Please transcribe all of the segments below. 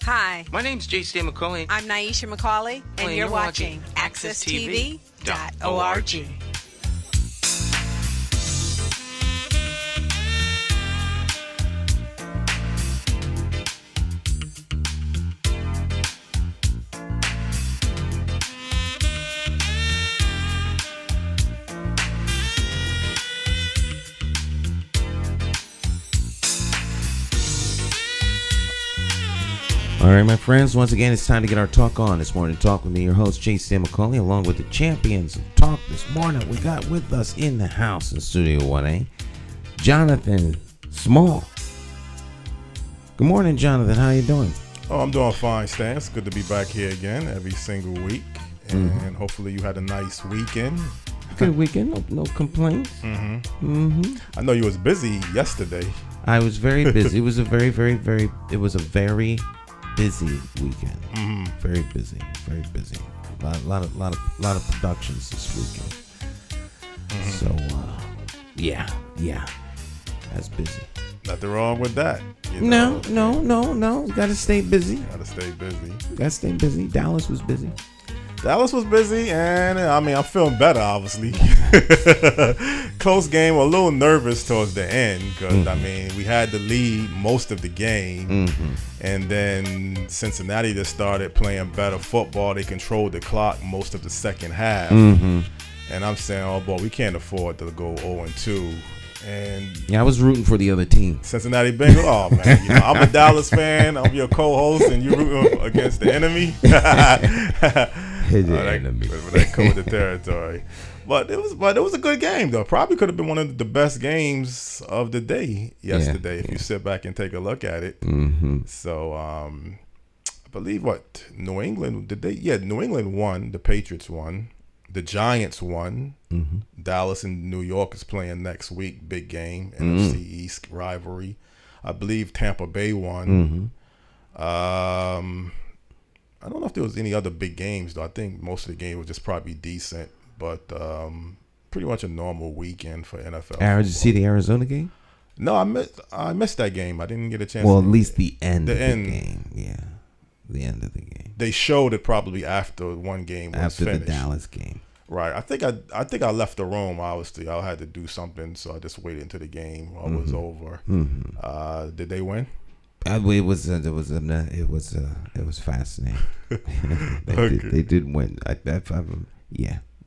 Hi. My name's J.C. McCauley. I'm Nyesha McCauley, and you're watching AccessTV.org. All right, my friends, once again, it's time to get our talk on. This morning, talk with me, your host, J.C. McCauley, along with the champions of talk this morning. We got with us in the house in Studio 1A, Jonathan Small. Good morning, Jonathan. How you doing? Oh, I'm doing fine, Stan. It's good to be back here again every single week. And hopefully you had a nice weekend. Good weekend. No complaints. I know you was busy yesterday. I was very busy. It was a very busy weekend. Very busy. A lot of productions this weekend. So yeah, that's busy. Nothing wrong with that. No. Gotta stay busy. Gotta stay busy. Dallas was busy, and I mean, I'm feeling better, obviously. Close game, a little nervous towards the end because, I mean, we had the lead most of the game. And then Cincinnati just started playing better football. They controlled the clock most of the second half. And I'm saying, oh, boy, we can't afford to go 0-2. And yeah, I was rooting for the other team. Cincinnati Bengals. Oh, man. I'm a Dallas fan. I'm your co-host, and you're rooting against the enemy. That covered the territory. But it was a good game, though. Probably could have been one of the best games of the day yesterday if you sit back and take a look at it. So I believe New England won. The Patriots won. The Giants won. Dallas and New York is playing next week. Big game. NFC East rivalry. I believe Tampa Bay won. I don't know if there was any other big games, though. I think most of the game was just probably decent. But pretty much a normal weekend for NFL. Did you see the Arizona game? No, I missed that game. I didn't get a chance. Well, at least the end of the game. Yeah, the end of the game. They showed it probably after one game was finished. After the Dallas game. Right. I think I left the room. Obviously, I had to do something, so I just waited until the game was over. Did they win? It was fascinating. They did win.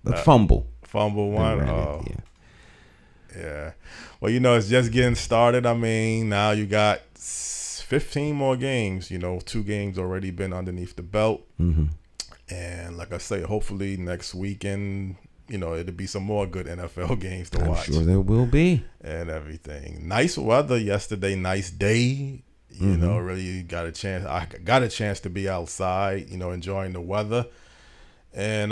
The fumble one. Yeah. Well, it's just getting started. I mean, now you got 15 more games. 2 games already been underneath the belt. And like I say, hopefully next weekend, it'll be some more good NFL games to watch. I'm sure there will be. And everything. Nice weather yesterday. Nice day. Really got a chance. I got a chance to be outside, enjoying the weather. And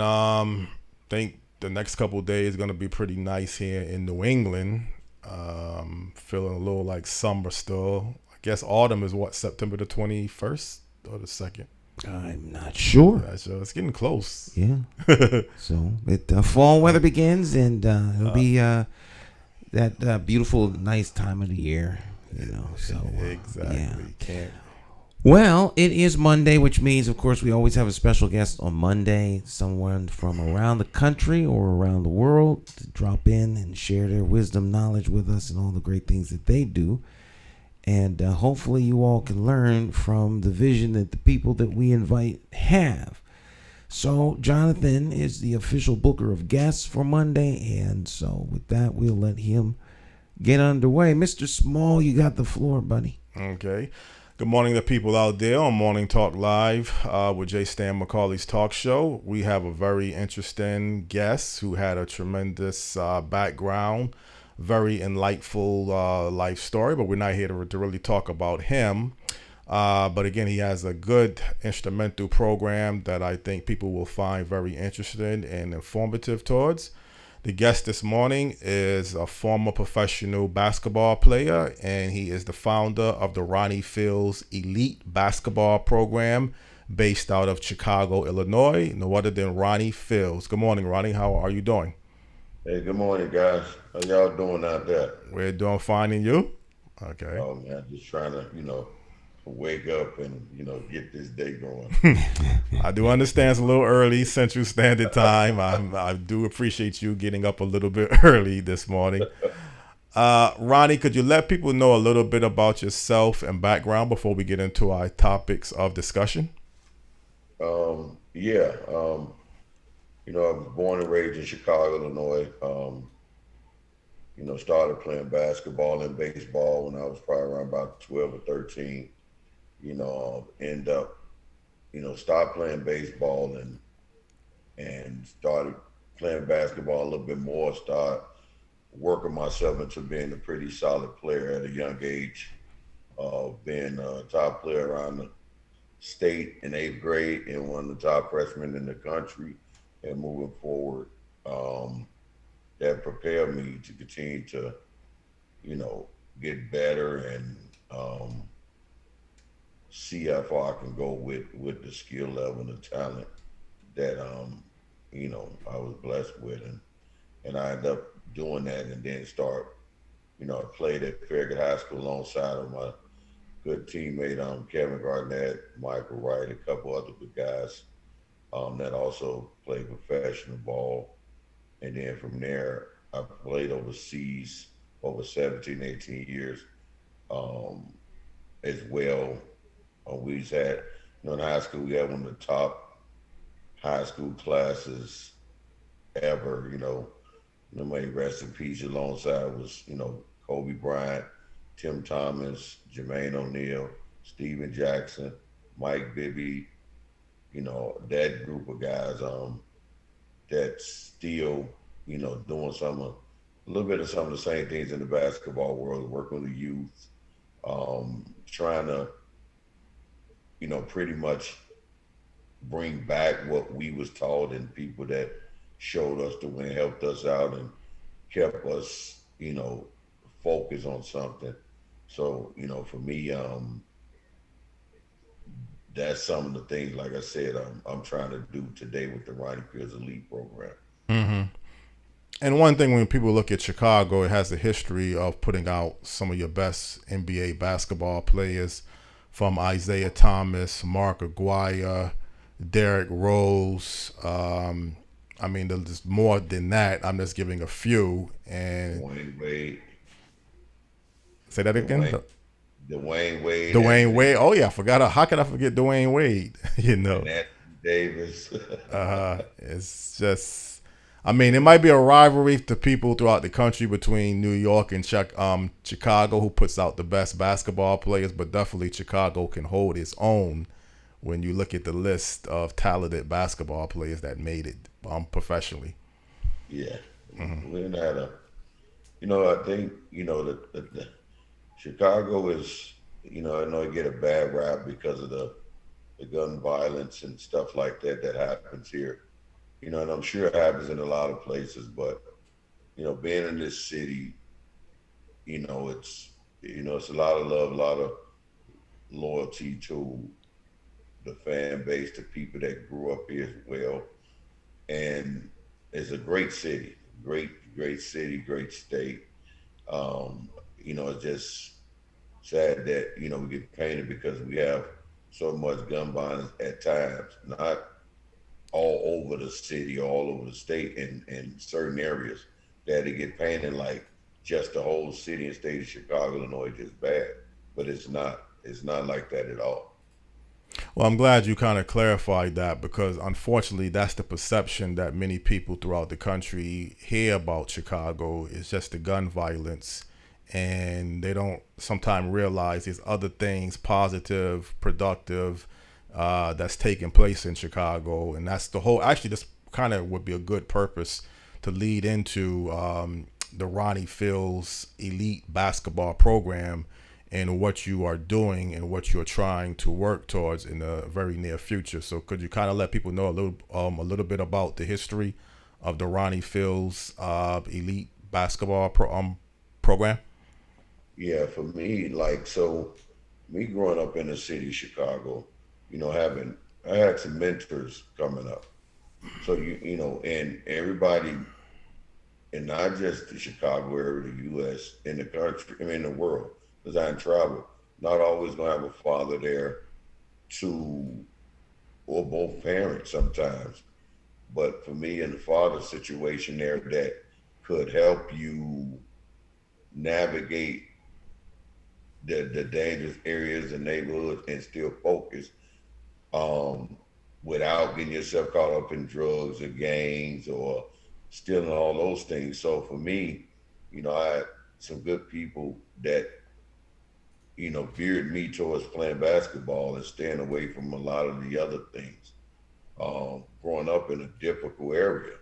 think the next couple of days is going to be pretty nice here in New England. Feeling a little like summer still. I guess autumn is September the 21st or the 2nd? I'm not sure. It's getting close. Yeah. So fall weather begins, and it'll be that beautiful, nice time of the year. So exactly. Yeah. Can't. Well, it is Monday, which means, of course, we always have a special guest on Monday, someone from around the country or around the world to drop in and share their wisdom, knowledge with us and all the great things that they do. And hopefully you all can learn from the vision that the people that we invite have. So Jonathan is the official booker of guests for Monday. And so with that, we'll let him get underway. Mr. Small, you got the floor, buddy. Okay. Good morning to people out there on Morning Talk Live with J. Stan McCauley's talk show. We have a very interesting guest who had a tremendous background, very enlightful life story, but we're not here to really talk about him. But again, he has a good instrumental program that I think people will find very interesting and informative towards. The guest this morning is a former professional basketball player, and he is the founder of the Ronnie Fields Elite Basketball program based out of Chicago, Illinois. No other than Ronnie Fields. Good morning, Ronnie. How are you doing? Hey, good morning, guys. How y'all doing out there? We're doing fine, and you? Okay. Oh, man, just trying to, wake up and get this day going. I do understand it's a little early Central Standard Time. I do appreciate you getting up a little bit early this morning. Ronnie, could you let people know a little bit about yourself and background before we get into our topics of discussion? Yeah. I was born and raised in Chicago, Illinois. Started playing basketball and baseball when I was probably around about 12 or 13. End up, stopped playing baseball and started playing basketball a little bit more, start working myself into being a pretty solid player at a young age, being a top player around the state in 8th grade and one of the top freshmen in the country, and moving forward, that prepared me to continue to, get better and see how far I can go with the skill level and the talent that I was blessed with, and I ended up doing that, and then I played at Farragut High School alongside of my good teammate Kevin Garnett, Michael Wright, a couple other good guys that also played professional ball. And then from there, I played overseas over 17, 18 years as well. We had, in high school, we had one of the top high school classes ever. May rest in peace. Alongside was, Kobe Bryant, Tim Thomas, Jermaine O'Neal, Steven Jackson, Mike Bibby, that group of guys that's still, doing a little bit of some of the same things in the basketball world, working with the youth, trying to, pretty much bring back what we was taught and people that showed us the way, helped us out and kept us, focused on something. So, for me, that's some of the things, like I said, I'm trying to do today with the Ronnie Fields Elite program. Mm-hmm. And one thing, when people look at Chicago, it has a history of putting out some of your best NBA basketball players, from Isaiah Thomas, Mark Aguirre, Derrick Rose. There's more than that. I'm just giving a few. And Dwayne Wade. Say that again? Dwayne Wade. Dwayne Wade. Oh, yeah, I forgot. How could I forget Dwayne Wade? And Anthony Davis. It's just... it might be a rivalry to people throughout the country between New York and Chicago, who puts out the best basketball players, but definitely Chicago can hold its own when you look at the list of talented basketball players that made it professionally. Yeah. Mm-hmm. We're not I think, the Chicago is, I know it get a bad rap because of the gun violence and stuff like that happens here. And I'm sure it happens in a lot of places, but, being in this city, it's a lot of love, a lot of loyalty to the fan base, to people that grew up here as well. And it's a great city, great city, great state. It's just sad that, we get painted because we have so much gun violence at times, not all over the city, all over the state, in certain areas that it get painted like just the whole city and state of Chicago, Illinois, just bad. But it's not like that at all. Well, I'm glad you kind of clarified that, because unfortunately that's the perception that many people throughout the country hear about Chicago, is just the gun violence, and they don't sometimes realize there's other things, positive, productive, that's taking place in Chicago. And that's the whole, actually this kind of would be a good purpose to lead into the Ronnie Fields Elite Basketball program, and what you are doing and what you're trying to work towards in the very near future. So could you kind of let people know a little bit about the history of the Ronnie Fields Elite Basketball program? Yeah, for me, me growing up in the city of Chicago, I had some mentors coming up. So, and everybody, and not just the Chicago area, the U.S., in the country, in the world, because I traveled. not always gonna have a father there to, or both parents sometimes. But for me and the father situation there that could help you navigate the dangerous areas and neighborhoods and still focus, um, without getting yourself caught up in drugs or gangs or stealing all those things. So for me, I had some good people that, veered me towards playing basketball and staying away from a lot of the other things. Growing up in a difficult area,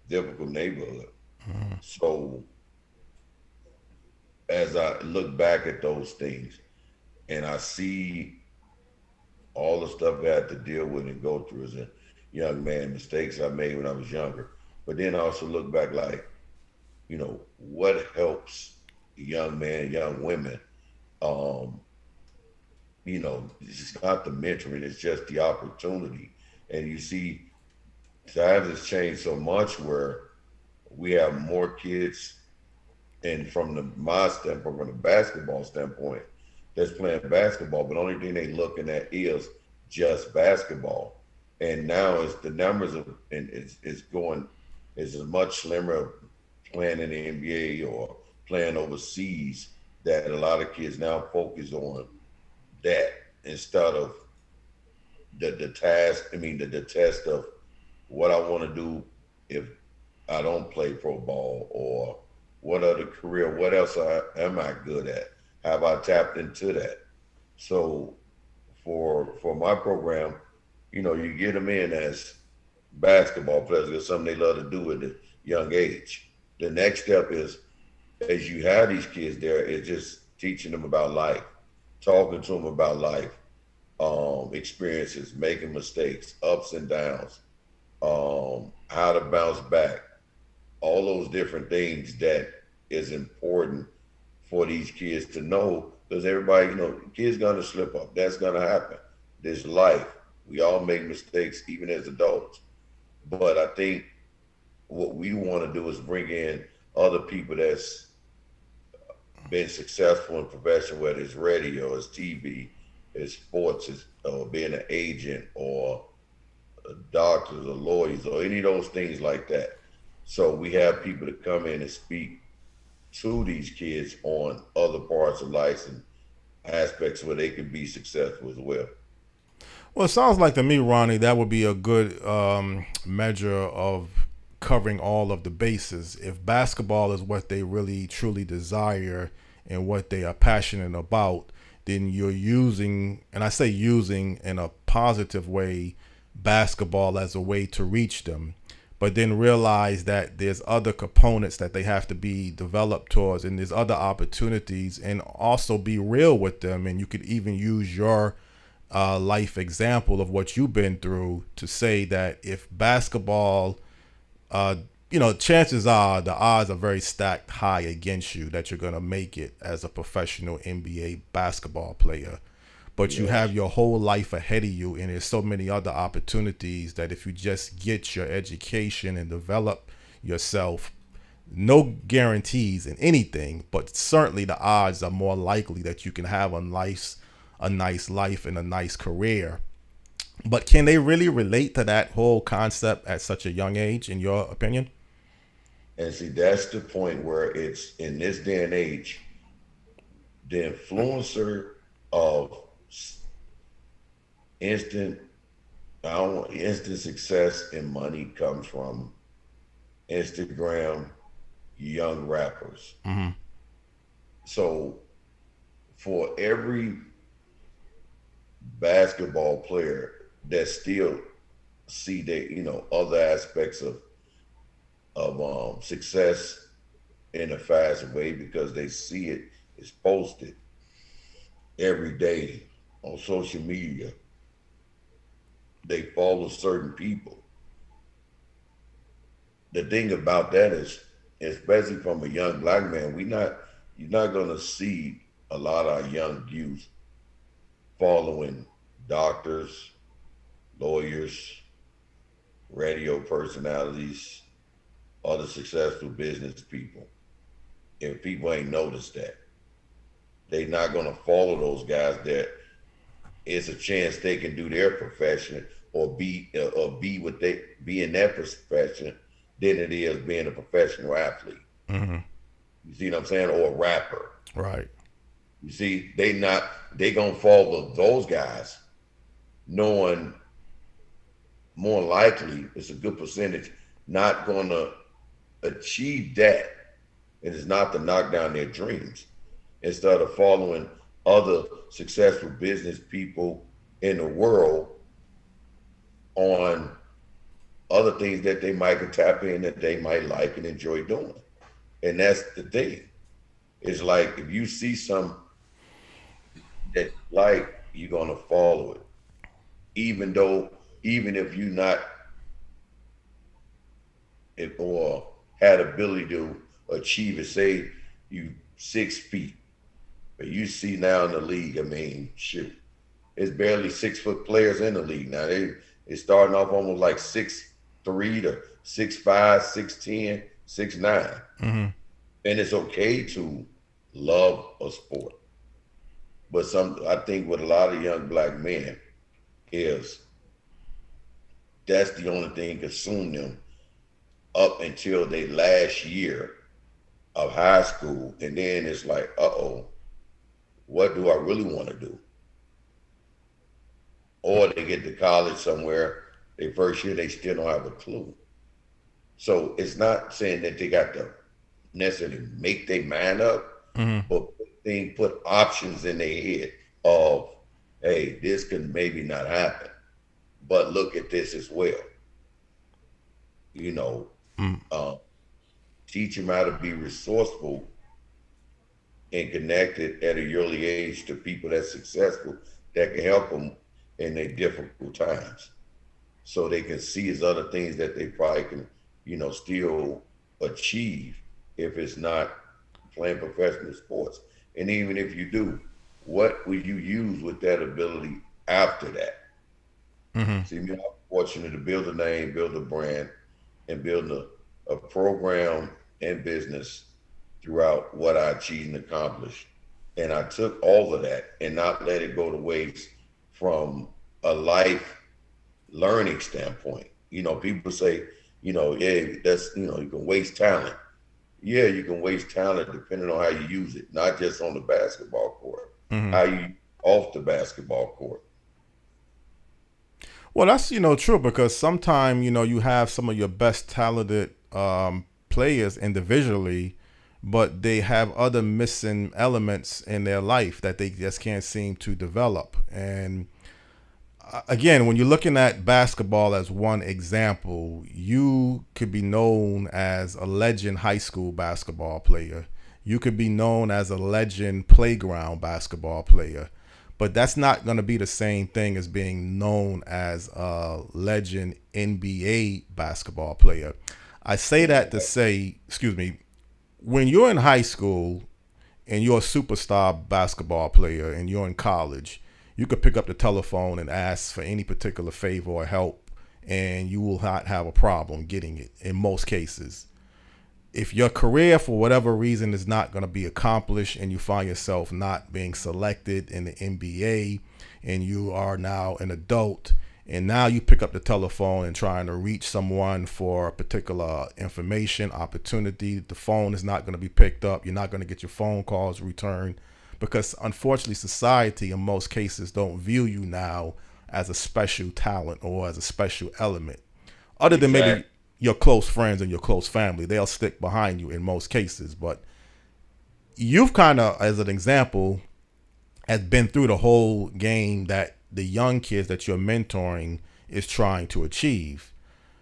difficult neighborhood. So as I look back at those things and I see all the stuff I had to deal with and go through as a young man, mistakes I made when I was younger. But then I also look back like, what helps young men, young women? Um, it's not the mentoring, it's just the opportunity. And you see, times has changed so much where we have more kids, and from my standpoint, from the basketball standpoint, that's playing basketball, but the only thing they looking at is just basketball. And now it's the numbers of, and it's going, it's a much slimmer playing in the NBA or playing overseas, that a lot of kids now focus on that instead of the task. I mean, the test of what I want to do if I don't play pro ball, or what other career, what else am I good at? Have I tapped into that? So for my program, you get them in as basketball players. It's something they love to do at a young age. The next step is, as you have these kids there, is just teaching them about life, talking to them about life, experiences, making mistakes, ups and downs, how to bounce back, all those different things that is important for these kids to know, because everybody, kids gonna slip up. That's gonna happen. This life. We all make mistakes, even as adults. But I think what we want to do is bring in other people that's been successful in profession, whether it's radio, it's TV, it's sports, it's being an agent, or doctors or lawyers, or any of those things like that. So we have people to come in and speak to these kids on other parts of life and aspects where they can be successful as well. Well, it sounds like to me, Ronnie, that would be a good measure of covering all of the bases. If basketball is what they really truly desire and what they are passionate about, then you're using, and I say using in a positive way, basketball as a way to reach them. But then realize that there's other components that they have to be developed towards, and there's other opportunities, and also be real with them. And you could even use your life example of what you've been through to say that if basketball, chances are the odds are very stacked high against you that you're going to make it as a professional NBA basketball player. But you have your whole life ahead of you, and there's so many other opportunities that if you just get your education and develop yourself, no guarantees in anything, but certainly the odds are more likely that you can have a nice life and a nice career. But can they really relate to that whole concept at such a young age, in your opinion? And see, that's the point where it's, in this day and age, the influencer of instant instant success and money comes from Instagram young rappers. Mm-hmm. So for every basketball player that still see that, other aspects of success in a fast way, because they see it's posted every day on social media, they follow certain people. The thing about that is, especially from a young black man, you're not gonna see a lot of our young youth following doctors, lawyers, radio personalities, other successful business people. If people ain't noticed that. they're not going to follow those guys that it's a chance they can do their profession or be what they be in their profession than it is being a professional athlete. Mm-hmm. You see what I'm saying? Or a rapper. Right. You see, they gonna follow those guys, knowing more likely it's a good percentage not gonna achieve that. It is not to knock down their dreams. Instead of following other successful business people in the world on other things that they might could tap in that they might like and enjoy doing. And that's the thing. It's like if you see some that you like, you're gonna follow it. Even if you not or had ability to achieve it, say you 6 feet. But you see now in the league, I mean, shoot, it's barely 6-foot players in the league now. It's starting off almost like 6'3" to 6'5", 6'10", 6'9". Mm-hmm. And it's okay to love a sport. But I think with a lot of young black men is that's the only thing consume them up until their last year of high school. And then it's like, what do I really want to do? Or they get to college somewhere, their first year, they still don't have a clue. So it's not saying that they got to necessarily make their mind up, Mm-hmm. but they put options in their head of, hey, this can maybe not happen, but look at this as well. You know, teach them how to be resourceful and connected at a early age to people that's successful that can help them in their difficult times. So they can see as other things that they probably can, still achieve if it's not playing professional sports. And even if you do, what will you use with that ability after that? Mm-hmm. See, I'm fortunate to build a name, build a brand, and build a program and business throughout what I achieved and accomplished. And I took all of that and not let it go to waste from a life learning standpoint. People say, yeah, that's, you can waste talent. Yeah, you can waste talent depending on how you use it, not just on the basketball court, Mm-hmm. how you off the basketball court. Well, that's, true, because sometimes, you have some of your best talented players individually, but they have other missing elements in their life that they just can't seem to develop. And again, when you're looking at basketball as one example, you could be known as a legend high school basketball player. You could be known as a legend playground basketball player. But that's not going to be the same thing as being known as a legend NBA basketball player. I say that to say, when you're in high school and you're a superstar basketball player and you're in college, you could pick up the telephone and ask for any particular favor or help, and you will not have a problem getting it in most cases. If your career, for whatever reason, is not going to be accomplished and you find yourself not being selected in the NBA and you are now an adult and now you pick up the telephone and trying to reach someone for a particular information, opportunity, the phone is not going to be picked up. You're not going to get your phone calls returned because unfortunately society in most cases don't view you now as a special talent or as a special element. Other than maybe your close friends and your close family, they'll stick behind you in most cases. But you've kind of, as an example, has been through the whole game that the young kids that you're mentoring is trying to achieve.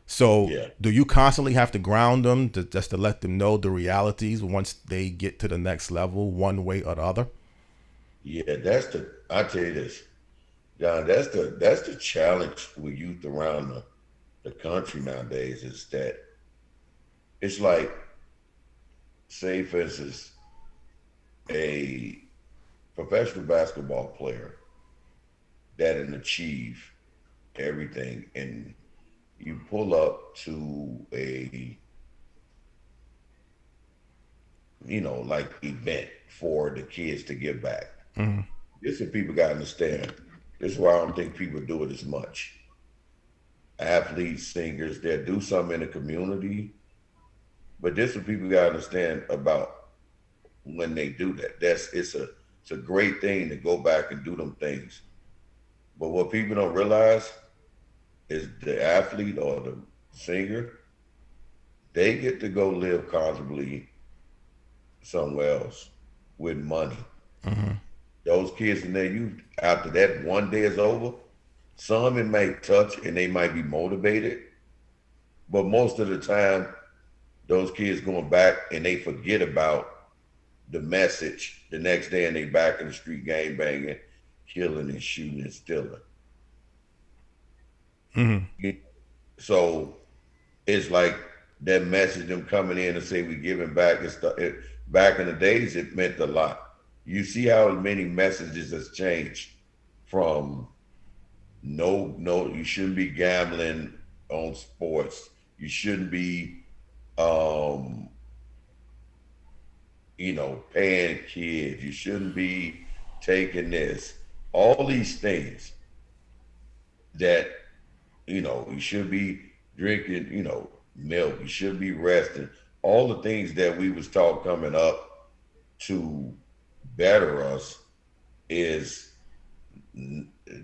So do you constantly have to ground them just to let them know the realities once they get to the next level, one way or the other? Yeah, I tell you this, John, that's the challenge with youth around the country nowadays is that it's like, say for instance, a professional basketball player that can achieve everything, and you pull up to a like event for the kids to give back. This is what people got to understand. This is why I don't think people do it as much. Athletes, singers, they'll do something in the community, but this is what people got to understand about when they do that. It's a great thing to go back and do them things. But what people don't realize is the athlete or the singer, they get to go live comfortably somewhere else with money. Those kids in their youth, after that one day is over, some it might touch and they might be motivated, but most of the time, those kids going back and they forget about the message the next day and they back in the street gang banging, killing and shooting and stealing. So it's like that message, them coming in and say we giving back and stuff. Back in the days, it meant a lot. You see how many messages has changed from no, you shouldn't be gambling on sports. You shouldn't be, paying kids. You shouldn't be taking this. All these things that, you should be drinking, milk. You should be resting. All the things that we was taught coming up to better us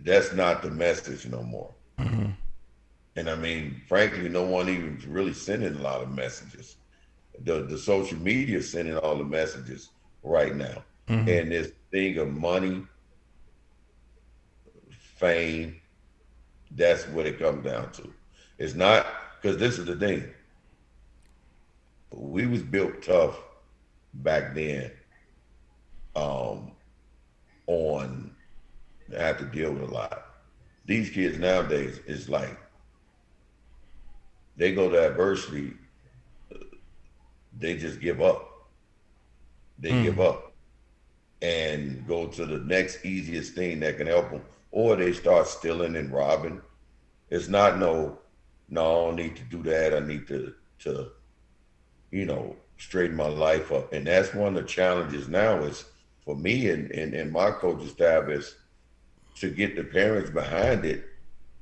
that's not the message no more. And I mean, frankly, no one even really sending a lot of messages. The social media is sending all the messages right now. And this thing of money, fame, that's what it comes down to. It's not, because this is the thing. We was built tough back then on have to deal with a lot. These kids nowadays is like, they go to adversity, they just give up. They give up and go to the next easiest thing that can help them, or they start stealing and robbing. It's not no, I don't need to do that. I need to straighten my life up. And that's one of the challenges now is for me and my coaching staff is to get the parents behind it,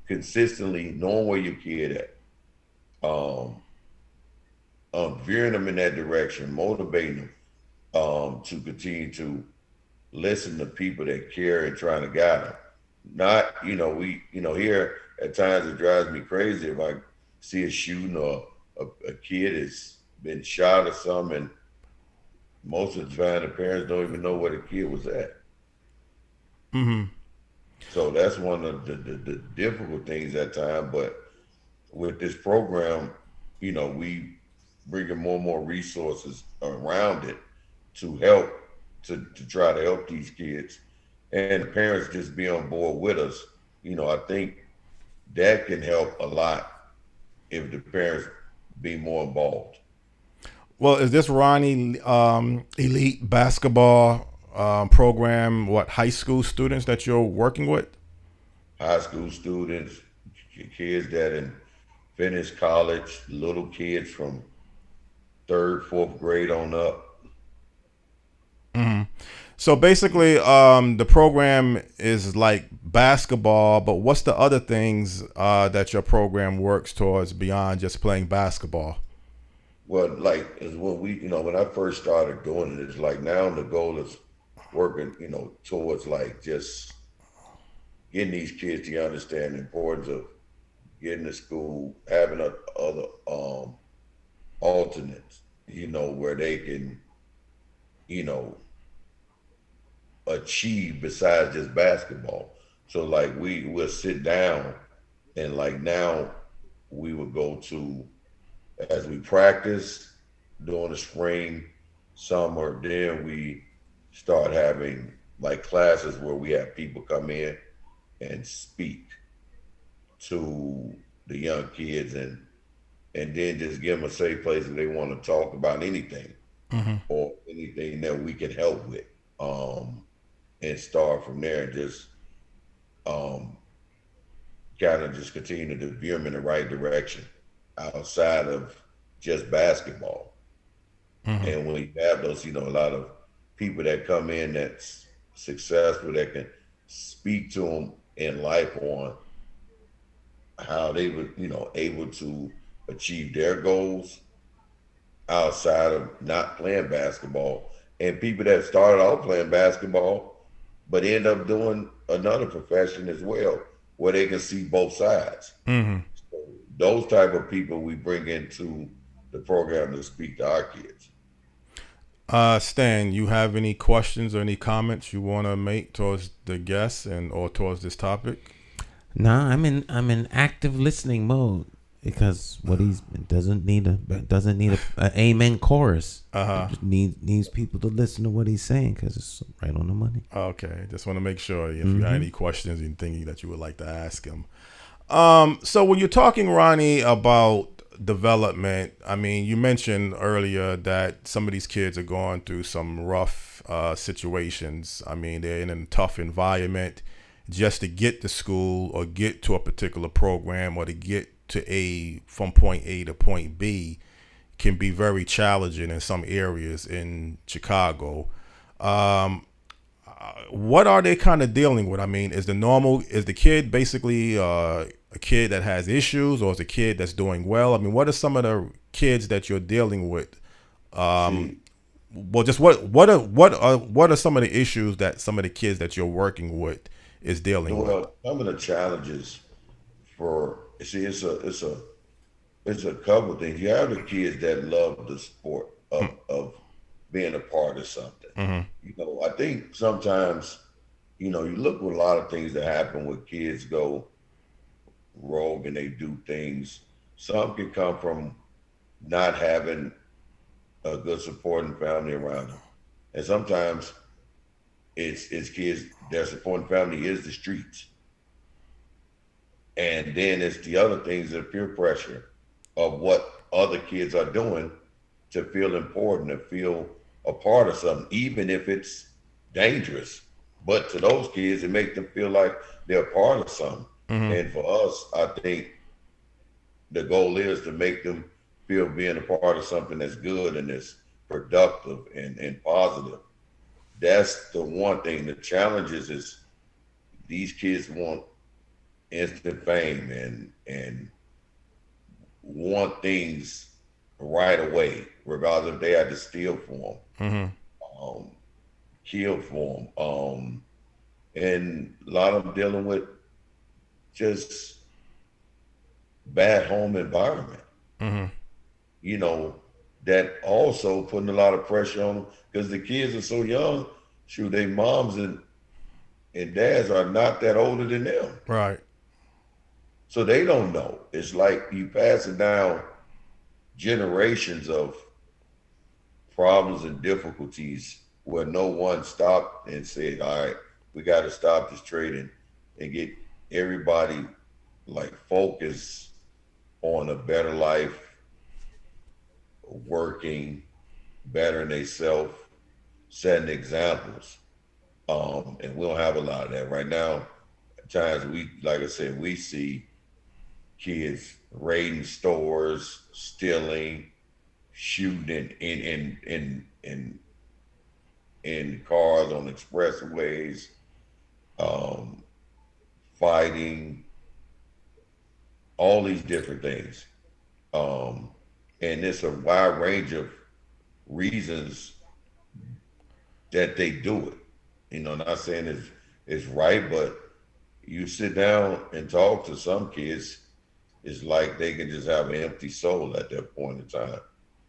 consistently knowing where your kid at, veering them in that direction, motivating them to continue to listen to people that care and trying to guide them. Not, here at times it drives me crazy if I see a shooting or a kid has been shot or something, and most of the time the parents don't even know where the kid was at. So that's one of the difficult things at times. But with this program, we bringing more and more resources around it to help, to try to help these kids. And the parents just be on board with us. I think that can help a lot if the parents be more involved. Well, is this Ronnie Elite Basketball program, high school students that you're working with? High school students, kids that finished college, little kids from 3rd, 4th grade on up. So basically, the program is like basketball, but what's the other things that your program works towards beyond just playing basketball? Well, like is when when I first started doing it, it's like now the goal is working, towards like just getting these kids to understand the importance of getting to school, having other alternates, where they can, achieve besides just basketball. So like we will sit down and like now we would go to, as we practice during the spring, summer, then we start having like classes where we have people come in and speak to the young kids and then just give them a safe place if they want to talk about anything or anything that we can help with, and start from there and just kind of just continue to veer them in the right direction outside of just basketball. And when you have those, a lot of people that come in that's successful that can speak to them in life on how they were, able to achieve their goals outside of not playing basketball, and people that started out playing basketball but end up doing another profession as well, where they can see both sides. So those type of people we bring into the program to speak to our kids. Stan, you have any questions or any comments you want to make towards the guests or towards this topic? Nah, I'm in active listening mode because what he's doesn't need a amen chorus. Just needs people to listen to what he's saying because it's right on the money. Okay, just want to make sure if you have any questions, anything that you would like to ask him. So when you're talking, Ronnie, about development, I mean, you mentioned earlier that some of these kids are going through some rough situations. I mean, they're in a tough environment just to get to school or get to a particular program or to get from point A to point B can be very challenging in some areas in Chicago. What are they kind of dealing with? I mean, is the kid basically a kid that has issues, or is a kid that's doing well? I mean, what are some of the kids that you're dealing with? Well, just what are some of the issues that some of the kids that you're working with is dealing with? Well, some of the challenges it's a couple things. You have the kids that love the sport of being a part of something. I think sometimes, you look at a lot of things that happen when kids go rogue and they do things. Some can come from not having a good supporting family around them. And sometimes it's kids, their supporting family is the streets. And then it's the other things, the peer pressure of what other kids are doing to feel important, to feel a part of something, even if it's dangerous. But to those kids, it makes them feel like they're a part of something. And for us, I think the goal is to make them feel being a part of something that's good and that's productive and positive. That's the one thing. The challenge is these kids want instant fame and want things right away, regardless if they had to steal for them, kill for them. And a lot of them dealing with just bad home environment. That also putting a lot of pressure on them because the kids are so young. Shoot, their moms and dads are not that older than them. Right. So they don't know. It's like you passing down generations of problems and difficulties where no one stopped and said, all right, we got to stop this trading and get everybody like focused on a better life, working, bettering themselves, setting examples. And we don't have a lot of that right now. At times we see kids raiding stores, stealing, shooting in cars on expressways, fighting, all these different things. And it's a wide range of reasons that they do it. Not saying it's right, but you sit down and talk to some kids, it's like they can just have an empty soul at that point in time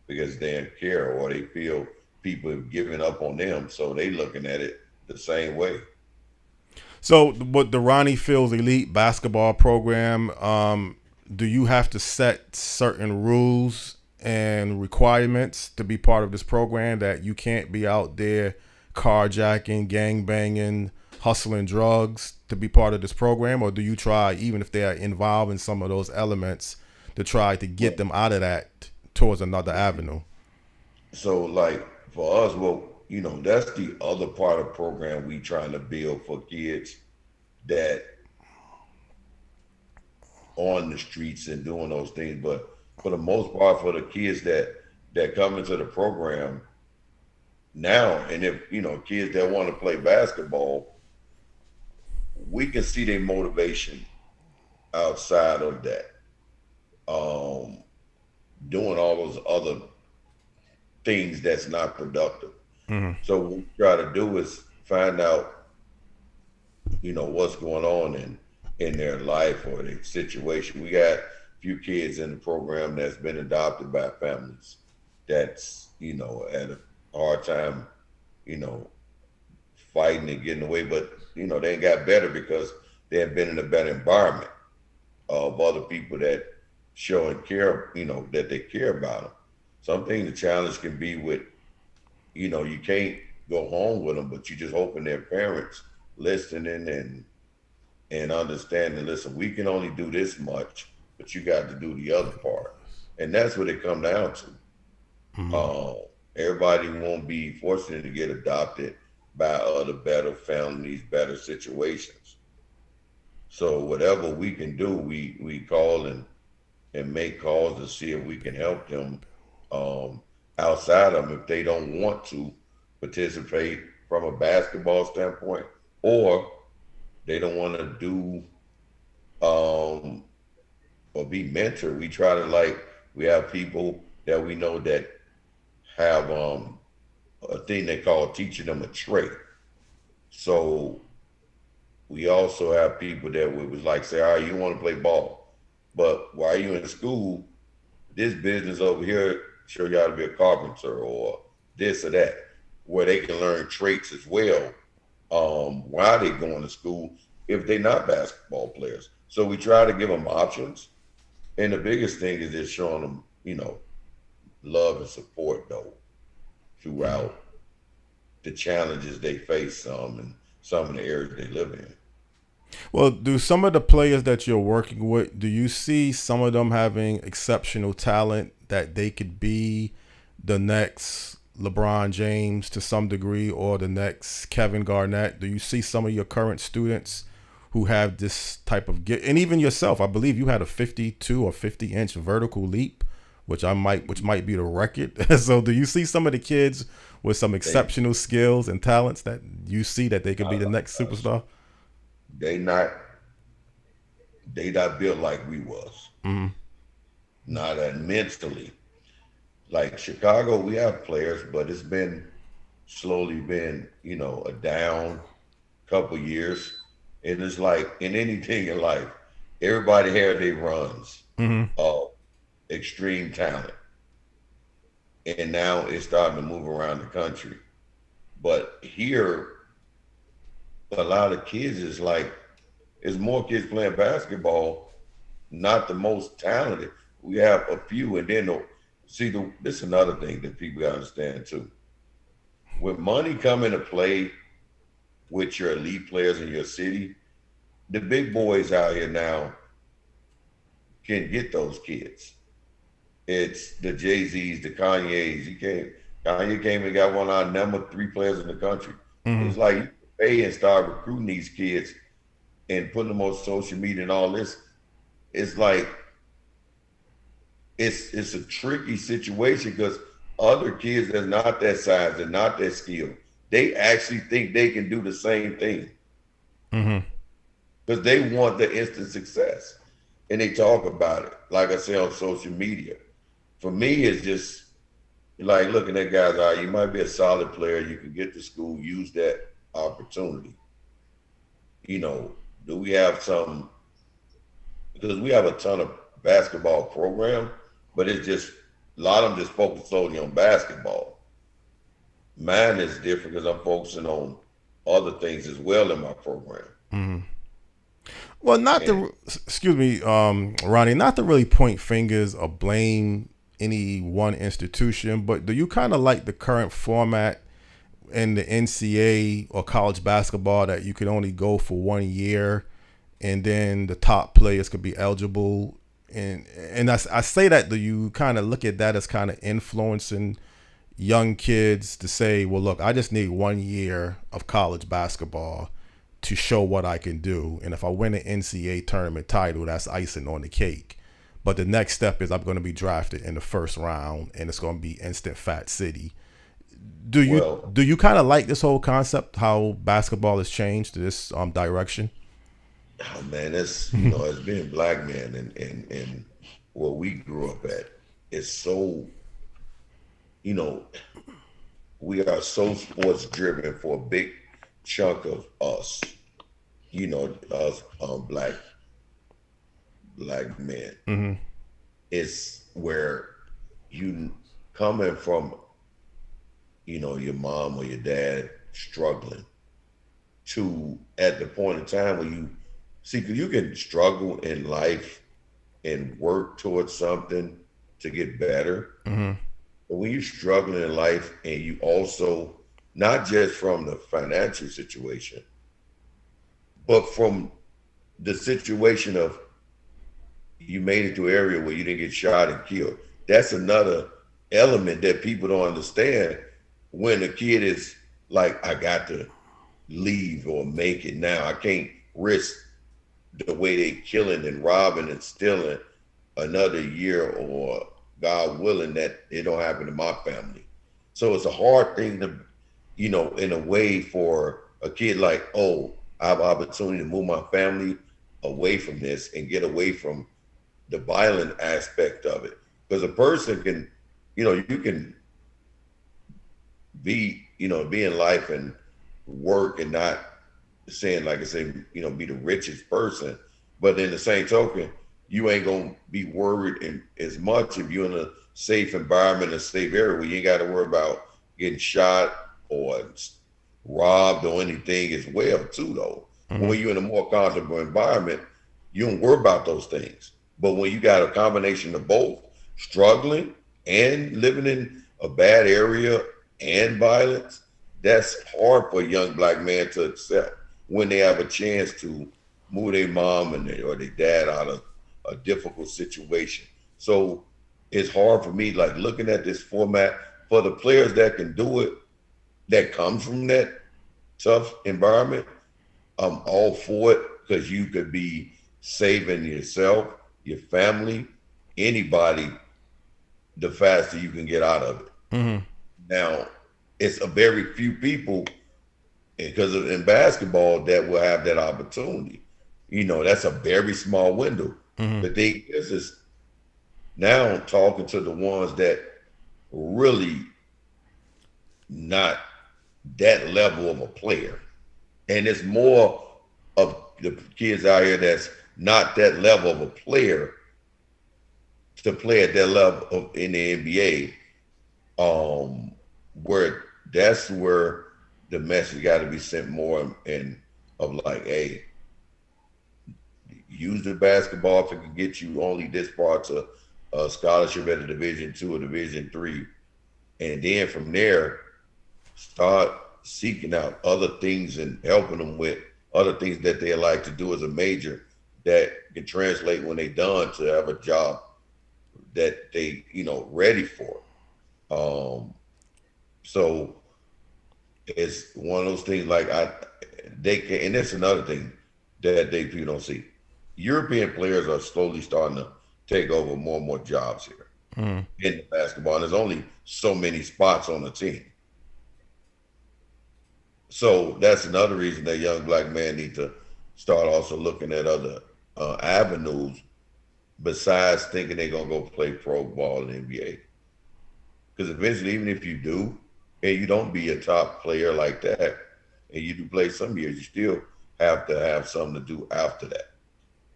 because they don't care or they feel people have given up on them. So they looking at it the same way. So with the Ronnie Fields Elite Basketball program, do you have to set certain rules and requirements to be part of this program that you can't be out there carjacking, gangbanging, hustling drugs to be part of this program? Or do you try, even if they are involved in some of those elements, to try to get them out of that towards another avenue? So like for us, that's the other part of the program we trying to build for kids that on the streets and doing those things. But for the most part, for the kids that that come into the program now, and if kids that want to play basketball, we can see their motivation outside of that, doing all those other things that's not productive. Mm-hmm. So what we try to do is find out, what's going on in their life or their situation. We got a few kids in the program that's been adopted by families that's, had a hard time, fighting and getting away, but, they ain't got better because they have been in a better environment of other people that show and care, that they care about them. Something the challenge can be with, you can't go home with them, but you just hoping their parents listening and understanding, listen, we can only do this much, but you got to do the other part. And that's what it comes down to. Mm-hmm. Everybody won't be fortunate to get adopted by other better families, better situations. So whatever we can do, we call and make calls to see if we can help them outside of them if they don't want to participate from a basketball standpoint, or they don't want to do or be mentored. We try to we have people that we know that have a thing they call teaching them a trade. So we also have people that we was say, all right, you want to play ball, but while you in school, this business over here show you how to be a carpenter or this or that, where they can learn traits as well while they going to school if they're not basketball players. So we try to give them options. And the biggest thing is just showing them, love and support though throughout the challenges they face and some of the areas they live in. Well, do some of the players that you're working with, do you see some of them having exceptional talent that they could be the next LeBron James to some degree or the next Kevin Garnett? Do you see some of your current students who have this type of gift? And even yourself, I believe you had a 52 or 50-inch vertical leap, which might be the record. So do you see some of the kids with some exceptional skills and talents that you see that they could be the next superstar? They not built like we was. Mm-hmm. Not mentally. Like Chicago, we have players, but it's been slowly been, a down couple years. And it's like in anything in life, everybody had their runs of extreme talent. And now it's starting to move around the country. But here, a lot of kids is there's more kids playing basketball, not the most talented. We have a few, and then this is another thing that people gotta understand too. When money come into play with your elite players in your city, the big boys out here now can get those kids. It's the Jay-Z's, the Kanye's. Kanye came and got one of our number 3 players in the country. Mm-hmm. It's like you pay and start recruiting these kids and putting them on social media and all this. It's like it's a tricky situation because other kids that's not that size and not that skilled, they actually think they can do the same thing. Mm-hmm. Because they want the instant success. And they talk about it, like I say, on social media. For me, it's just like looking at guys, all right, you might be a solid player, you can get to school, use that opportunity. Do we have some, because we have a ton of basketball program, but it's just, a lot of them just focus solely on basketball. Mine is different because I'm focusing on other things as well in my program. Mm-hmm. Well, Ronnie, not to really point fingers or blame any one institution, but do you kind of like the current format in the NCAA or college basketball that you could only go for 1 year and then the top players could be eligible? And I say that, do you kind of look at that as kind of influencing young kids to say, well, look, I just need 1 year of college basketball to show what I can do. And if I win an NCAA tournament title, that's icing on the cake. but the next step is I'm going to be drafted in the first round, and it's going to be instant Fat City. Do you kind of like this whole concept, how basketball has changed to this direction? Oh man, it's as being a black man and where we grew up at, it's so we are so sports driven for a big chunk of us, us black men. Mm-hmm. It's where you coming from, your mom or your dad struggling to at the point in time where you see, because you can struggle in life and work towards something to get better. Mm-hmm. But when you're struggling in life and you also, not just from the financial situation, but from the situation of you made it to an area where you didn't get shot and killed. That's another element that people don't understand when a kid is like, I got to leave or make it now. I can't risk the way they killing and robbing and stealing another year, or God willing that it don't happen to my family. So it's a hard thing to, in a way for a kid like, oh, I have opportunity to move my family away from this and get away from the violent aspect of it. Because a person can, you can be, be in life and work and not saying, like I say, be the richest person, but in the same token, you ain't gonna be worried as much if you're in a safe environment, a safe area where you ain't got to worry about getting shot or robbed or anything as well, too, though. Mm-hmm. When you're in a more comfortable environment, you don't worry about those things. But when you got a combination of both, struggling and living in a bad area and violence, that's hard for a young black man to accept when they have a chance to move their mom or their dad out of a difficult situation. So it's hard for me, like looking at this format for the players that can do it, that comes from that tough environment. I'm all for it because you could be saving yourself, your family, anybody, the faster you can get out of it. Mm-hmm. Now, it's a very few people, because in basketball, that will have that opportunity. That's a very small window. Mm-hmm. The thing is now talking to the ones that really not that level of a player. And it's more of the kids out here that's not that level of a player to play at that level in the NBA, where that's where the message got to be sent more and of like, hey, use the basketball if it can get you only this far to a scholarship at a Division II or Division III. And then from there, start seeking out other things and helping them with other things that they like to do as a major that can translate when they done to have a job that they, ready for. So it's one of those things like they can, and that's another thing that people don't see. European players are slowly starting to take over more and more jobs here in the basketball. And there's only so many spots on the team. So that's another reason that young black men need to start also looking at other avenues besides thinking they're going to go play pro ball in the NBA. Because eventually, even if you do, and you don't be a top player like that, and you do play some years, you still have to have something to do after that,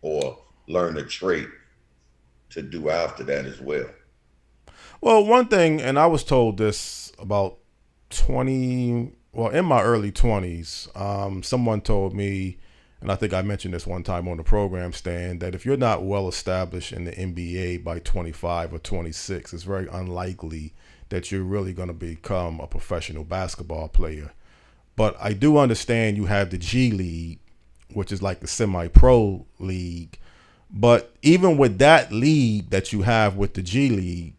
or learn a trait to do after that as well. Well, one thing, and I was told this about in my early 20s, someone told me, and I think I mentioned this one time on the program, Stan, that if you're not well established in the NBA by 25 or 26, it's very unlikely that you're really going to become a professional basketball player. But I do understand you have the G League, which is like the semi-pro league. But even with that league that you have with the G League,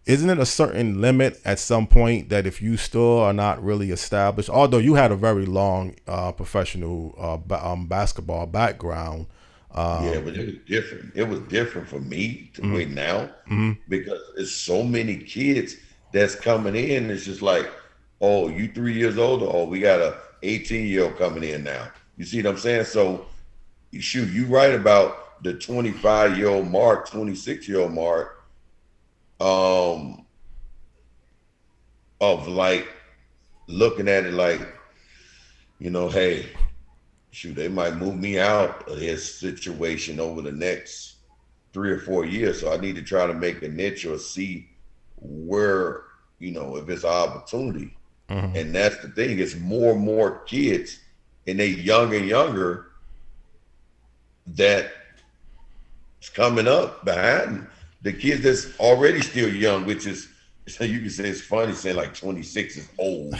isn't it a certain limit at some point that if you still are not really established, although you had a very long professional basketball background, Yeah, but it was different. It was different for me to wait now because it's so many kids that's coming in. It's just like, oh, you 3 years older. Oh, we got a 18-year-old coming in now. You see what I'm saying? So, shoot, you right about the 25-year-old mark, 26-year-old mark, of like looking at it like, hey, shoot, they might move me out of this situation over the next 3 or 4 years. So I need to try to make a niche or see where, if it's an opportunity. And that's the thing. It's more and more kids, and they younger and younger that is coming up behind the kids that's already still young, which is, so you can say it's funny saying like 26 is old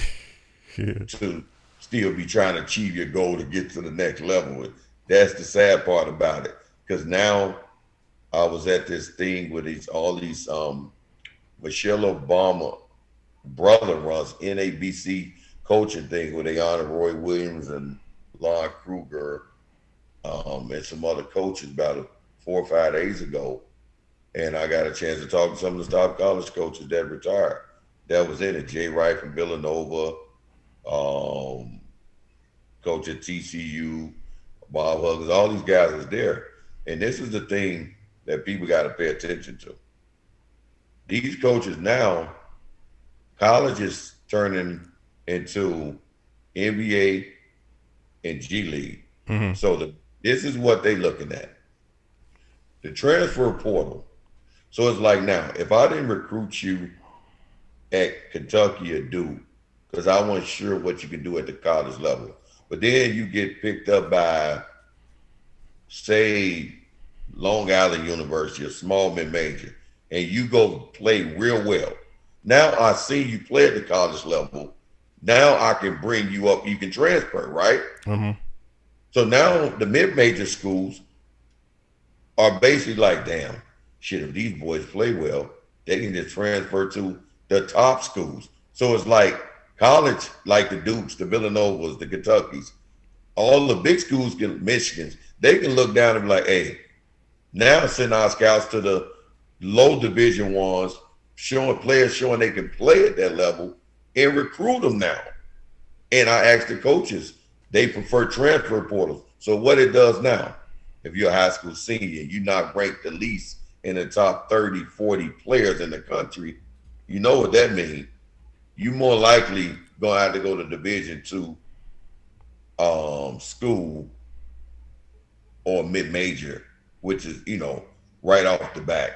to still be trying to achieve your goal to get to the next level. That's the sad part about it. Because now I was at this thing with all these Michelle Obama brother runs NABC coaching thing where they honor Roy Williams and Lon Kruger and some other coaches about 4 or 5 days ago. And I got a chance to talk to some of the top college coaches that retired. That was in it. Jay Wright from Villanova, coach at TCU, Bob Huggins, all these guys is there. And this is the thing that people got to pay attention to. These coaches now, college is turning into NBA and G League. So this is what they looking at. The transfer portal. So it's like now, if I didn't recruit you at Kentucky or Duke, because I wasn't sure what you can do at the college level, but then you get picked up by, say, Long Island University, a small mid-major, and you go play real well. Now I see you play at the college level. Now I can bring you up. You can transfer, right? So now the mid-major schools are basically like, damn, shit, if these boys play well, they can just transfer to the top schools. So it's like college, like the Dukes, the Villanovas, the Kentuckys, all the big schools, Michigans, they can look down and be like, hey, now send our scouts to the low division ones, showing they can play at that level and recruit them now. And I asked the coaches, they prefer transfer portals. So what it does now, if you're a high school senior, you're not ranked the least in the top 30, 40 players in the country, you know what that means. You more likely gonna have to go to Division II school or mid-major, which is, right off the bat,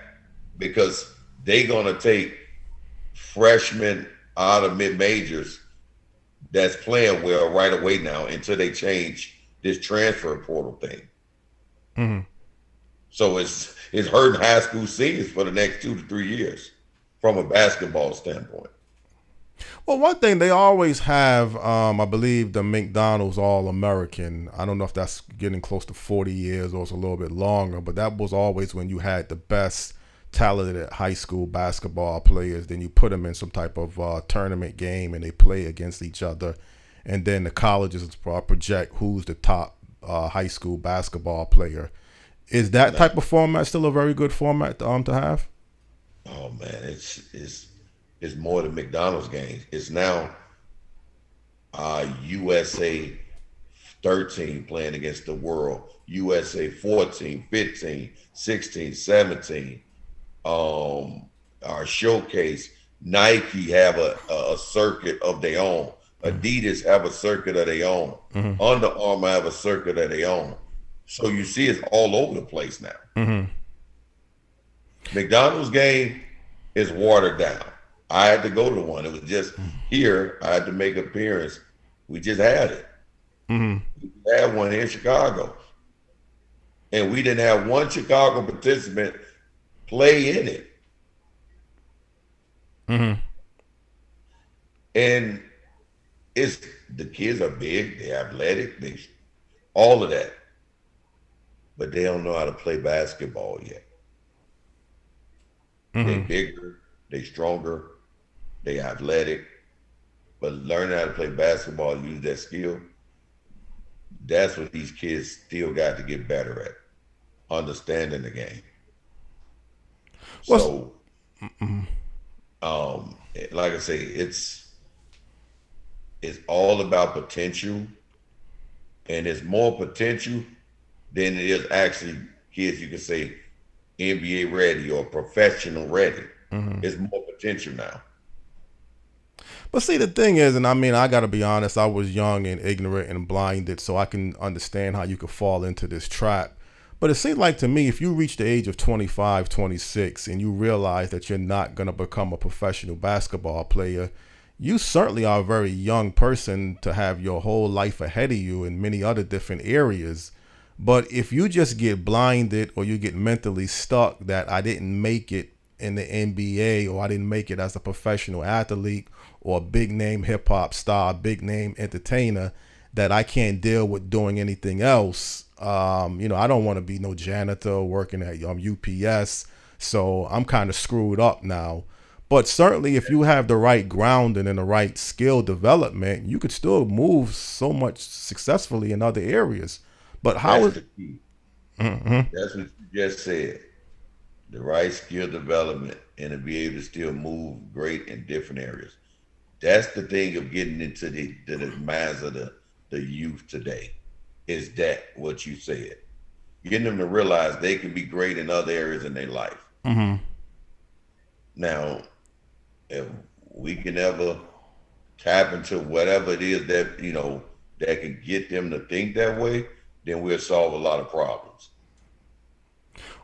because they gonna take freshmen out of mid-majors that's playing well right away now until they change this transfer portal thing. So it's hurting high school seniors for the next 2 to 3 years from a basketball standpoint. Well, one thing they always have, I believe, the McDonald's All-American. I don't know if that's getting close to 40 years or it's a little bit longer, but that was always when you had the best talented high school basketball players. Then you put them in some type of tournament game and they play against each other. And then the colleges project who's the top high school basketball player. Is that type of format still a very good format to have? Oh man, it's more than McDonald's games. It's now USA 13 playing against the world, USA 14, 15, 16, 17. Our showcase, Nike have a circuit of their own. Adidas have a circuit of their own. Under Armour have a circuit of their own. So you see it's all over the place now. McDonald's game is watered down. I had to go to one. It was just here. I had to make an appearance. We just had it. We had one here in Chicago. And we didn't have one Chicago participant play in it. And the kids are big, they're athletic, all of that. But they don't know how to play basketball yet. They're bigger, they're stronger, they're athletic, but learning how to play basketball and use that skill, that's what these kids still got to get better at. understanding the game. What's So, like I say, it's all about potential, and it's more potential than it is actually kids. You can say NBA ready or professional ready. It's more potential now. But see, the thing is, and I mean, I got to be honest, I was young and ignorant and blinded, so I can understand how you could fall into this trap. But it seemed like to me, if you reach the age of 25, 26, and you realize that you're not going to become a professional basketball player, you certainly are a very young person to have your whole life ahead of you in many other different areas. But if you just get blinded or you get mentally stuck that I didn't make it in the NBA or I didn't make it as a professional athlete or a big name hip hop star, big name entertainer, that I can't deal with doing anything else. I don't want to be no janitor working at UPS. So I'm kind of screwed up now. But certainly if you have the right grounding and the right skill development, you could still move so much successfully in other areas. But how That's is the key. That's what you just said. The right skill development and to be able to still move great in different areas. That's the thing of getting into the minds of the youth today. Is that what you said? Getting them to realize they can be great in other areas in their life. Now, if we can ever tap into whatever it is that that can get them to think that way, then we'll solve a lot of problems.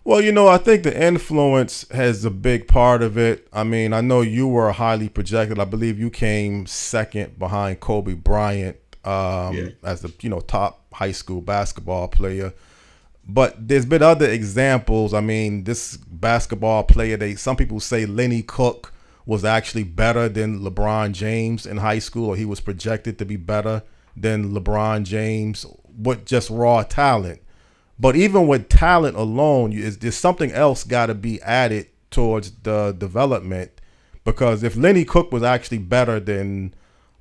Well, I think the influence has a big part of it. I mean, I know you were highly projected. I believe you came second behind Kobe Bryant Yeah. as the top high school basketball player. But there's been other examples. I mean, this basketball player, some people say Lenny Cook was actually better than LeBron James in high school, or he was projected to be better than LeBron James with just raw talent. But even with talent alone, there's something else got to be added towards the development. Because if Lenny Cook was actually better than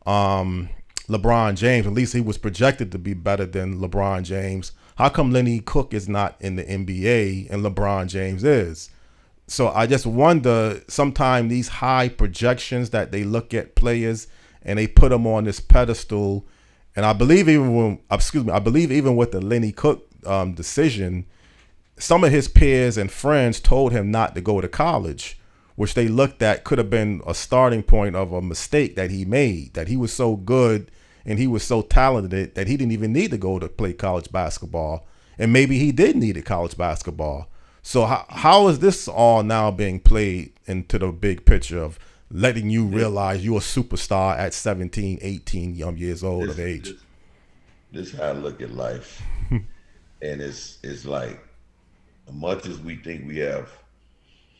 LeBron James, at least he was projected to be better than LeBron James, how come Lenny Cook is not in the NBA and LeBron James is? So I just wonder, sometimes these high projections that they look at players and they put them on this pedestal. And I believe even with the Lenny Cook decision, some of his peers and friends told him not to go to college, which they looked at could have been a starting point of a mistake that he made, that he was so good and he was so talented that he didn't even need to go to play college basketball. And maybe he did need a college basketball. So how is this all now being played into the big picture of letting you realize you're a superstar at 17, 18 years old of age? This is how I look at life. And it's like, as much as we think we have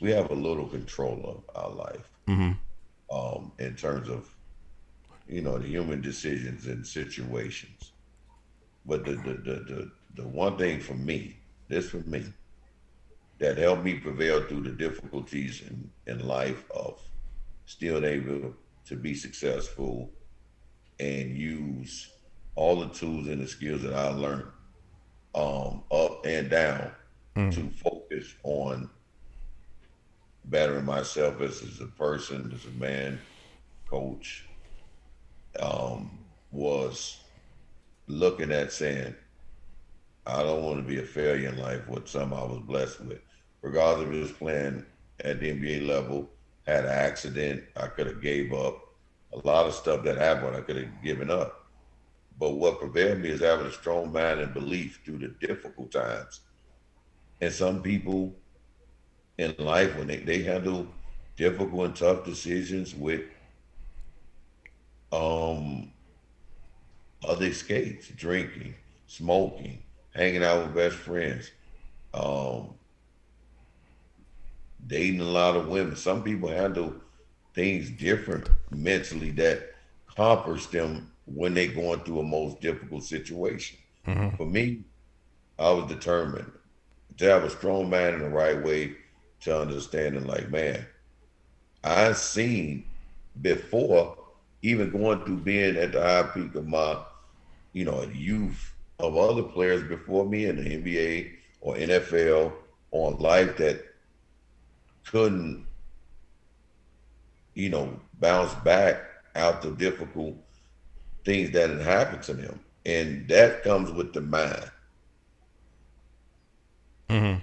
a little control of our life, in terms of the human decisions and situations. But the one thing for me, that helped me prevail through the difficulties in life of still able to be successful and use all the tools and the skills that I learned up and down to focus on bettering myself as a person, as a man, coach, was looking at saying, I don't want to be a failure in life with something I was blessed with. Regardless of just playing at the NBA level, had an accident, I could have gave up. A lot of stuff that happened, I could have given up. But what prevailed me is having a strong mind and belief through the difficult times. And some people in life, when they handle difficult and tough decisions with other escapes, drinking, smoking, hanging out with best friends, dating a lot of women. Some people handle things different mentally that hampers them when they're going through a most difficult situation. For me, I was determined to have a strong mind in the right way to understanding, like, man, I seen before, even going through being at the high peak of my, youth of other players before me in the NBA or NFL on life that couldn't, bounce back out the difficult things that had happened to them. And that comes with the mind Mm-hmm.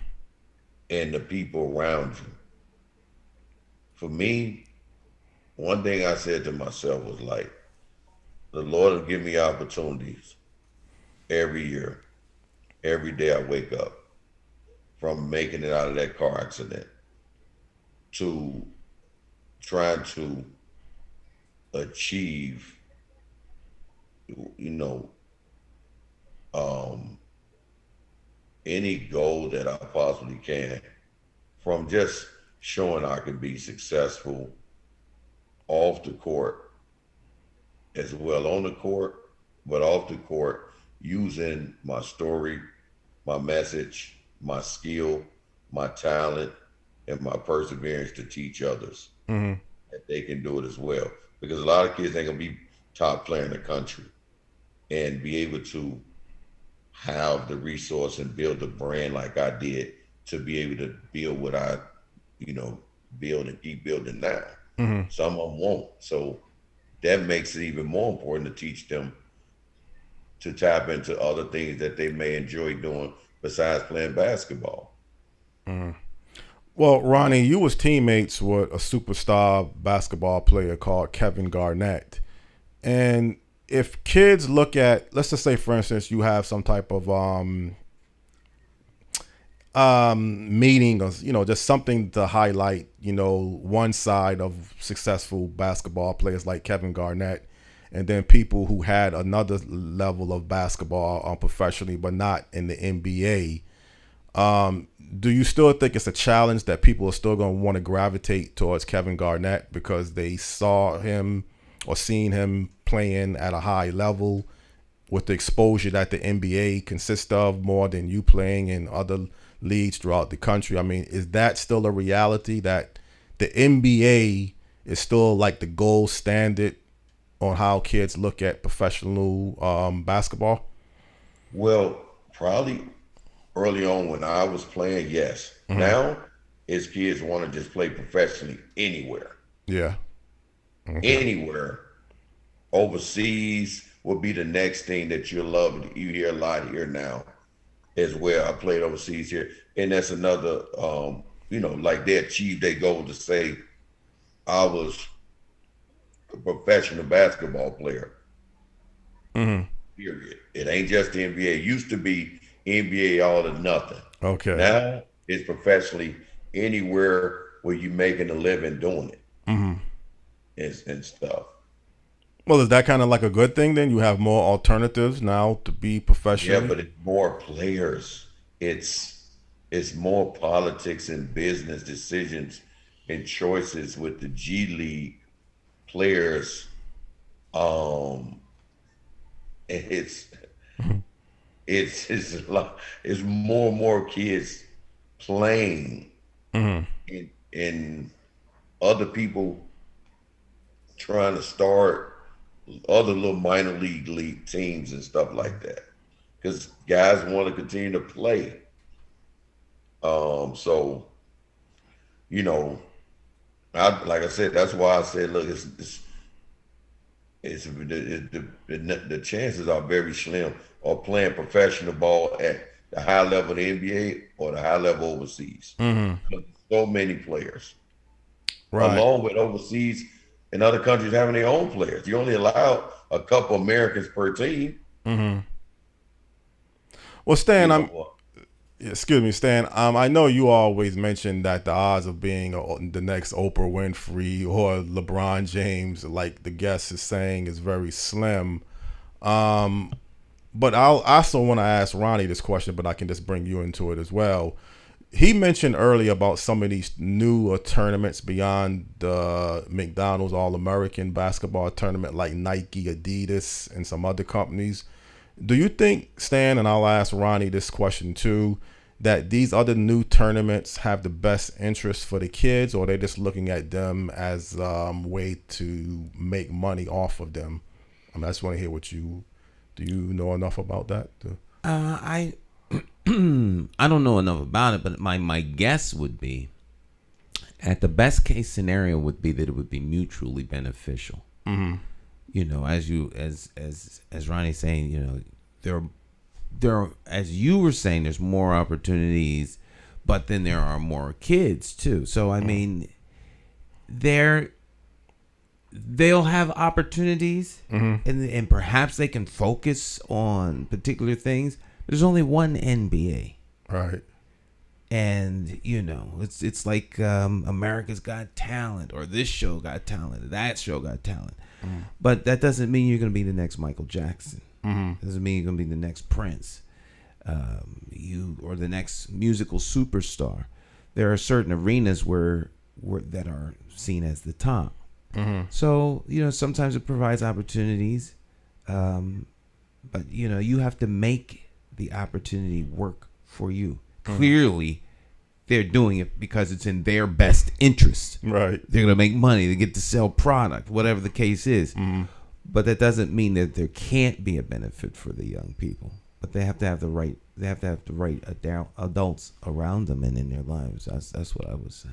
and the people around you. For me, one thing I said to myself was like, the Lord will give me opportunities every year, every day I wake up, from making it out of that car accident to trying to achieve, you know, um, any goal that I possibly can, from just showing I can be successful off the court as well on the court, but off the court using my story, my message, my skill, my talent, and my perseverance to teach others Mm-hmm. that they can do it as well. Because a lot of kids ain't gonna be top player in the country and be able to have the resource and build a brand like I did to be able to build what I, build and keep building now. Mm-hmm. Some of them won't. So that makes it even more important to teach them to tap into other things that they may enjoy doing besides playing basketball. Mm-hmm. Well, Ronnie, you was teammates with a superstar basketball player called Kevin Garnett. And if kids look at, let's just say, for instance, you have some type of meeting or, just something to highlight, one side of successful basketball players like Kevin Garnett, and then people who had another level of basketball professionally, but not in the NBA. Do you still think it's a challenge that people are still going to want to gravitate towards Kevin Garnett because they saw him or seen him playing at a high level with the exposure that the NBA consists of more than you playing in other leagues throughout the country? I mean, is that still a reality that the NBA is still like the gold standard on how kids look at professional basketball? Well, probably early on when I was playing, yes. Mm-hmm. Now, it's kids want to just play professionally anywhere. Yeah. Okay. Anywhere. Overseas will be the next thing that you'll love. You hear a lot here now as well. I played overseas here. And that's another, like they achieved their goal to say, I was a professional basketball player. Mm-hmm. Period. It ain't just the NBA. It used to be NBA all or nothing. Okay. Now it's professionally anywhere where you're making a living doing it. Mm-hmm. and stuff. Well, is that kind of like a good thing then? You have more alternatives now to be professional? Yeah, but it's more players. It's more politics and business decisions and choices with the G League players. It's a lot. It's more and more kids playing, mm-hmm. and other people trying to start other little minor league teams and stuff like that, because guys want to continue to play. So, like I said, that's why I said, look, the chances are very slim of playing professional ball at the high level of the NBA or the high level overseas. Mm-hmm. So many players, right, along with overseas and other countries having their own players. You only allow a couple Americans per team. Mm-hmm. Well, Stan, excuse me, Stan. I know you always mention that the odds of being the next Oprah Winfrey or LeBron James, like the guest is saying, is very slim. But I'll also want to ask Ronnie this question, but I can just bring you into it as well. He mentioned earlier about some of these newer tournaments beyond the McDonald's All-American basketball tournament, like Nike, Adidas, and some other companies. Do you think, Stan, and I'll ask Ronnie this question too, that these other new tournaments have the best interest for the kids, or they're just looking at them as a way to make money off of them? I just want to hear do you know enough about that? I don't know enough about it, but my guess would be, at the best case scenario, would be that it would be mutually beneficial. Mm-hmm. You know, as Ronnie's saying, you know, there as you were saying, there's more opportunities, but then there are more kids too. So I mean, they'll have opportunities, and perhaps they can focus on particular things. There's only one NBA, Right. and you know, it's like America's Got Talent, or this show got talent, that show got talent. But that doesn't mean you're going to be the next Michael Jackson. Doesn't mean you're going to be the next Prince, or the next musical superstar. There are certain arenas where that are seen as the top. So you know, sometimes it provides opportunities, but you know, you have to make the opportunity work for you. Clearly, they're doing it because it's in their best interest. Right. They're going to make money. They get to sell product, whatever the case is. But that doesn't mean that there can't be a benefit for the young people. But they have to have the right. They have to have the right adults around them and in their lives. That's what I would say.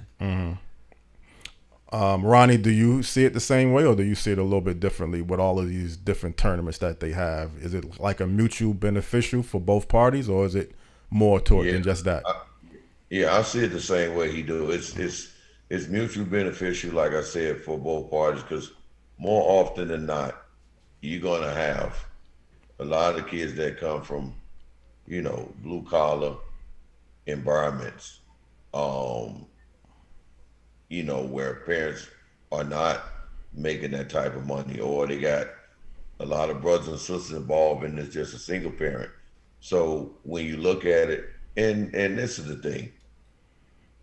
Ronnie, do you see it the same way, or do you see it a little bit differently with all of these different tournaments that they have? Is it like a mutual beneficial for both parties, or is it more toward than just that? I see it the same way he do. It's mutually beneficial, like I said, for both parties, because more often than not, you're gonna have a lot of the kids that come from, you know, blue collar environments, you know, where parents are not making that type of money, or they got a lot of brothers and sisters involved, and it's just a single parent. So when you look at it, and this is the thing,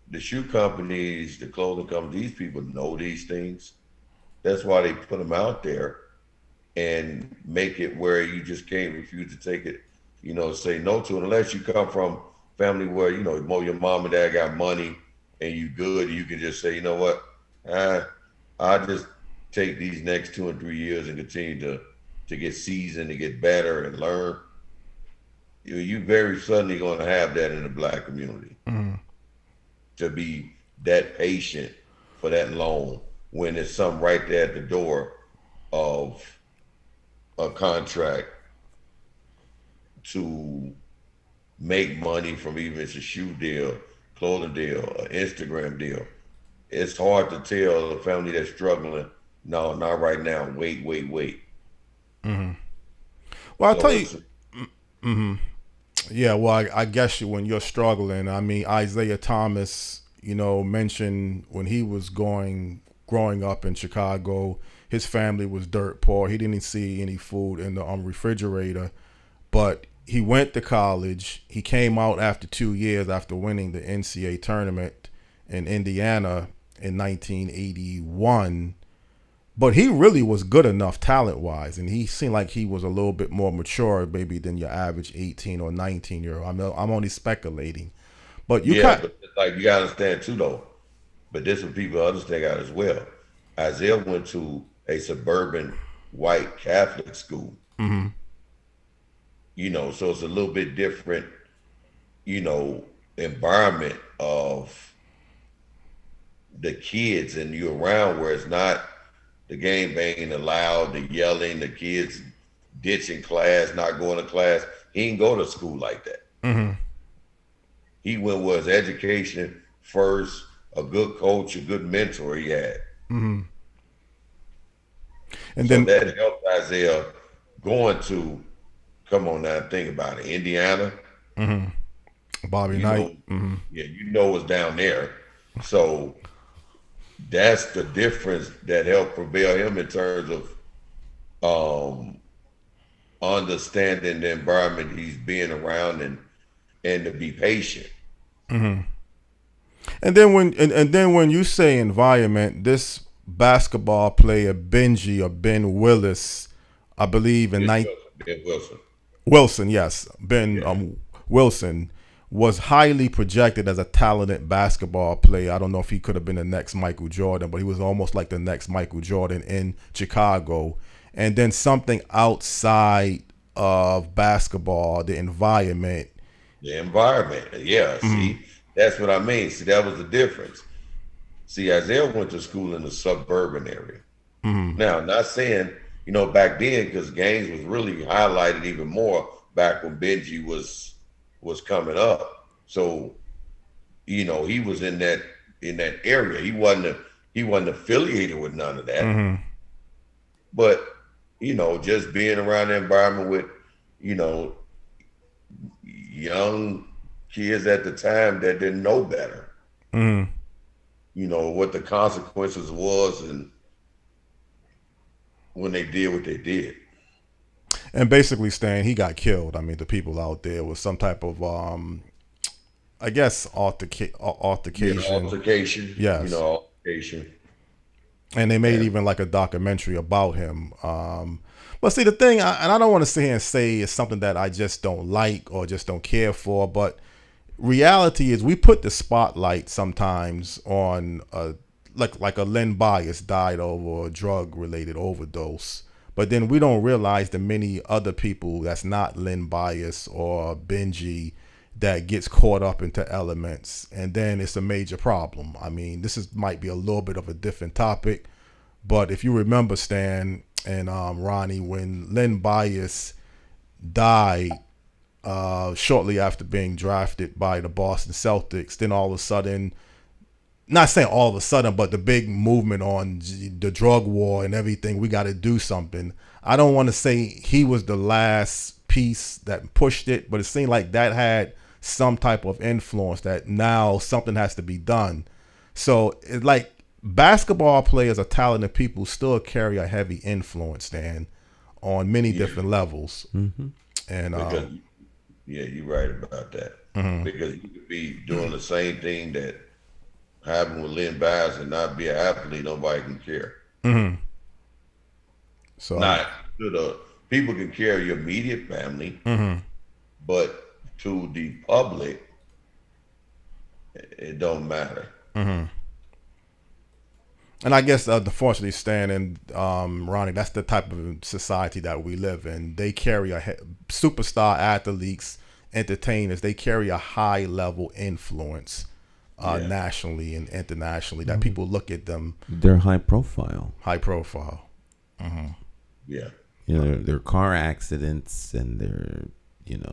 the shoe companies, the clothing companies, these people know these things. That's why they put them out there and make it where you just can't refuse to take it, you know, say no to it, unless you come from family where, you know, your mom and dad got money and you good, you can just say, you know what, I just take these next 2 and 3 years and continue to get seasoned, to get better and learn. You very suddenly going to have that in the Black community, to be that patient for that long when there's something right there at the door of a contract to make money from, even if it's a shoe deal, clothing deal, an Instagram deal. It's hard to tell a family that's struggling, no, not right now, wait. Well, I'll tell you. Yeah, well, I guess when you're struggling, I mean, Isaiah Thomas, you know, mentioned when he was growing up in Chicago, his family was dirt poor. He didn't see any food in the refrigerator, but he went to college. He came out after 2 years after winning the NCAA tournament in Indiana in 1981. But he really was good enough talent-wise, and he seemed like he was a little bit more mature maybe than your average 18 or 19-year-old. I'm only speculating. But you but like, you gotta understand too, though. But this is what people understand out as well. Isaiah went to a suburban white Catholic school. You know, so it's a little bit different, you know, environment of the kids, and you around where it's not the game banging, the loud, the yelling, the kids ditching class, not going to class. He didn't go to school like that. He went with his education first, a good coach, a good mentor he had. And so then that helped Isaiah going to, come on now, think about it, Indiana. Bobby Knight. Yeah, you know what's down there. So that's the difference that helped prevail him in terms of understanding the environment he's being around, and to be patient. And then when you say environment, this basketball player Ben Willis, I believe in Ben Wilson. Wilson, yes, Wilson was highly projected as a talented basketball player. I don't know if he could have been the next Michael Jordan, but he was almost like the next Michael Jordan in Chicago. And then something outside of basketball, the environment, The environment. Yeah, see, that's what I mean. See, that was the difference. See, Isaiah went to school in the suburban area. Now, not saying, back then, because Gaines was really highlighted even more back when Benji was coming up. So, he was in that area. He wasn't affiliated with none of that. But, just being around the environment with, young kids at the time that didn't know better. What the consequences was and when they did what they did. And basically, Stan, he got killed. I mean, the people out there was some type of, I guess, altercation. Altercation. Yes. Altercation. And they made even like a documentary about him. But see, the thing, and I don't want to sit here and say it's something that I just don't like or just don't care for, but reality is we put the spotlight sometimes on like a Len Bias died over a drug-related overdose. But then we don't realize the many other people that's not Len Bias or Benji that gets caught up into elements, and then it's a major problem. I mean, might be a little bit of a different topic, but if you remember, Stan and Ronnie, when Len Bias died shortly after being drafted by the Boston Celtics, then all of a sudden, not saying all of a sudden, but the big movement on the drug war and everything, we got to do something. I don't want to say he was the last piece that pushed it, but it seemed like that had some type of influence that now something has to be done. So it's like basketball players are talented people still carry a heavy influence, Dan, on many different levels. And because, you're right about that. Because you could be doing the same thing that happened with Len Bias and not be an athlete, nobody can care. So not to the people can care your immediate family, but to the public, it don't matter. And I guess unfortunately, Stan and Ronnie, that's the type of society that we live in. They carry superstar athletes, entertainers. They carry a high level influence nationally and internationally. That people look at them. They're high profile. High profile. Yeah. Their car accidents and their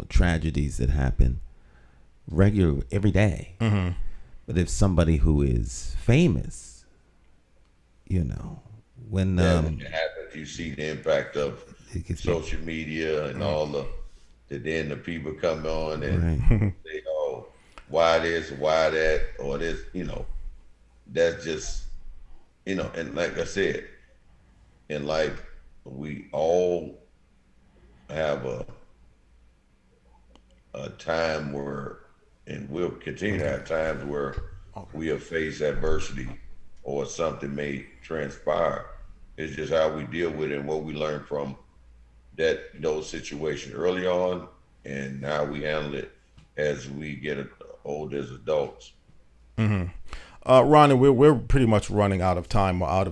tragedies that happen every day. But if somebody who is famous, when it happens, you see the impact of social media and all then the people come on and say, "Oh, why this, why that, or this?" That's just, and like I said, in life, we all have a time where, and we'll continue to have times where we have faced adversity or something may transpire. It's just how we deal with it and what we learn from those situations early on and how we handle it as we get old as adults. Ronnie, we're pretty much running out of time, but I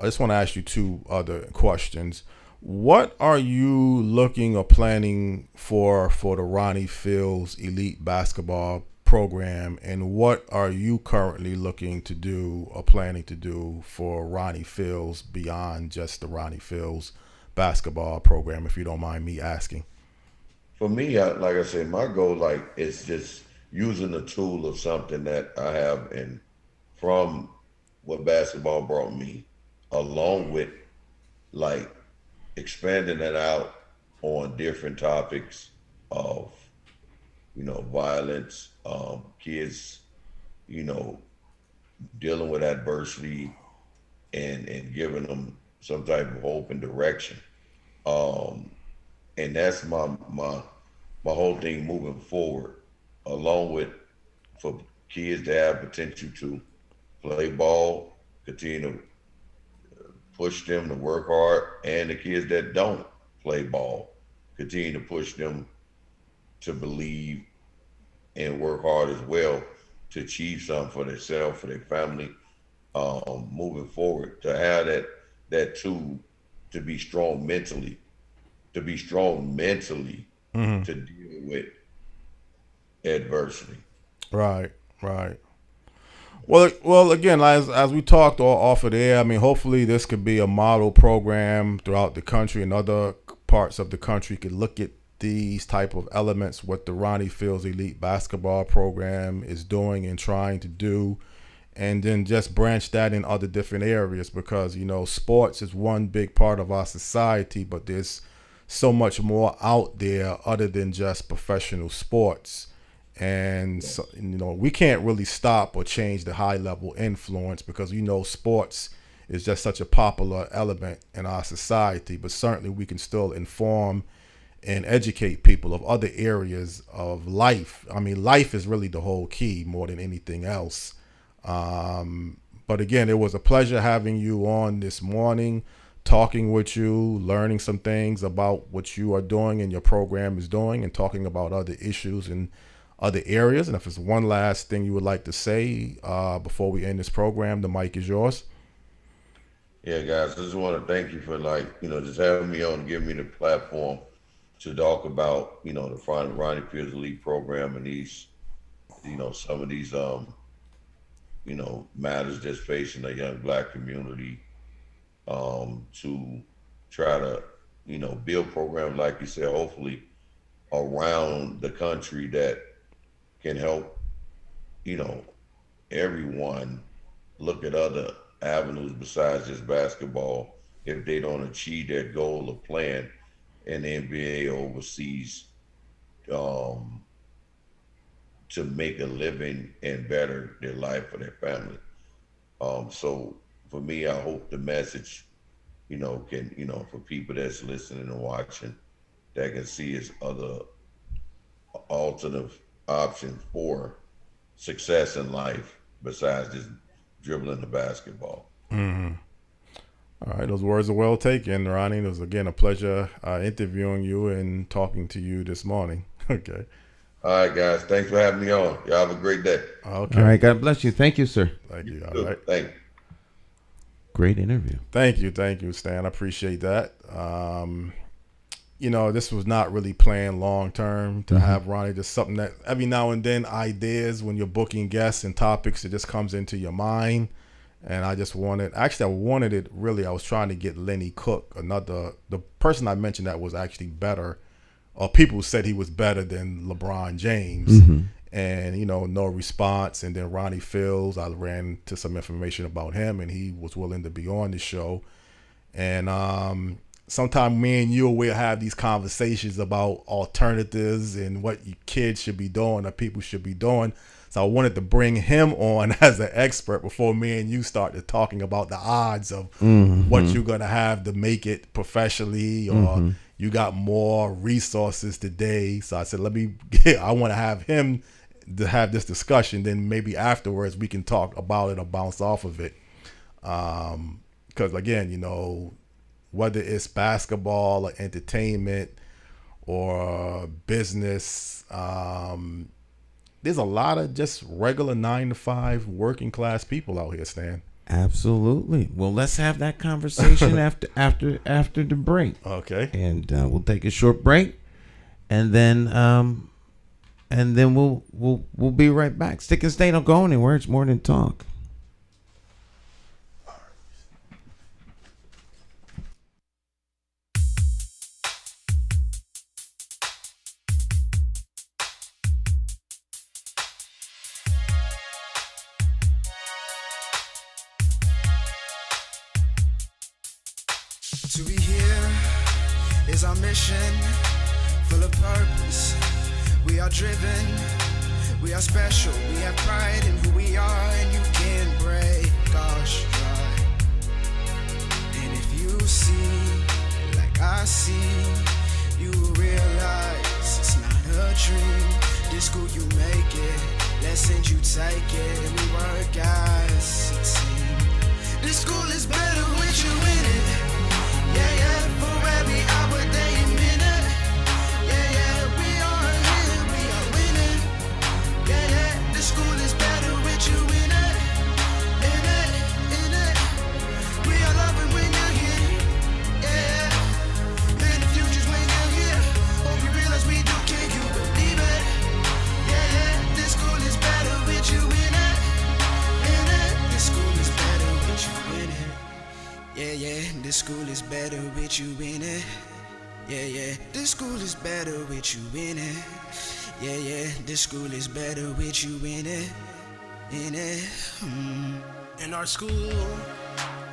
just want to ask you two other questions. What are you looking or planning for the Ronnie Fields Elite Basketball program, and what are you currently looking to do or planning to do for Ronnie Fields beyond just the Ronnie Fields Basketball program, if you don't mind me asking? For me, like I said, my goal is just using the tool of something that I have and from what basketball brought me, along with expanding it out on different topics of, violence, kids, dealing with adversity and giving them some type of hope and direction. And that's my whole thing moving forward, along with for kids to have potential to play ball, continue to push them to work hard, and the kids that don't play ball, continue to push them to believe and work hard as well to achieve something for themselves, for their family, moving forward, to have that tool to be strong mentally, to deal with adversity. Right. Well, again, as we talked off of the air, I mean, hopefully this could be a model program throughout the country, and other parts of the country could look at these type of elements, what the Ronnie Fields Elite Basketball program is doing and trying to do, and then just branch that in other different areas, because, you know, sports is one big part of our society, but there's so much more out there other than just professional sports. And so, you know, we can't really stop or change the high level influence, because, you know, sports is just such a popular element in our society, but certainly we can still inform and educate people of other areas of life. I mean, life is really the whole key more than anything else. But again, it was a pleasure having you on this morning, talking with you, learning some things about what you are doing and your program is doing, and talking about other issues and other areas. And if there's one last thing you would like to say before we end this program, the mic is yours. Yeah, guys, I just want to thank you for, like, you know, just having me on and giving me the platform to talk about, you know, the Ronnie Fields Elite program and these, you know, some of these, you know, matters that's facing the young Black community, to try to, you know, build programs, like you said, hopefully around the country that can help, you know, everyone look at other avenues besides just basketball if they don't achieve their goal of playing in the NBA or overseas, to make a living and better their life for their family. So for me, I hope the message, you know, can, you know, for people that's listening and watching, that can see as other alternative options for success in life besides just dribbling the basketball. Mm-hmm. All right, those words are well taken, Ronnie. It was, again, a pleasure interviewing you and talking to you this morning. Okay. All right, guys. Thanks for having me on. Y'all have a great day. Okay. All right. God bless you. Thank you, sir. Thank you. All right. Thank you. Great interview. Thank you, Stan. I appreciate that. You know, this was not really planned long term to have Ronnie. Just something that every now and then, ideas when you're booking guests and topics, it just comes into your mind. And I just wanted, actually, I wanted it really. I was trying to get Lenny Cook, the person I mentioned that was actually better, or people said he was better than LeBron James. And, you know, no response. And then Ronnie Fields, I ran to some information about him, and he was willing to be on the show. And sometime me and you will have these conversations about alternatives and what kids should be doing or people should be doing. So I wanted to bring him on as an expert before me and you started talking about the odds of what you're going to have to make it professionally, or you got more resources today. So I said, I want to have him to have this discussion. Then maybe afterwards we can talk about it or bounce off of it. Because again, you know, whether it's basketball or entertainment or business, there's a lot of just regular 9-to-5 working class people out here, Stan. Absolutely. Well, let's have that conversation after the break. Okay. And we'll take a short break, and then we'll be right back. Stick and stay. Don't go anywhere. It's more than talk. To be here is our mission, full of purpose. We are driven, we are special, we have pride in who we are, and you can't break our stride. And if you see, like I see, you will realize it's not a dream. This school you make it, lessons you take it, and we work as a team. This school is better with you in it. Yeah, yeah, for every hour, day, and minute. Yeah, yeah, we are here, we are winning. Yeah, yeah, the school is better with you in it. In it, in it. We are loving when you're here. Yeah, man, the future's when you're here. Hope you realize we do, can you believe it? Yeah, yeah. with you in it. Yeah, yeah, this school is better with you in it. Yeah, yeah, this school is better with you in it. In it. In our school,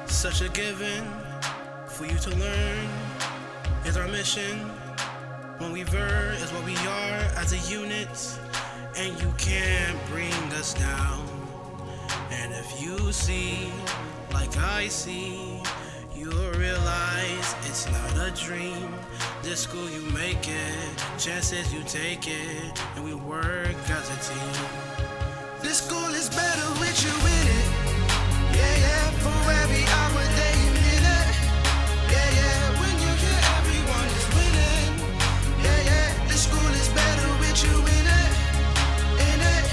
such a given for you to learn is our mission. When we ver is what we are as a unit, and you can't bring us down. And if you see, like I see, you'll realize it's not a dream. This school you make it, chances you take it, and we work as a team. This school is better with you in it. Yeah, yeah, for every hour, day, and minute. Yeah, yeah, when you hear everyone is winning. Yeah, yeah, this school is better with you in it. In it,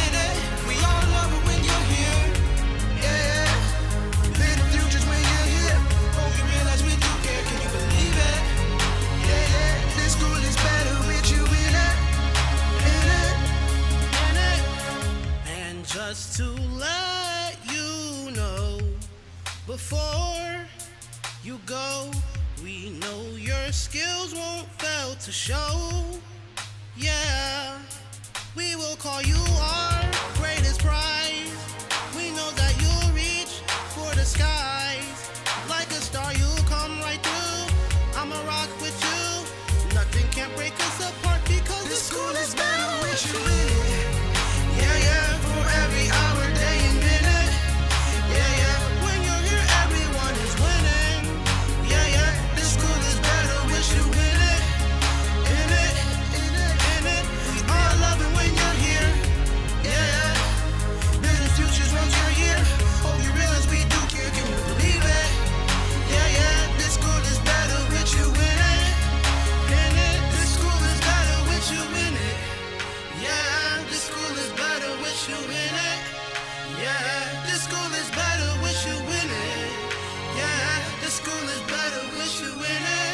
in it. We all love it when you're here. Yeah, yeah. Better futures when you're here. Hope you realize we do care. Can you believe it? Yeah, yeah, this school is better with you in it. In it, in it. And just to let you know, before you go, we know your skills won't fail to show. Yeah, we will call you our greatest prize. We know that you'll reach for the skies. Like a star, you'll come right through. I'ma rock with you. Nothing can break us apart because This school is better with you in it. Yeah, yeah, for every hour, day, and minute. Yeah, yeah, when you're here, everyone is winning. Yeah, yeah, this school is better with you in it. In it, in it, in it. We all love it when you're here. Yeah, yeah, better futures once you're here. Hope you realize we do care. Can you believe it? Yeah, yeah, this school is better with you in it. In it, this school is better with you in it. Yeah, this school is better with you in it. Yeah, this school is better with you in it. Yeah, this school is better with you in it.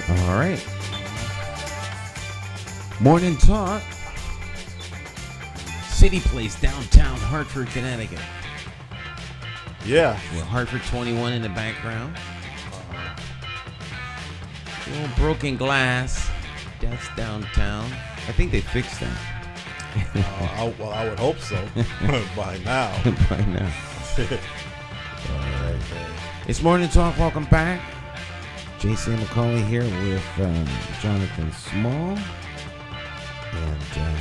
All right. Morning Talk. City Place, downtown Hartford, Connecticut. Yeah. With Hartford 21 in the background. A little broken glass. That's downtown. I think they fixed that. I would hope so by now. By now. All right. It's Morning Talk. Welcome back. Jason McCauley here with Jonathan Small. And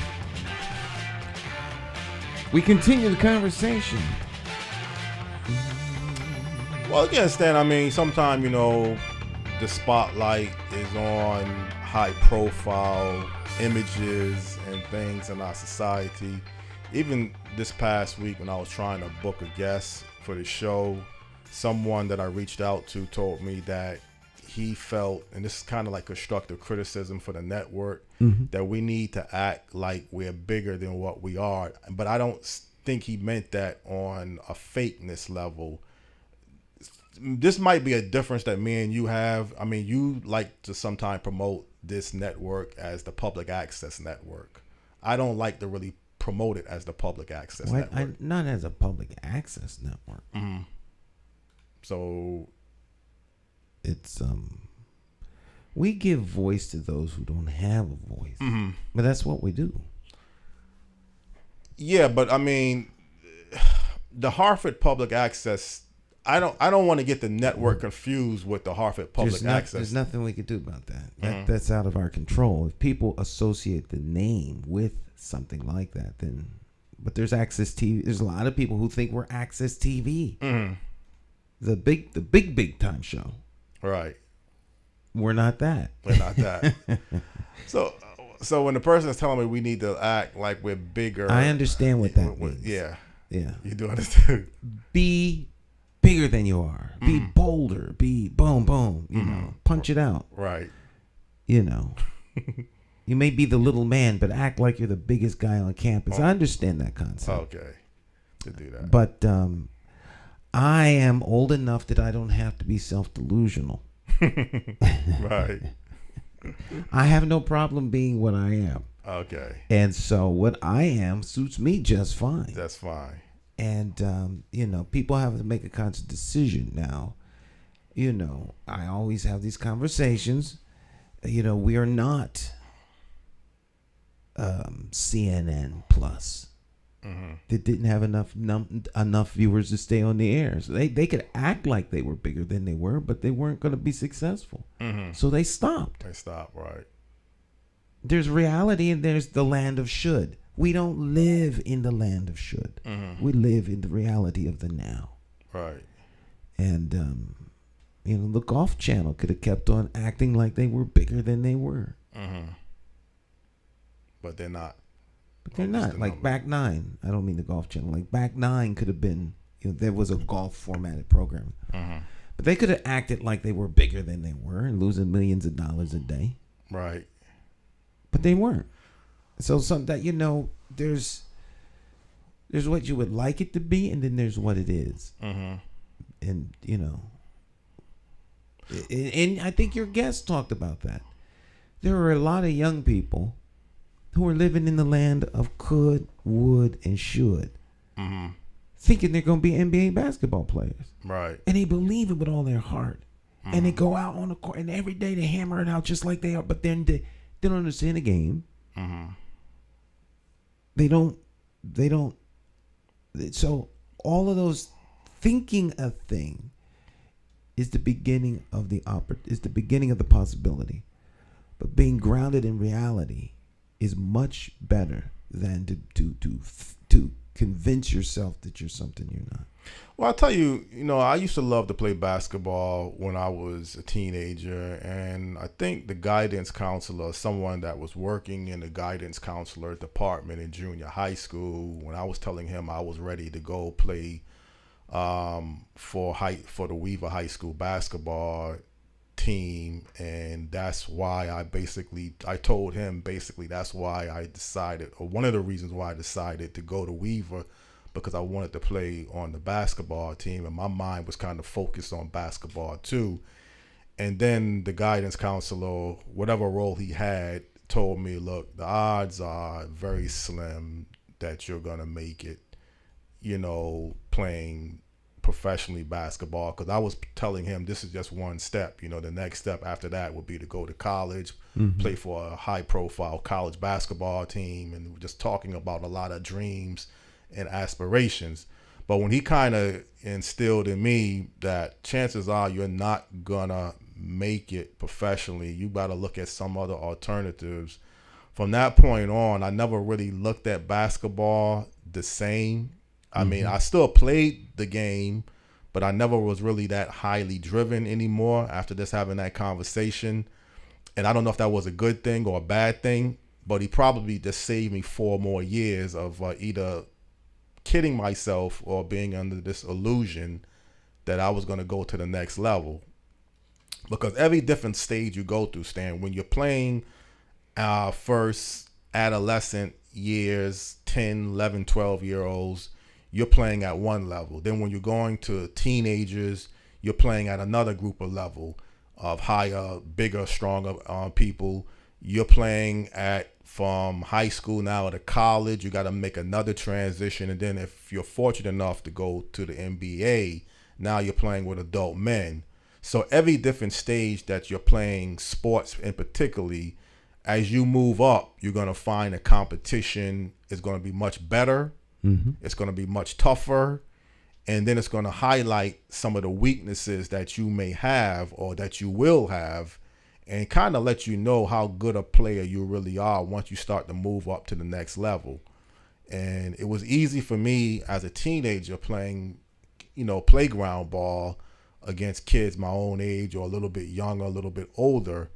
we continue the conversation. Well, again, Stan, I mean, sometimes, the spotlight is on high-profile images and things in our society. Even this past week when I was trying to book a guest for the show, someone that I reached out to told me that he felt, and this is kind of like constructive criticism for the network, that we need to act like we're bigger than what we are. But I don't think he meant that on a fakeness level. This might be a difference that me and you have. I mean, you like to sometimes promote this network as the public access network. I don't like to really promote it as the public access network. Not as a public access network. Mm-hmm. So it's we give voice to those who don't have a voice. Mm-hmm. But that's what we do. Yeah, but I mean, the Hartford Public Access, I don't want to get the network confused with the Hartford Public Access. There's nothing we could do about that. That's out of our control. If people associate the name with something like that, then. But there's Access TV. There's a lot of people who think we're Access TV. Mm-hmm. the big time show. Right. We're not that. We're not that. So when the person is telling me we need to act like we're bigger, I understand what that means. Yeah. Yeah. You do understand. Be bigger than you are. Be bolder. Be boom, boom. You know, punch it out. Right. You know, you may be the little man, but act like you're the biggest guy on campus. I understand that concept. Okay. To do that. But I am old enough that I don't have to be self-delusional. Right. I have no problem being what I am. Okay. And so what I am suits me just fine. That's fine. And, you know, people have to make a conscious decision now. You know, I always have these conversations. You know, we are not CNN Plus. That didn't have enough viewers to stay on the air. So they could act like they were bigger than they were, but they weren't going to be successful. So they stopped. They stopped, right. There's reality and there's the land of should. We don't live in the land of should. We live in the reality of the now. Right. And, you know, the Golf Channel could have kept on acting like they were bigger than they were. But they're not. But they're not. Like Back Nine. I don't mean the Golf Channel. Like Back Nine could have been, you know, there was a golf formatted program. But they could have acted like they were bigger than they were and losing millions of dollars a day. Right. But they weren't. So some that, you know, there's what you would like it to be, and then there's what it is. And, you know, and I think your guest talked about that. There are a lot of young people who are living in the land of could, would, and should, thinking they're going to be NBA basketball players. Right. And they believe it with all their heart. And they go out on the court, and every day they hammer it out just like they are. But then they don't understand the game. They don't. So all of those thinking a thing is the beginning of the possibility. But being grounded in reality is much better than to convince yourself that you're something you're not. Well, I'll tell you, you know, I used to love to play basketball when I was a teenager, and I think the guidance counselor, someone that was working in the guidance counselor department in junior high school, when I was telling him I was ready to go play for the Weaver High School basketball team, and that's why I told him that's why I decided, or one of the reasons why I decided to go to Weaver, because I wanted to play on the basketball team, and my mind was kind of focused on basketball too. And then the guidance counselor, whatever role he had, told me, look, the odds are very slim that you're gonna make it, you know, playing professionally basketball, because I was telling him this is just one step. You know, the next step after that would be to go to college, play for a high profile college basketball team, and we're just talking about a lot of dreams and aspirations. But when he kind of instilled in me that chances are you're not gonna make it professionally, you gotta look at some other alternatives. From that point on, I never really looked at basketball the same. I mean, I still played the game, but I never was really that highly driven anymore after just having that conversation. And I don't know if that was a good thing or a bad thing, but he probably just saved me 4 more years of either kidding myself or being under this illusion that I was going to go to the next level. Because every different stage you go through, Stan, when you're playing first adolescent years, 10, 11, 12-year-olds, you're playing at one level. Then when you're going to teenagers, you're playing at another group of level of higher, bigger, stronger people. You're playing from high school now to college. You got to make another transition. And then if you're fortunate enough to go to the NBA, now you're playing with adult men. So every different stage that you're playing sports, in particularly, as you move up, you're going to find the competition is going to be much better. It's going to be much tougher. And then it's going to highlight some of the weaknesses that you may have or that you will have, and kind of let you know how good a player you really are once you start to move up to the next level. And it was easy for me as a teenager playing, you know, playground ball, against kids my own age or a little bit younger, a little bit older.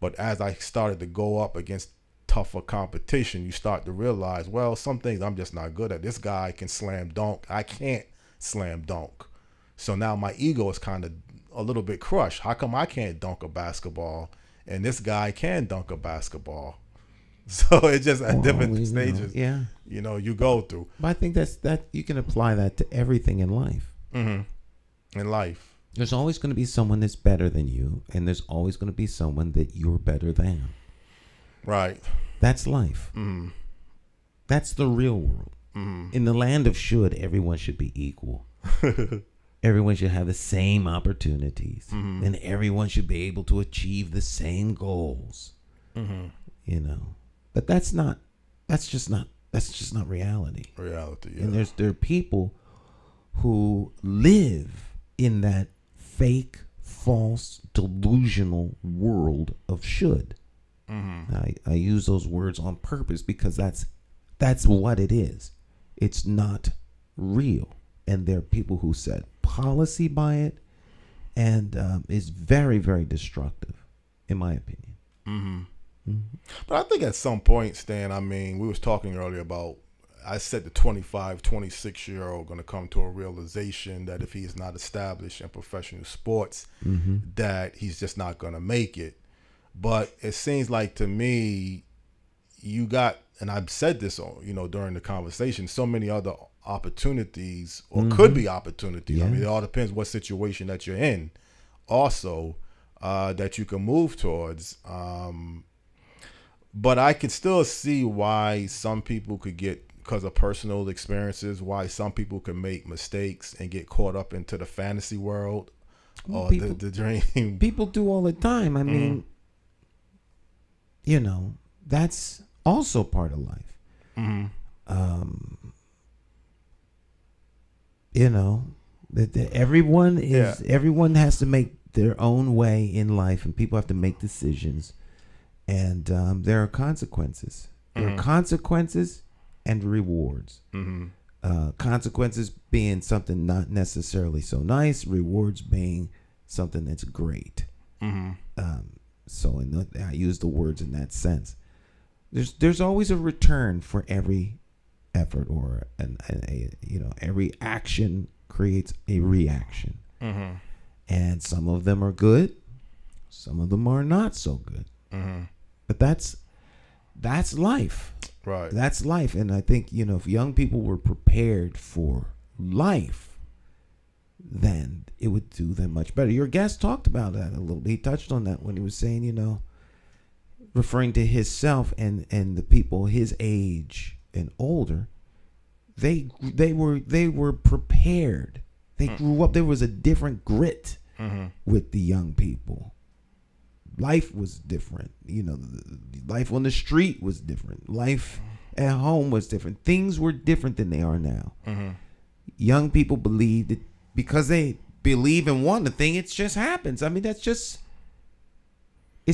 But as I started to go up against tougher competition, you start to realize, well, some things I'm just not good at. This guy can slam dunk. I can't slam dunk. So now my ego is kind of a little bit crushed. How come I can't dunk a basketball and this guy can dunk a basketball? So it's just at different stages, you go through. But I think that you can apply that to everything in life. Mm-hmm. In life. There's always going to be someone that's better than you, and there's always going to be someone that you're better than. Right. That's life. Mm-hmm. That's the real world. Mm-hmm. In the land of should, everyone should be equal. Everyone should have the same opportunities, and everyone should be able to achieve the same goals. But that's just not reality. Reality, yeah. And there are people who live in that fake, false, delusional world of should. I use those words on purpose because that's what it is. It's not real. And there are people who set policy by it, and is very, very destructive, in my opinion. But I think at some point, Stan, I mean, we was talking earlier about, I said the 25, 26-year-old going to come to a realization that if he's not established in professional sports, that he's just not going to make it. But it seems like to me, you got, and I've said this, during the conversation, so many other opportunities or could be opportunities. Yeah. I mean, it all depends what situation that you're in also, that you can move towards. But I can still see why some people could get, because of personal experiences, why some people can make mistakes and get caught up into the fantasy world or the dream. People do all the time. I mean, that's also part of life. That everyone has to make their own way in life, and people have to make decisions, and there are consequences. There are consequences and rewards. Consequences being something not necessarily so nice, rewards being something that's great. So I use the words in that sense. There's always a return for every effort, or every action creates a reaction. And some of them are good, some of them are not so good. But that's life. Right. That's life. And I think, if young people were prepared for life, then it would do them much better. Your guest talked about that a little bit. He touched on that when he was saying, referring to himself and the people his age and older, they were prepared. They grew up. There was a different grit with the young people. Life was different. Life on the street was different. Life at home was different. Things were different than they are now. Young people believe that because they believe in one thing, it just happens. I mean, it's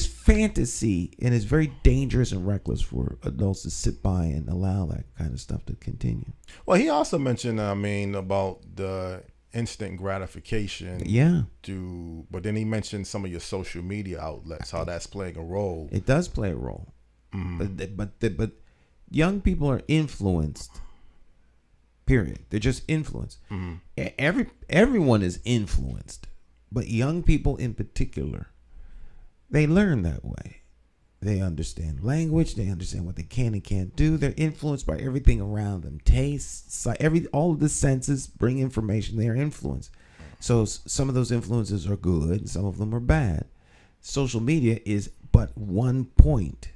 fantasy, and it's very dangerous and reckless for adults to sit by and allow that kind of stuff to continue. Well, he also mentioned, about the instant gratification. Yeah. But then he mentioned some of your social media outlets, how that's playing a role. It does play a role. But young people are influenced. Period. They're just influenced. Everyone is influenced, but young people in particular, they learn that way. They understand language. They understand what they can and can't do. They're influenced by everything around them. Taste, all of the senses bring information. They are influenced. So some of those influences are good. Some of them are bad. Social media is but one point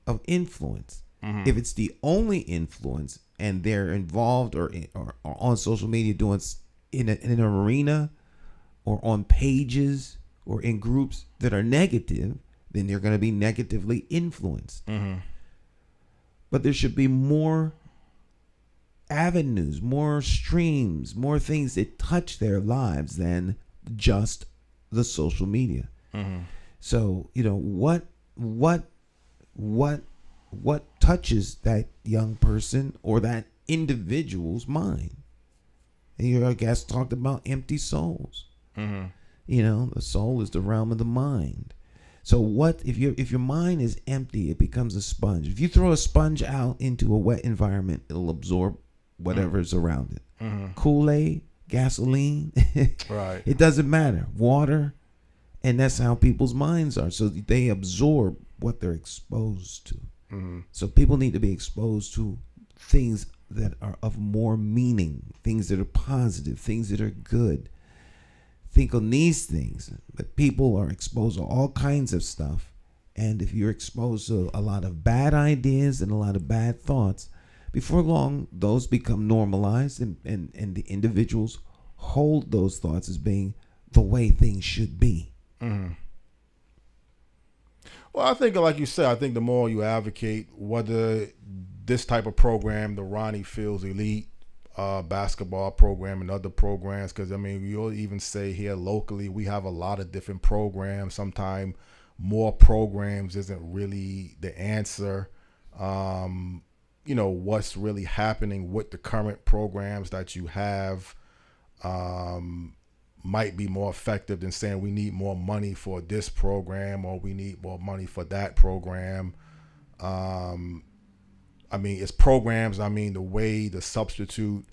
of influence. If it's the only influence, and they're involved or on social media doing in an arena or on pages or in groups that are negative, then they're going to be negatively influenced. But there should be more avenues, more streams, more things that touch their lives than just the social media. So, what touches that young person or that individual's mind? And your guest talked about empty souls. The soul is the realm of the mind. So what if your mind is empty? It becomes a sponge. If you throw a sponge out into a wet environment, it'll absorb whatever's around it. Kool-Aid, gasoline, Right. It doesn't matter. Water, and that's how people's minds are. So they absorb what they're exposed to. So people need to be exposed to things that are of more meaning, things that are positive, things that are good. Think on these things. But people are exposed to all kinds of stuff. And if you're exposed to a lot of bad ideas and a lot of bad thoughts, before long, those become normalized, and the individuals hold those thoughts as being the way things should be. Well, I think, like you said, I think the more you advocate, whether this type of program, the Ronnie Fields Elite Basketball program and other programs, because, you'll even say here locally, we have a lot of different programs. Sometimes more programs isn't really the answer. What's really happening with the current programs that you have might be more effective than saying we need more money for this program or we need more money for that program. It's programs, the way to substitute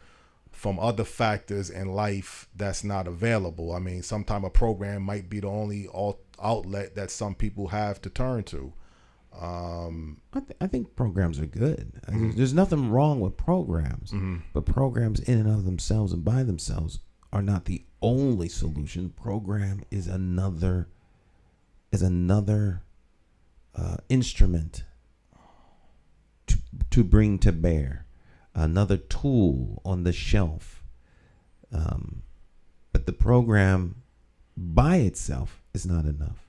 from other factors in life that's not available. Sometimes a program might be the only outlet that some people have to turn to. I think programs are good. There's nothing wrong with programs, but programs in and of themselves and by themselves are not the only solution. Program is another instrument to bring to bear, another tool on the shelf. But the program by itself is not enough.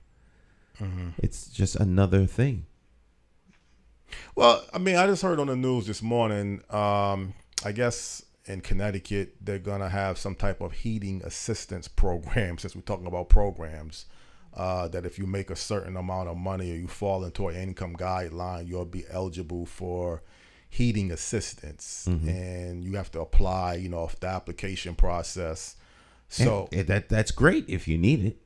It's just another thing. Well, I just heard on the news this morning, I guess in Connecticut, they're going to have some type of heating assistance program, since we're talking about programs, that if you make a certain amount of money or you fall into an income guideline, you'll be eligible for heating assistance. And you have to apply, the application process. So that's great if you need it.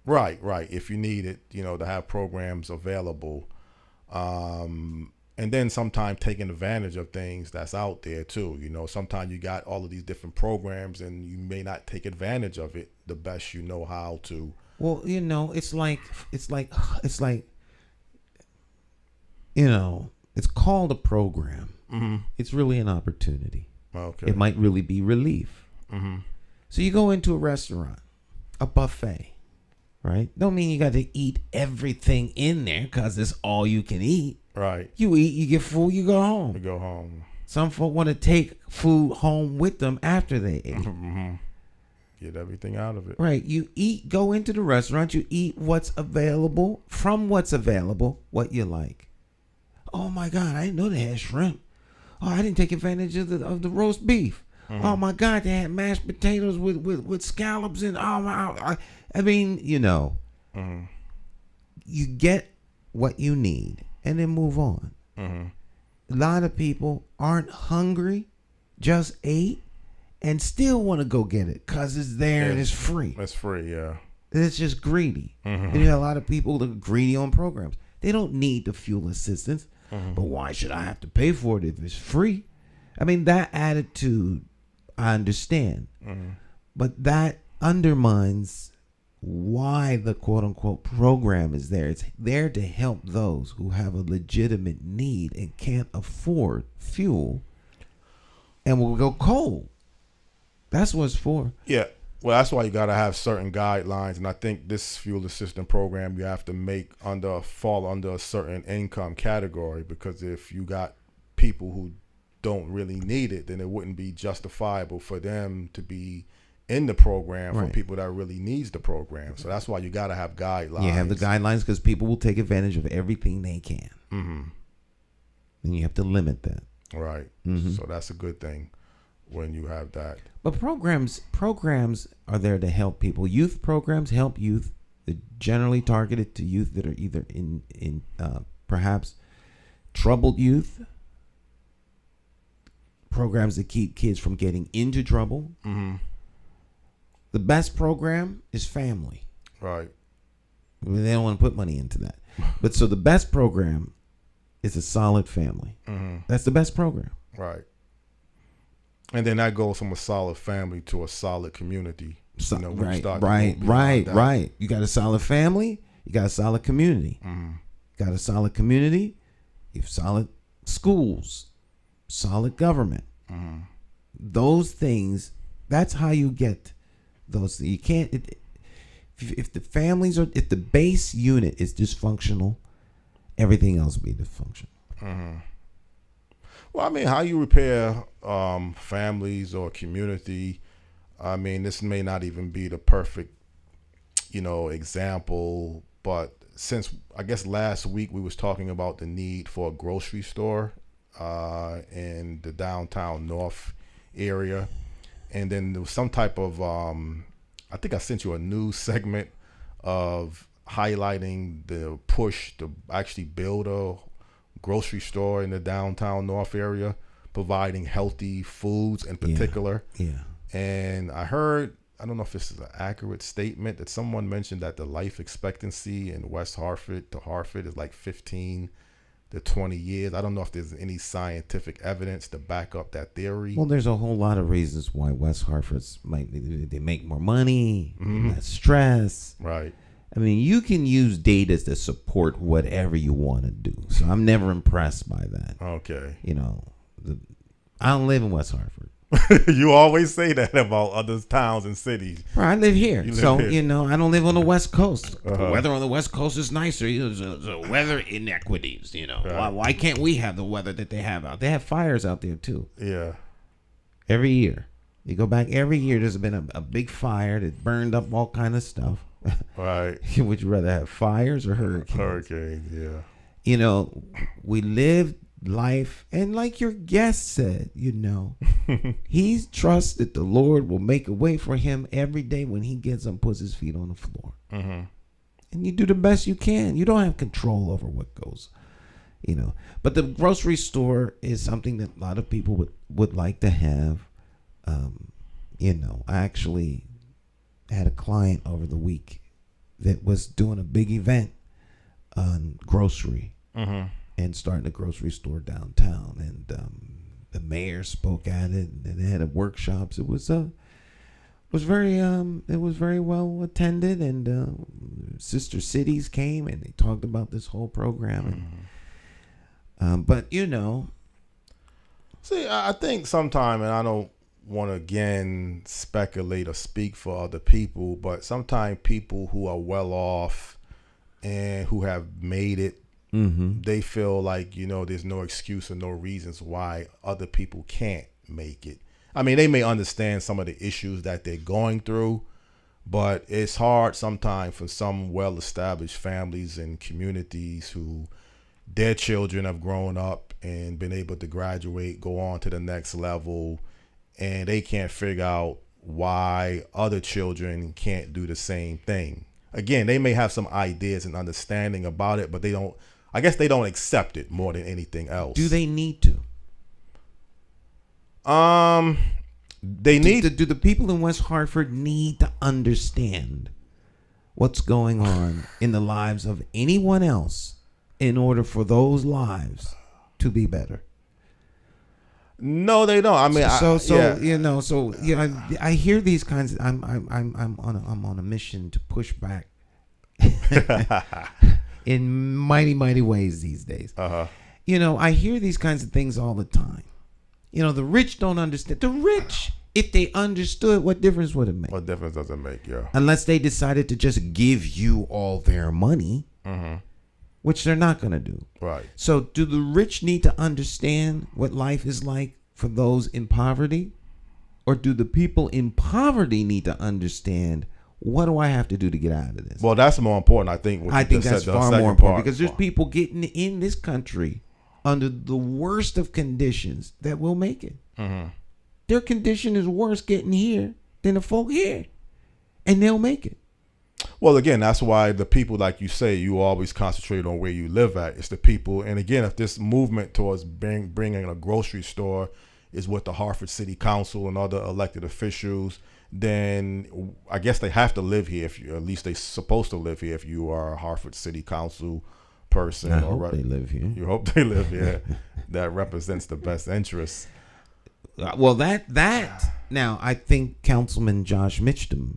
Right. If you need it, to have programs available. And then sometimes taking advantage of things that's out there too. Sometimes you got all of these different programs and you may not take advantage of it the best you know how to. Well, it's called a program. It's really an opportunity. Okay. It might really be relief. So you go into a restaurant, a buffet, right? Don't mean you got to eat everything in there because it's all you can eat. Right. You eat, you get full, you go home. You go home. Some folk want to take food home with them after they ate. Get everything out of it. Right. You eat, go into the restaurant, you eat what's available, from what's available, what you like. Oh my God, I didn't know they had shrimp. Oh, I didn't take advantage of the roast beef. Oh my God, they had mashed potatoes with scallops and you get what you need and then move on. A lot of people aren't hungry, just ate, and still want to go get it because it's there and it's free. It's free, yeah. It's just greedy. And you have a lot of people that are greedy on programs. They don't need the fuel assistance, but why should I have to pay for it if it's free? That attitude, I understand. But that undermines why the quote-unquote program is there. It's there to help those who have a legitimate need and can't afford fuel and will go cold. That's what it's for. Yeah. Well, that's why you got to have certain guidelines. And I think this fuel assistance program, you have to fall under a certain income category, because if you got people who don't really need it, then it wouldn't be justifiable for them to be in the program for people that really needs the program. So that's why you got to have guidelines. You have the guidelines because people will take advantage of everything they can. And you have to limit that. Right. So that's a good thing when you have that. But programs are there to help people. Youth programs help youth. They're generally targeted to youth that are either in perhaps troubled youth. Programs that keep kids from getting into trouble. The best program is family. Right. They don't want to put money into that. But so the best program is a solid family. Mm-hmm. That's the best program. Right. And then that goes from a solid family to a solid community. So, you know, right. You got a solid family. You got a solid community. Mm-hmm. Got a solid community. You have solid schools, solid government. Mm-hmm. Those things. That's how you get those. You can't. If the families are, if the base unit is dysfunctional, everything else will be dysfunctional. Mm-hmm. Well, I mean, how you repair families or community? I mean, this may not even be the perfect, example, but since I guess last week we was talking about the need for a grocery store in the downtown North area, and then there was some type of I think I sent you a news segment of highlighting the push to actually build a grocery store in the downtown North area, providing healthy foods in particular. Yeah. And I heard, I don't know if this is an accurate statement, that someone mentioned that the life expectancy in West Hartford to Hartford is like 15 to 20 years. I don't know if there's any scientific evidence to back up that theory. Well, there's a whole lot of reasons why West Hartford's they make more money, less stress. Right. I mean, you can use data to support whatever you want to do. So I'm never impressed by that. Okay. I don't live in West Hartford. You always say that about other towns and cities. I live here. Here. I don't live on the West Coast. Uh-huh. The weather on the West Coast is nicer. The weather inequities, Right. Why can't we have the weather that they have out? They have fires out there, too. Yeah. Every year. You go back every year, there's been a big fire that burned up all kind of stuff. Right. Would you rather have fires or hurricanes? Hurricanes, yeah. We live life, and like your guest said, he trusts that the Lord will make a way for him every day when he gets up and puts his feet on the floor. Mm-hmm. And you do the best you can. You don't have control over what goes, But the grocery store is something that a lot of people would like to have. I actually had a client over the week that was doing a big event on grocery. Mm-hmm. And starting a grocery store downtown, and the mayor spoke at it, and they had workshops. It was very well attended, and sister cities came and they talked about this whole program. And, but see, I think sometime, and I don't want to again speculate or speak for other people, but sometimes people who are well off and who have made it. Mm-hmm. They feel like, there's no excuse or no reasons why other people can't make it. I mean, they may understand some of the issues that they're going through, but it's hard sometimes for some well-established families and communities who their children have grown up and been able to graduate, go on to the next level, and they can't figure out why other children can't do the same thing. Again, they may have some ideas and understanding about it, but they don't accept it more than anything else. Do they need to? They need. Do the people in West Hartford need to understand what's going on in the lives of anyone else in order for those lives to be better? No, they don't. I mean, I hear these kinds of. I'm on a mission to push back. In mighty, mighty ways these days. Uh-huh. I hear these kinds of things all the time. The rich don't understand. The rich, if they understood, what difference would it make? What difference does it make, yeah? Unless they decided to just give you all their money, which they're not going to do. Right. So do the rich need to understand what life is like for those in poverty? Or do the people in poverty need to understand, what do I have to do to get out of this? Well, that's more important, I think. I think that's far more important because there's people getting in this country under the worst of conditions that will make it. Mm-hmm. Their condition is worse getting here than the folk here, and they'll make it. Well, again, that's why the people, like you say, you always concentrate on where you live at. It's the people, and again, if this movement towards bringing a grocery store is with the Hartford City Council and other elected officials, then I guess they have to live here. At least they're supposed to live here if you are a Hartford City Council person. I hope they live here. You hope they live here. That represents the best interests. Well, that now I think Councilman Josh Mitchum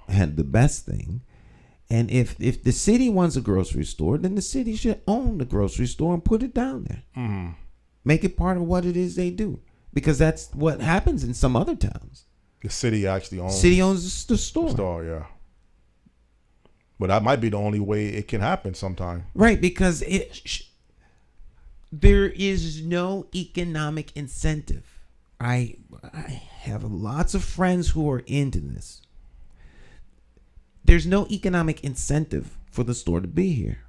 had the best thing. And if the city wants a grocery store, then the city should own the grocery store and put it down there. Mm-hmm. Make it part of what it is they do, because that's what happens in some other towns. The city actually owns. City owns the store. Yeah. But that might be the only way it can happen sometime. Right, because there is no economic incentive. I have lots of friends who are into this. There's no economic incentive for the store to be here,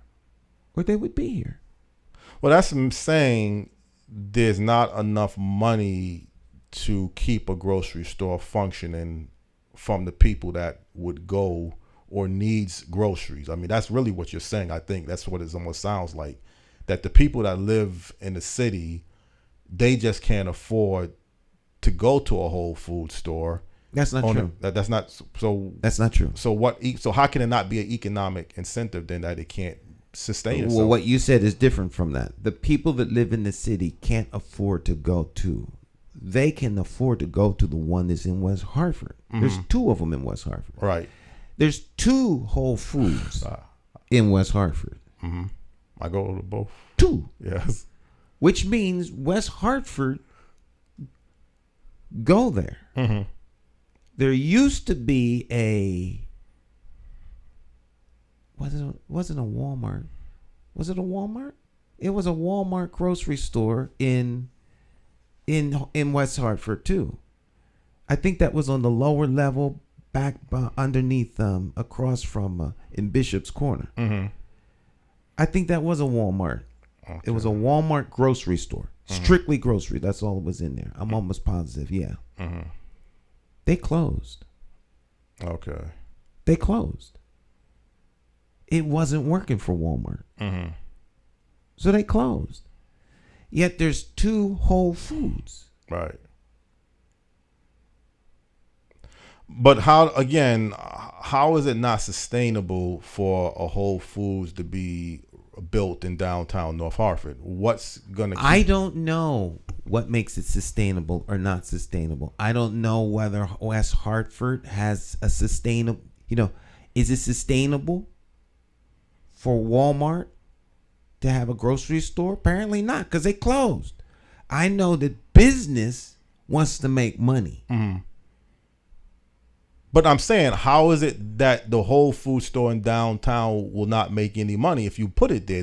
or they would be here. Well, that's what I'm saying. There's not enough money to keep a grocery store functioning from the people that would go or needs groceries. I mean, that's really what you're saying. I think that's what it almost sounds like, that the people that live in the city, they just can't afford to go to a Whole Foods store. That's not true. That's not so. That's not true. So what? So how can it not be an economic incentive then that it can't sustain itself? Well, what you said is different from that. The people that live in the city can't afford to go to. They can afford to go to the one that's in West Hartford. Mm-hmm. There's two of them in West Hartford. Right. There's two Whole Foods in West Hartford. Mm-hmm. I go to both. Two. Yes. Which means West Hartford go there. Mm-hmm. There used to be wasn't a Walmart. Was it a Walmart? It was a Walmart grocery store in West Hartford too. I think that was on the lower level, back underneath, across from in Bishop's Corner. Mm-hmm. I think that was a Walmart. Okay. It was a Walmart grocery store, strictly grocery. That's all that was in there. I'm almost positive. Yeah. Mm-hmm. They closed. Okay. They closed. It wasn't working for Walmart. Mm-hmm. So they closed. Yet there's two Whole Foods. Right. But how is it not sustainable for a Whole Foods to be built in downtown North Hartford? What's going to I don't know what makes it sustainable or not sustainable. I don't know whether West Hartford has a sustainable, is it sustainable for Walmart to have a grocery store? Apparently not, because they closed. I know that business wants to make money. Mm-hmm. But I'm saying, how is it that the Whole Food store in downtown will not make any money if you put it there?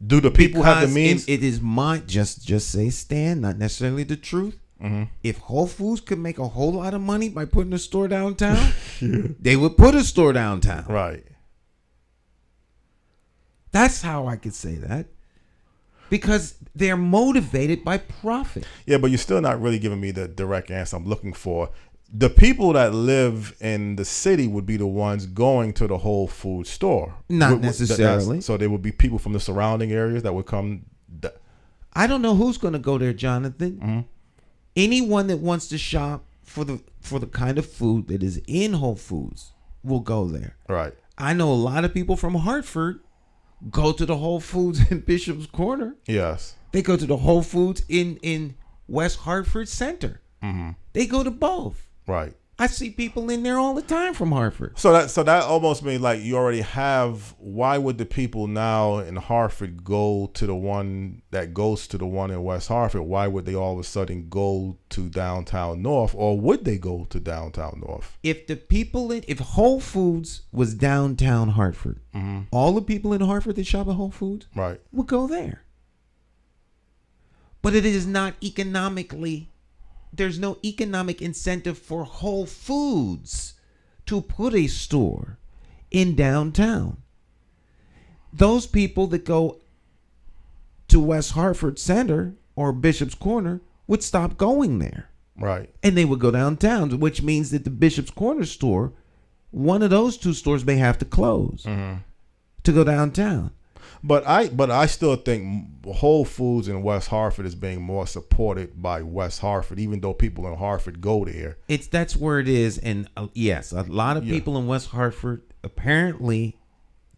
Do the people have the means? It is just say Stan, not necessarily the truth. Mm-hmm. If Whole Foods could make a whole lot of money by putting a store downtown, they would put a store downtown. Right. That's how I could say that. Because they're motivated by profit. Yeah, but you're still not really giving me the direct answer I'm looking for. The people that live in the city would be the ones going to the Whole Food store. Not necessarily. So there would be people from the surrounding areas that would come. I don't know who's going to go there, Jonathan. Mm-hmm. Anyone that wants to shop for the kind of food that is in Whole Foods will go there. Right. I know a lot of people from Hartford go to the Whole Foods in Bishop's Corner. Yes. They go to the Whole Foods in West Hartford Center. Mm-hmm. They go to both. Right. I see people in there all the time from Hartford. So that almost means like you already have. Why would the people now in Hartford go to the one that goes to the one in West Hartford? Why would they all of a sudden go to downtown North, or would they go to downtown North? If Whole Foods was downtown Hartford, mm-hmm. all the people in Hartford that shop at Whole Foods would go there. But it is not economically. There's no economic incentive for Whole Foods to put a store in downtown. Those people that go to West Hartford Center or Bishop's Corner would stop going there. Right. And they would go downtown, which means that the Bishop's Corner store, one of those two stores may have to close to go downtown. But I still think Whole Foods in West Hartford is being more supported by West Hartford, even though people in Hartford go there. That's where it is, and yes, a lot of people in West Hartford, apparently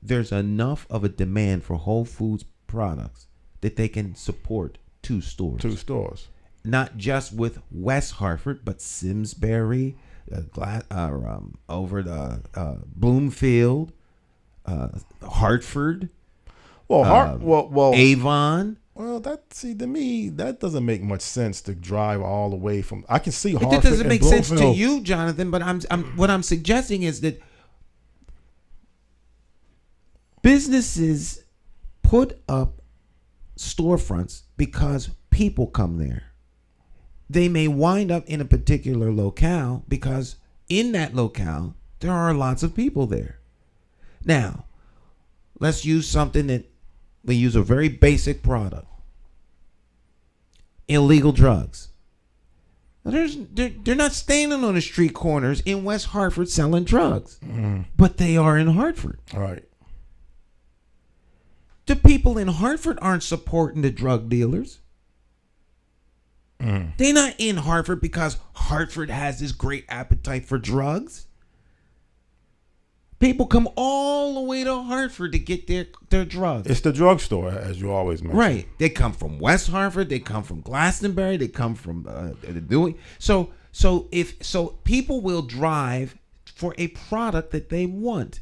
there's enough of a demand for Whole Foods products that they can support 2 stores. 2 stores. Not just with West Hartford, but Simsbury, over the Bloomfield, Hartford. Well, Avon. Well, to me, that doesn't make much sense to drive all the way from. I can see Hartford. It doesn't make sense to Bloomfield. you, Jonathan. But what I'm suggesting is that businesses put up storefronts because people come there. They may wind up in a particular locale because in that locale there are lots of people there. Now, let's use something that we use a very basic product. Illegal drugs. Now, they're not standing on the street corners in West Hartford selling drugs, but they are in Hartford. All right. The people in Hartford aren't supporting the drug dealers. They're not in Hartford because Hartford has this great appetite for drugs. People come all the way to Hartford to get their drugs. It's the drugstore, as you always mention. Right. They come from West Hartford. They come from Glastonbury. They come from Dewey. So people will drive for a product that they want.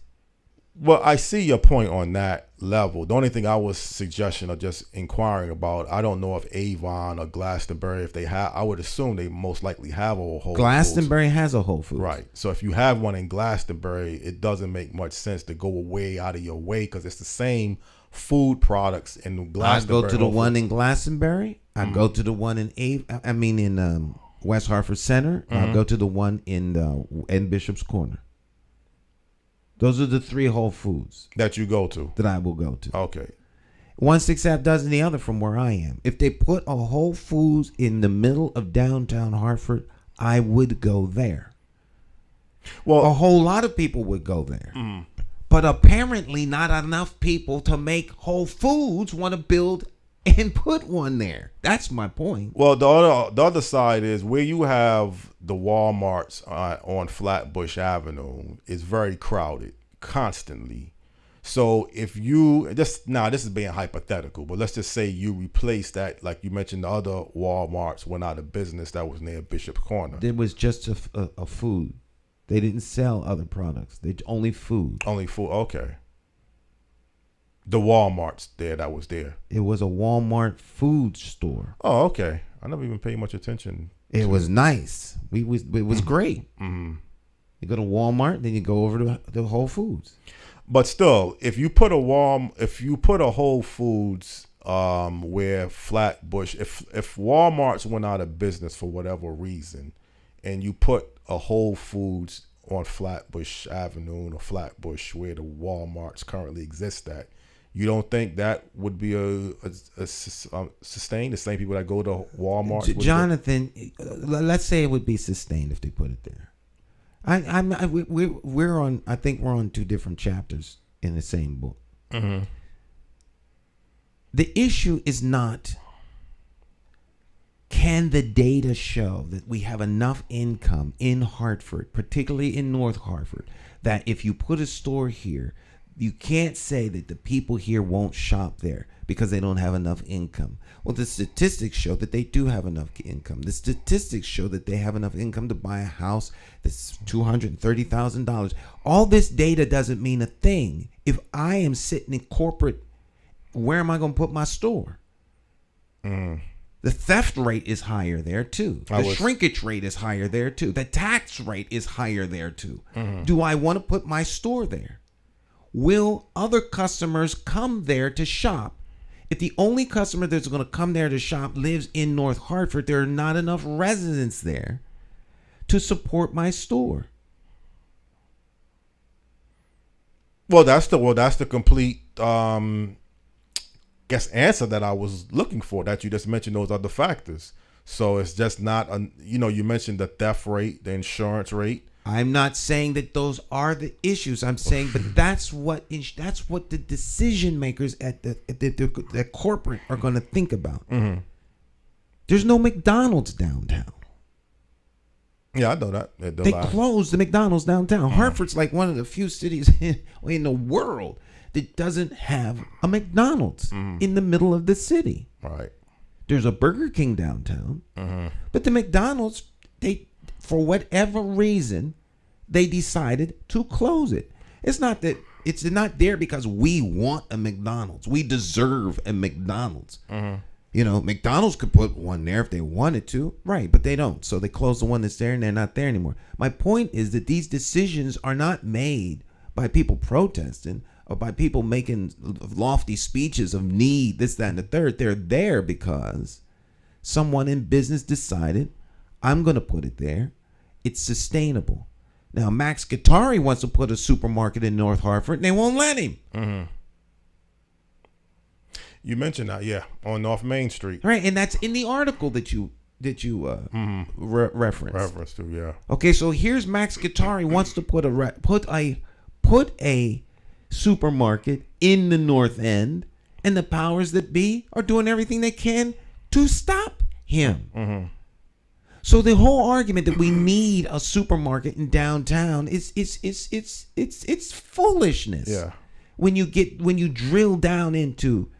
Well, I see your point on that level. The only thing I was suggesting or just inquiring about, I don't know if Avon or Glastonbury, if they have, I would assume they most likely have a Whole Foods. Glastonbury has a Whole Foods. Right. So if you have one in Glastonbury, it doesn't make much sense to go way out of your way because it's the same food products in Glastonbury. I go to the one in Glastonbury. I go to the one in West Hartford Center. I go to the one in Bishop's Corner. Those are the 3 Whole Foods that you go to. That I will go to. Okay. 1/6 dozen the other from where I am. If they put a Whole Foods in the middle of downtown Hartford, I would go there. Well, a whole lot of people would go there. But apparently not enough people to make Whole Foods want to build and put one there. That's my point. Well, the other side is where you have the Walmarts on Flatbush Avenue is very crowded constantly. So if you this is being hypothetical, but let's just say you replace that, like you mentioned, the other Walmarts went out of business that was near Bishop's Corner. It was just a food. They didn't sell other products. They only food. Only food. Okay. The Walmarts that was there. It was a Walmart food store. Oh, okay. I never even paid much attention. It was nice. It was great. You go to Walmart, then you go over to the Whole Foods. But still, if you put a Whole Foods where Flatbush, if Walmart's went out of business for whatever reason, and you put a Whole Foods on Flatbush Avenue or Flatbush where the Walmarts currently exist at, you don't think that would be a sustained? The same people that go to Walmart, Jonathan. Let's say it would be sustained if they put it there. We're on. I think we're on 2 different chapters in the same book. The issue is not can the data show that we have enough income in Hartford, particularly in North Hartford, that if you put a store here, you can't say that the people here won't shop there because they don't have enough income. Well, the statistics show that they do have enough income. The statistics show that they have enough income to buy a house that's $230,000. All this data doesn't mean a thing. If I am sitting in corporate, where am I going to put my store? The theft rate is higher there too. The shrinkage rate is higher there too. The tax rate is higher there too. Do I want to put my store there? Will other customers come there to shop? If the only customer that's going to come there to shop lives in North Hartford, there are not enough residents there to support my store. Well, that's the complete answer that I was looking for, that you just mentioned those other factors. So it's just not you mentioned the theft rate, the insurance rate. I'm not saying that those are the issues. I'm saying, but that's what the decision makers at the corporate are going to think about. Mm-hmm. There's no McDonald's downtown. Yeah, I know that. They closed the McDonald's downtown. Hartford's like one of the few cities in the world that doesn't have a McDonald's in the middle of the city. Right. There's a Burger King downtown, but the McDonald's, for whatever reason, they decided to close it. It's not there because we want a McDonald's. We deserve a McDonald's. You know, McDonald's could put one there if they wanted to, right? But they don't. So they close the one that's there and they're not there anymore. My point is that these decisions are not made by people protesting or by people making lofty speeches of need, this, that, and the third. They're there because someone in business decided, I'm going to put it there. It's sustainable. Now, Max Guattari wants to put a supermarket in North Hartford, and they won't let him. Mm-hmm. You mentioned that, yeah, on North Main Street, right? And that's in the article that you referenced. Reference to, yeah. Okay, so here's Max Guattari wants to put a supermarket in the North End, and the powers that be are doing everything they can to stop him. Mm-hmm. So the whole argument that we need a supermarket in downtown is foolishness. Yeah. When you drill down into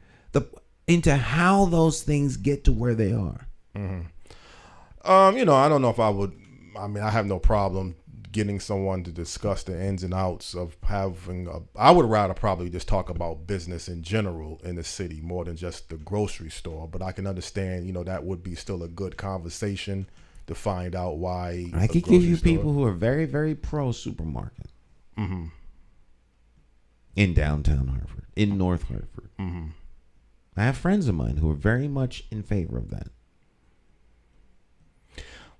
how those things get to where they are. Mm-hmm. You know, I don't know if I would. I mean, I have no problem getting someone to discuss the ins and outs of having. I would rather probably just talk about business in general in the city more than just the grocery store. But I can understand, you know, that would be still a good conversation to find out why. I could give you people who are very, very pro supermarket. Mm-hmm. In downtown Hartford, in North Hartford. Mm-hmm. I have friends of mine who are very much in favor of that.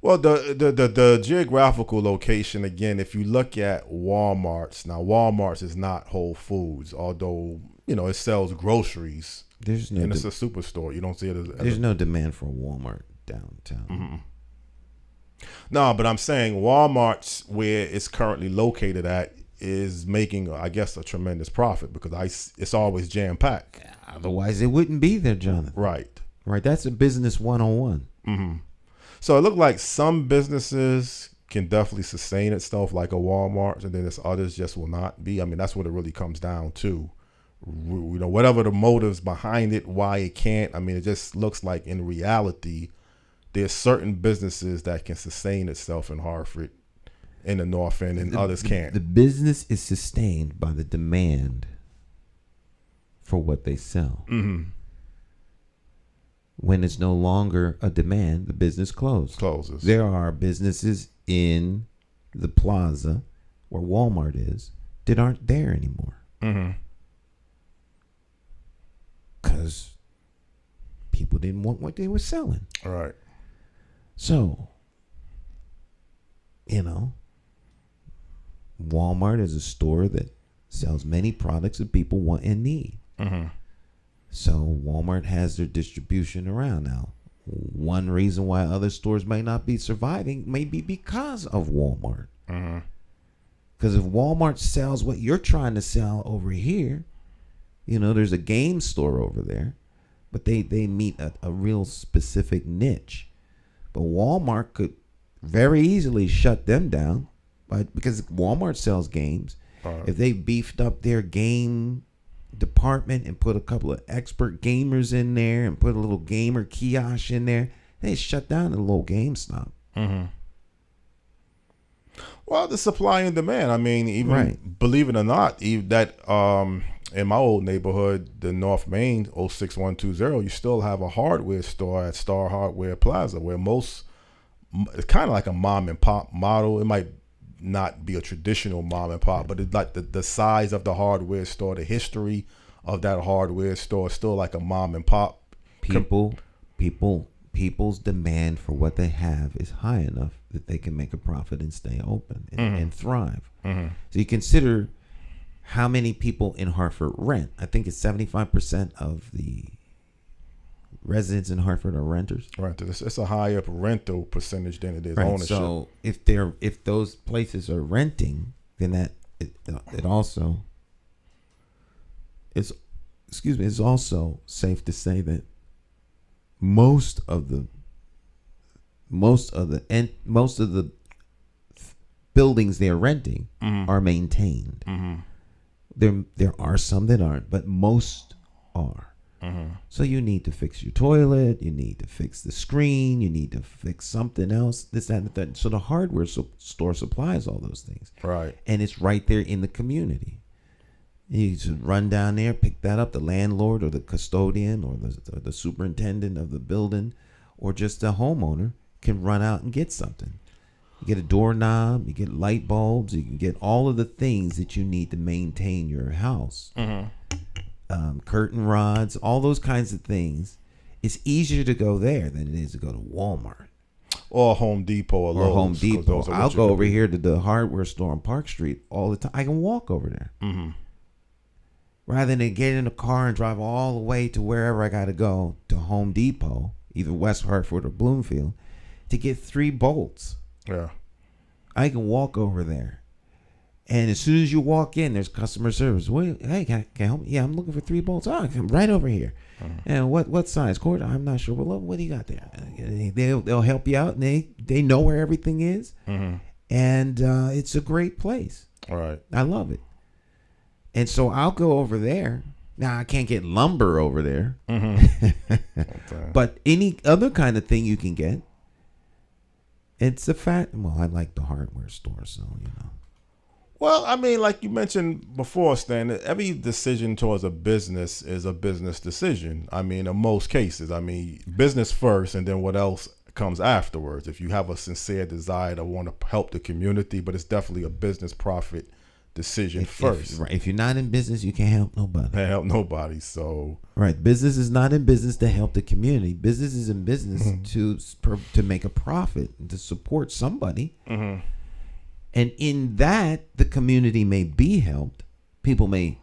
Well, the geographical location, again, if you look at Walmart's, now Walmart's is not Whole Foods, although, you know, it sells groceries. It's a superstore. You don't see it as there's no demand for a Walmart downtown. Mm-hmm. No, but I'm saying Walmart's, where it's currently located at, is making, I guess, a tremendous profit because it's always jam-packed. Otherwise, it wouldn't be there, Jonathan. Right. That's a business 101. Mm-hmm. So it looked like some businesses can definitely sustain itself like a Walmart, and then there's others just will not be. I mean, that's what it really comes down to. You know, whatever the motives behind it, why it can't. I mean, it just looks like in reality, there's certain businesses that can sustain itself in Hartford, in the North End, and others can't. The business is sustained by the demand for what they sell. Mm-hmm. When it's no longer a demand, the business closes. There are businesses in the plaza where Walmart is that aren't there anymore. Mm-hmm. Because people didn't want what they were selling. All right. So, you know, Walmart is a store that sells many products that people want and need. Mm-hmm. So Walmart has their distribution around now. One reason why other stores may not be surviving may be because of Walmart. Mm-hmm. Because if Walmart sells what you're trying to sell over here, you know, there's a game store over there, but they meet a real specific niche. But Walmart could very easily shut them down because Walmart sells games. If they beefed up their game department and put a couple of expert gamers in there and put a little gamer kiosk in there, they shut down the little GameStop. Mm-hmm. Well, the supply and demand. I mean, even believe it or not, even that in my old neighborhood, the North Main 06120, you still have a hardware store at Star Hardware Plaza where it's kind of like a mom and pop model. It might not be a traditional mom and pop, but it's like the size of the hardware store, the history of that hardware store is still like a mom and pop. People's demand for what they have is high enough that they can make a profit and stay open and thrive. Mm-hmm. So you consider how many people in Hartford rent. I think it's 75% of the residents in Hartford are renters. Renters. It's a higher rental percentage than it is Right. ownership. So if those places are renting, then it also it's also safe to say that most of the buildings they're renting are maintained. There are some that aren't, but most are. So you need to fix your toilet, you need to fix the screen, you need to fix something else, this, that, and that. So the hardware store supplies all those things. Right. And it's right there in the community. You just run down there, pick that up. The landlord or the custodian or the superintendent of the building or just the homeowner can run out and get something. You get a doorknob, you get light bulbs, you can get all of the things that you need to maintain your house. Curtain rods, all those kinds of things. It's easier to go there than it is to go to Walmart Or Home Depot or Lowe's. Home Depot. I'll go over here to the hardware store on Park Street all the time. I can walk over there. Rather than get in a car and drive all the way to wherever I got to go to Home Depot, either West Hartford or Bloomfield, to get 3 bolts. Yeah. I can walk over there. And as soon as you walk in, there's customer service. Hey, can I help you? Yeah, I'm looking for 3 bolts. Oh, come right over here. And what size cord? I'm not sure. Well, what do you got there? They'll help you out, and they know where everything is. And it's a great place. All right. I love it. And so I'll go over there. Now, I can't get lumber over there. But any other kind of thing you can get. It's a fact. Well, I like the hardware store, so, Well, I mean, like you mentioned before, Stan, every decision towards a business is a business decision. I mean, in most cases, business first and then what else comes afterwards. If you have a sincere desire to want to help the community, but it's definitely a business profit decision first. If you're not in business, you can't help nobody. Can't help nobody. So right, business is not in business to help the community. Business is in business to make a profit and to support somebody. And in that, the community may be helped. People may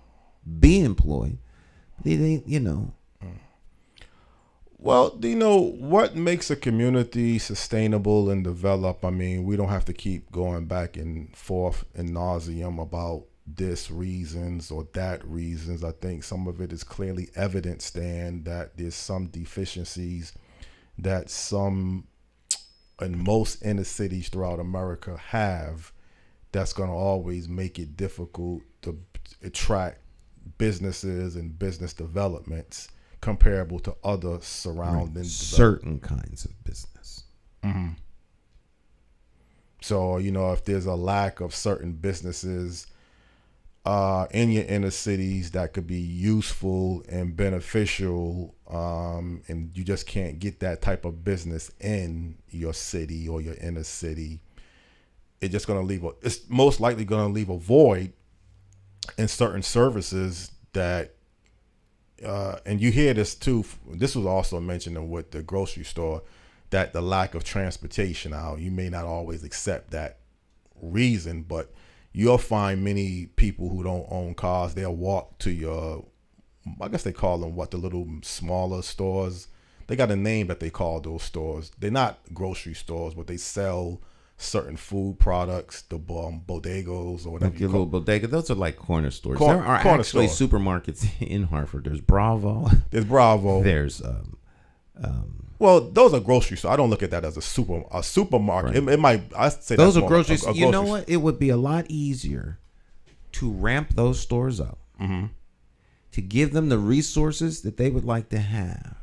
be employed. Well, do you know what makes a community sustainable and develop? I mean, we don't have to keep going back and forth in nauseum about this reasons or that reasons. I think some of it is clearly evident, Stan, that there's some deficiencies that some and most inner cities throughout America have that's going to always make it difficult to attract businesses and business developments comparable to other surrounding certain kinds of business. So, if there's a lack of certain businesses in your inner cities that could be useful and beneficial, and you just can't get that type of business in your city or your inner city, it's most likely going to leave a void in certain services that and you hear this too. This was also mentioned with the grocery store, that the lack of transportation. Now, you may not always accept that reason, but you'll find many people who don't own cars. They'll walk to your, I guess they call them the little smaller stores. They got a name that they call those stores. They're not grocery stores, but they sell certain food products, the bodegas or whatever. Like your little bodega. Those are like corner stores. There are actually supermarkets in Hartford. There's Bravo. There's Bravo. There's well, those are grocery stores. I don't look at that as a supermarket. Right. It might. I say those that's are groceries. You know what? It would be a lot easier to ramp those stores up, to give them the resources that they would like to have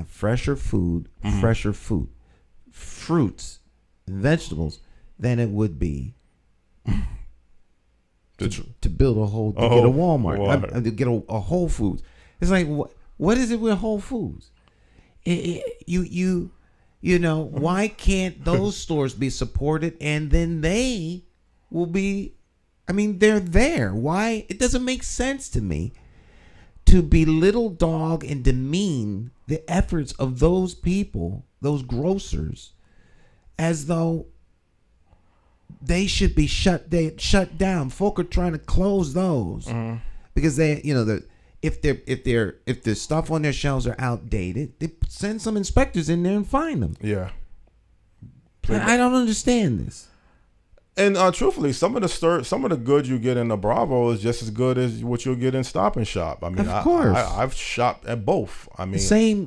fresher food, fruits, and vegetables, than it would be to build get a Walmart, to get a Whole Foods. It's like, what is it with Whole Foods? Why can't those stores be supported, and then they will be, they're there. Why? It doesn't make sense to me to belittle, dog, and demean the efforts of those people, those grocers, as though they should be shut down. Folk are trying to close those because they, if the stuff on their shelves are outdated, they send some inspectors in there and find them. Yeah. I don't understand this. And truthfully, some of the goods you get in the Bravo is just as good as what you'll get in Stop and Shop. I mean, of course, I've shopped at both. I mean,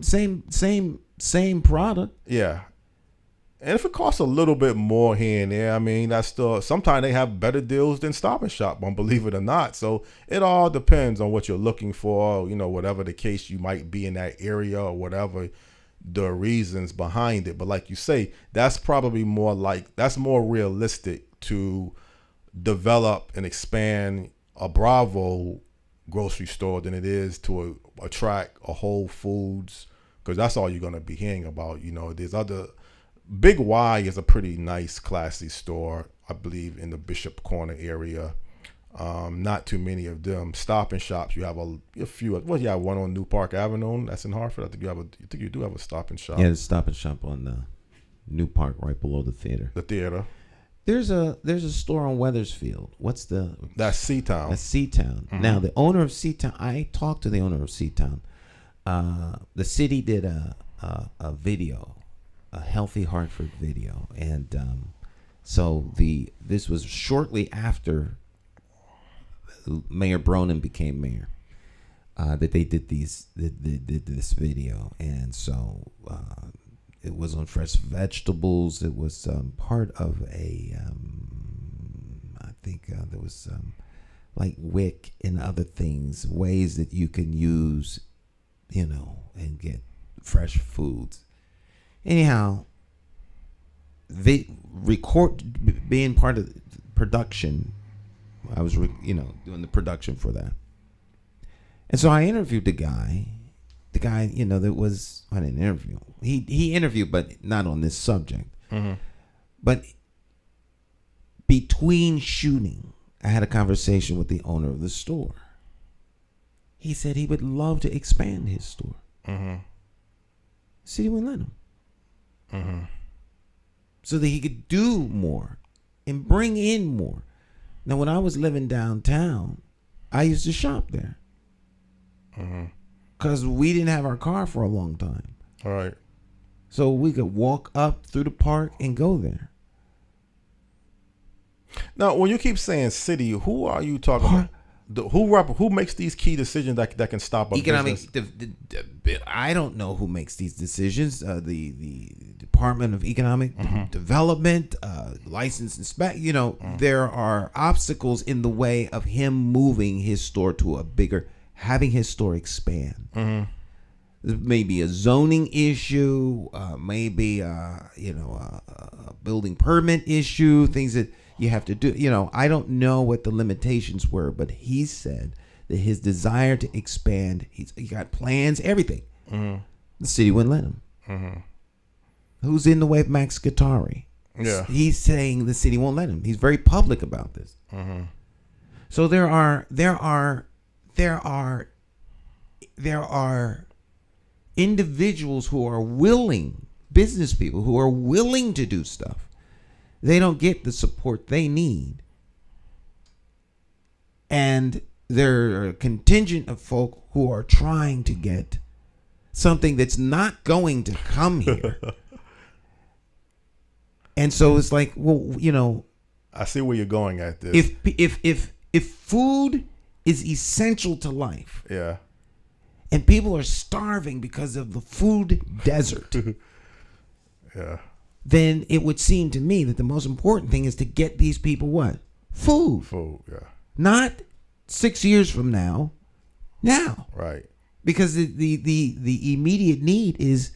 same product. Yeah. And if it costs a little bit more here and there, I mean, that's still, sometimes they have better deals than Stop and Shop, believe it or not. So it all depends on what you're looking for, whatever the case you might be in that area or whatever the reasons behind it. But like you say, that's probably that's more realistic to develop and expand a Bravo grocery store than it is to attract a Whole Foods, because that's all you're going to be hearing about. There's other. Big Y is a pretty nice, classy store, I believe, in the Bishop Corner area. Not too many of them. Stop and Shops, you have a few. Well, you have one on New Park Avenue. That's in Hartford. I think you do have a Stop and Shop. Yeah, the Stop and Shop on New Park, right below the theater. The theater. There's a store on Weathersfield. That's Seatown. That's Seatown. Mm-hmm. Now the owner of Seatown, I talked to the owner of Seatown. The city did a video. A Healthy Hartford video, and so this was shortly after Mayor Bronin became mayor that they did this video, and so it was on fresh vegetables. It was part of a I think there was like WIC and other things, ways that you can use, and get fresh foods. Anyhow, they being part of the production. I was, doing the production for that. And so I interviewed the guy, that was, I didn't interview. He interviewed, but not on this subject. Mm-hmm. But between shooting, I had a conversation with the owner of the store. He said he would love to expand his store. Mm-hmm. City wouldn't let him. Mm-hmm. So that he could do more and bring in more. Now, when I was living downtown, I used to shop there because we didn't have our car for a long time. All right. So we could walk up through the park and go there. Now, when you keep saying city, who are you talking about? Who makes these key decisions that can stop a business? I don't know who makes these decisions. The Department of Economic Development, license inspect. There are obstacles in the way of him moving his store to having his store expand. Maybe a zoning issue, maybe a building permit issue, things that you have to do. I don't know what the limitations were, but he said that his desire to expand, he got plans, everything. The city wouldn't let him. Who's in the way of Max Guattari? Yeah, he's saying the city won't let him. He's very public about this. So there are individuals who are willing, business people who are willing to do stuff. They don't get the support they need. And there are a contingent of folk who are trying to get something that's not going to come here. And so it's like, well, I see where you're going at this. If food is essential to life, yeah, and people are starving because of the food desert, yeah, then it would seem to me that the most important thing is to get these people what? Food. Food, yeah. Not 6 years from now. Now. Right. Because the immediate need is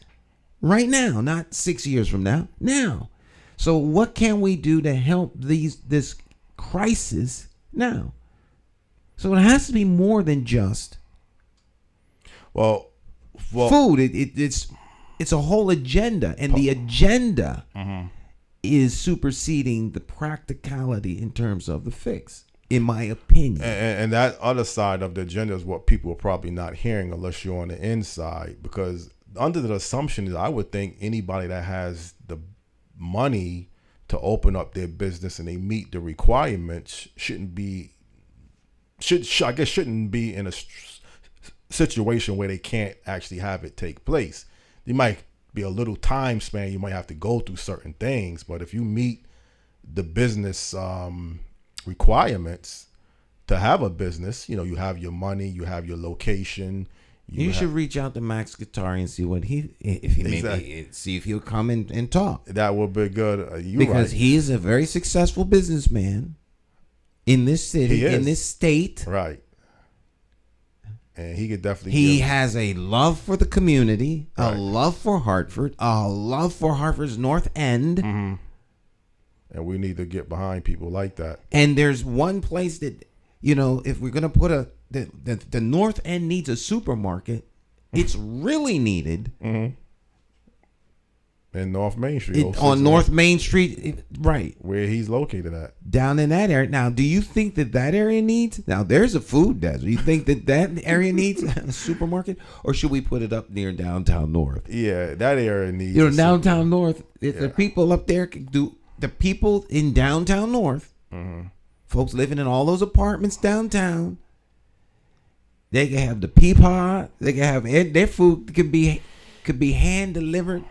right now, not 6 years from now. Now. So what can we do to help this crisis now? So it has to be more than just well food. It's a whole agenda, and the agenda is superseding the practicality in terms of the fix, in my opinion. And that other side of the agenda is what people are probably not hearing unless you're on the inside, because under the assumption is I would think anybody that has the money to open up their business and they meet the requirements shouldn't be in a situation where they can't actually have it take place. There might be a little time span. You might have to go through certain things, but if you meet the business requirements to have a business, you know, you have your money, you have your location. You should reach out to Max Guitari and see what see if he'll come and talk. That would be good. Because he is a very successful businessman in this city, in this state. Right. And he could definitely. He has a love for the community, a love for Hartford, a love for Hartford's North End. Mm-hmm. And we need to get behind people like that. And there's one place that, you know, if we're gonna put the North End needs a supermarket, it's really needed. Mm-hmm. In North Main Street. On North Main Street, right. Where he's located at. Down in that area. Now, do you think that area needs? Now, there's a food desert. You think that area needs a supermarket? Or should we put it up near downtown North? Yeah, that area needs. You know, downtown North, if the people up there can do, the people in downtown North, folks living in all those apartments downtown, they can have the peapod. They can have their food could be hand delivered.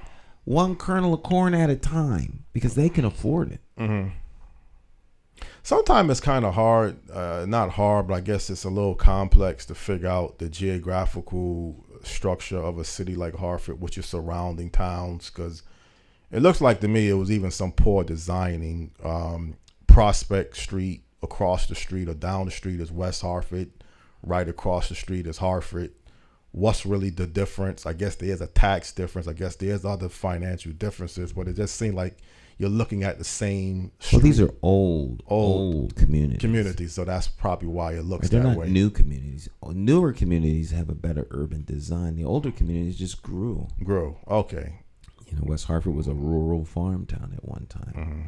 One kernel of corn at a time because they can afford it. Mm-hmm. Sometimes it's kind of hard, not hard, but I guess it's a little complex to figure out the geographical structure of a city like Hartford with your surrounding towns, because it looks like to me it was even some poor designing. Prospect Street, across the street or down the street is West Hartford, right across the street is Hartford. What's really the difference? I guess there's a tax difference. I guess there's other financial differences, but it just seems like you're looking at the same street. Well, these are old communities. So that's probably why it looks they're that not way. New communities. Newer communities have a better urban design. The older communities just grew. Okay. You know, West Hartford was a rural farm town at one time. Mm-hmm.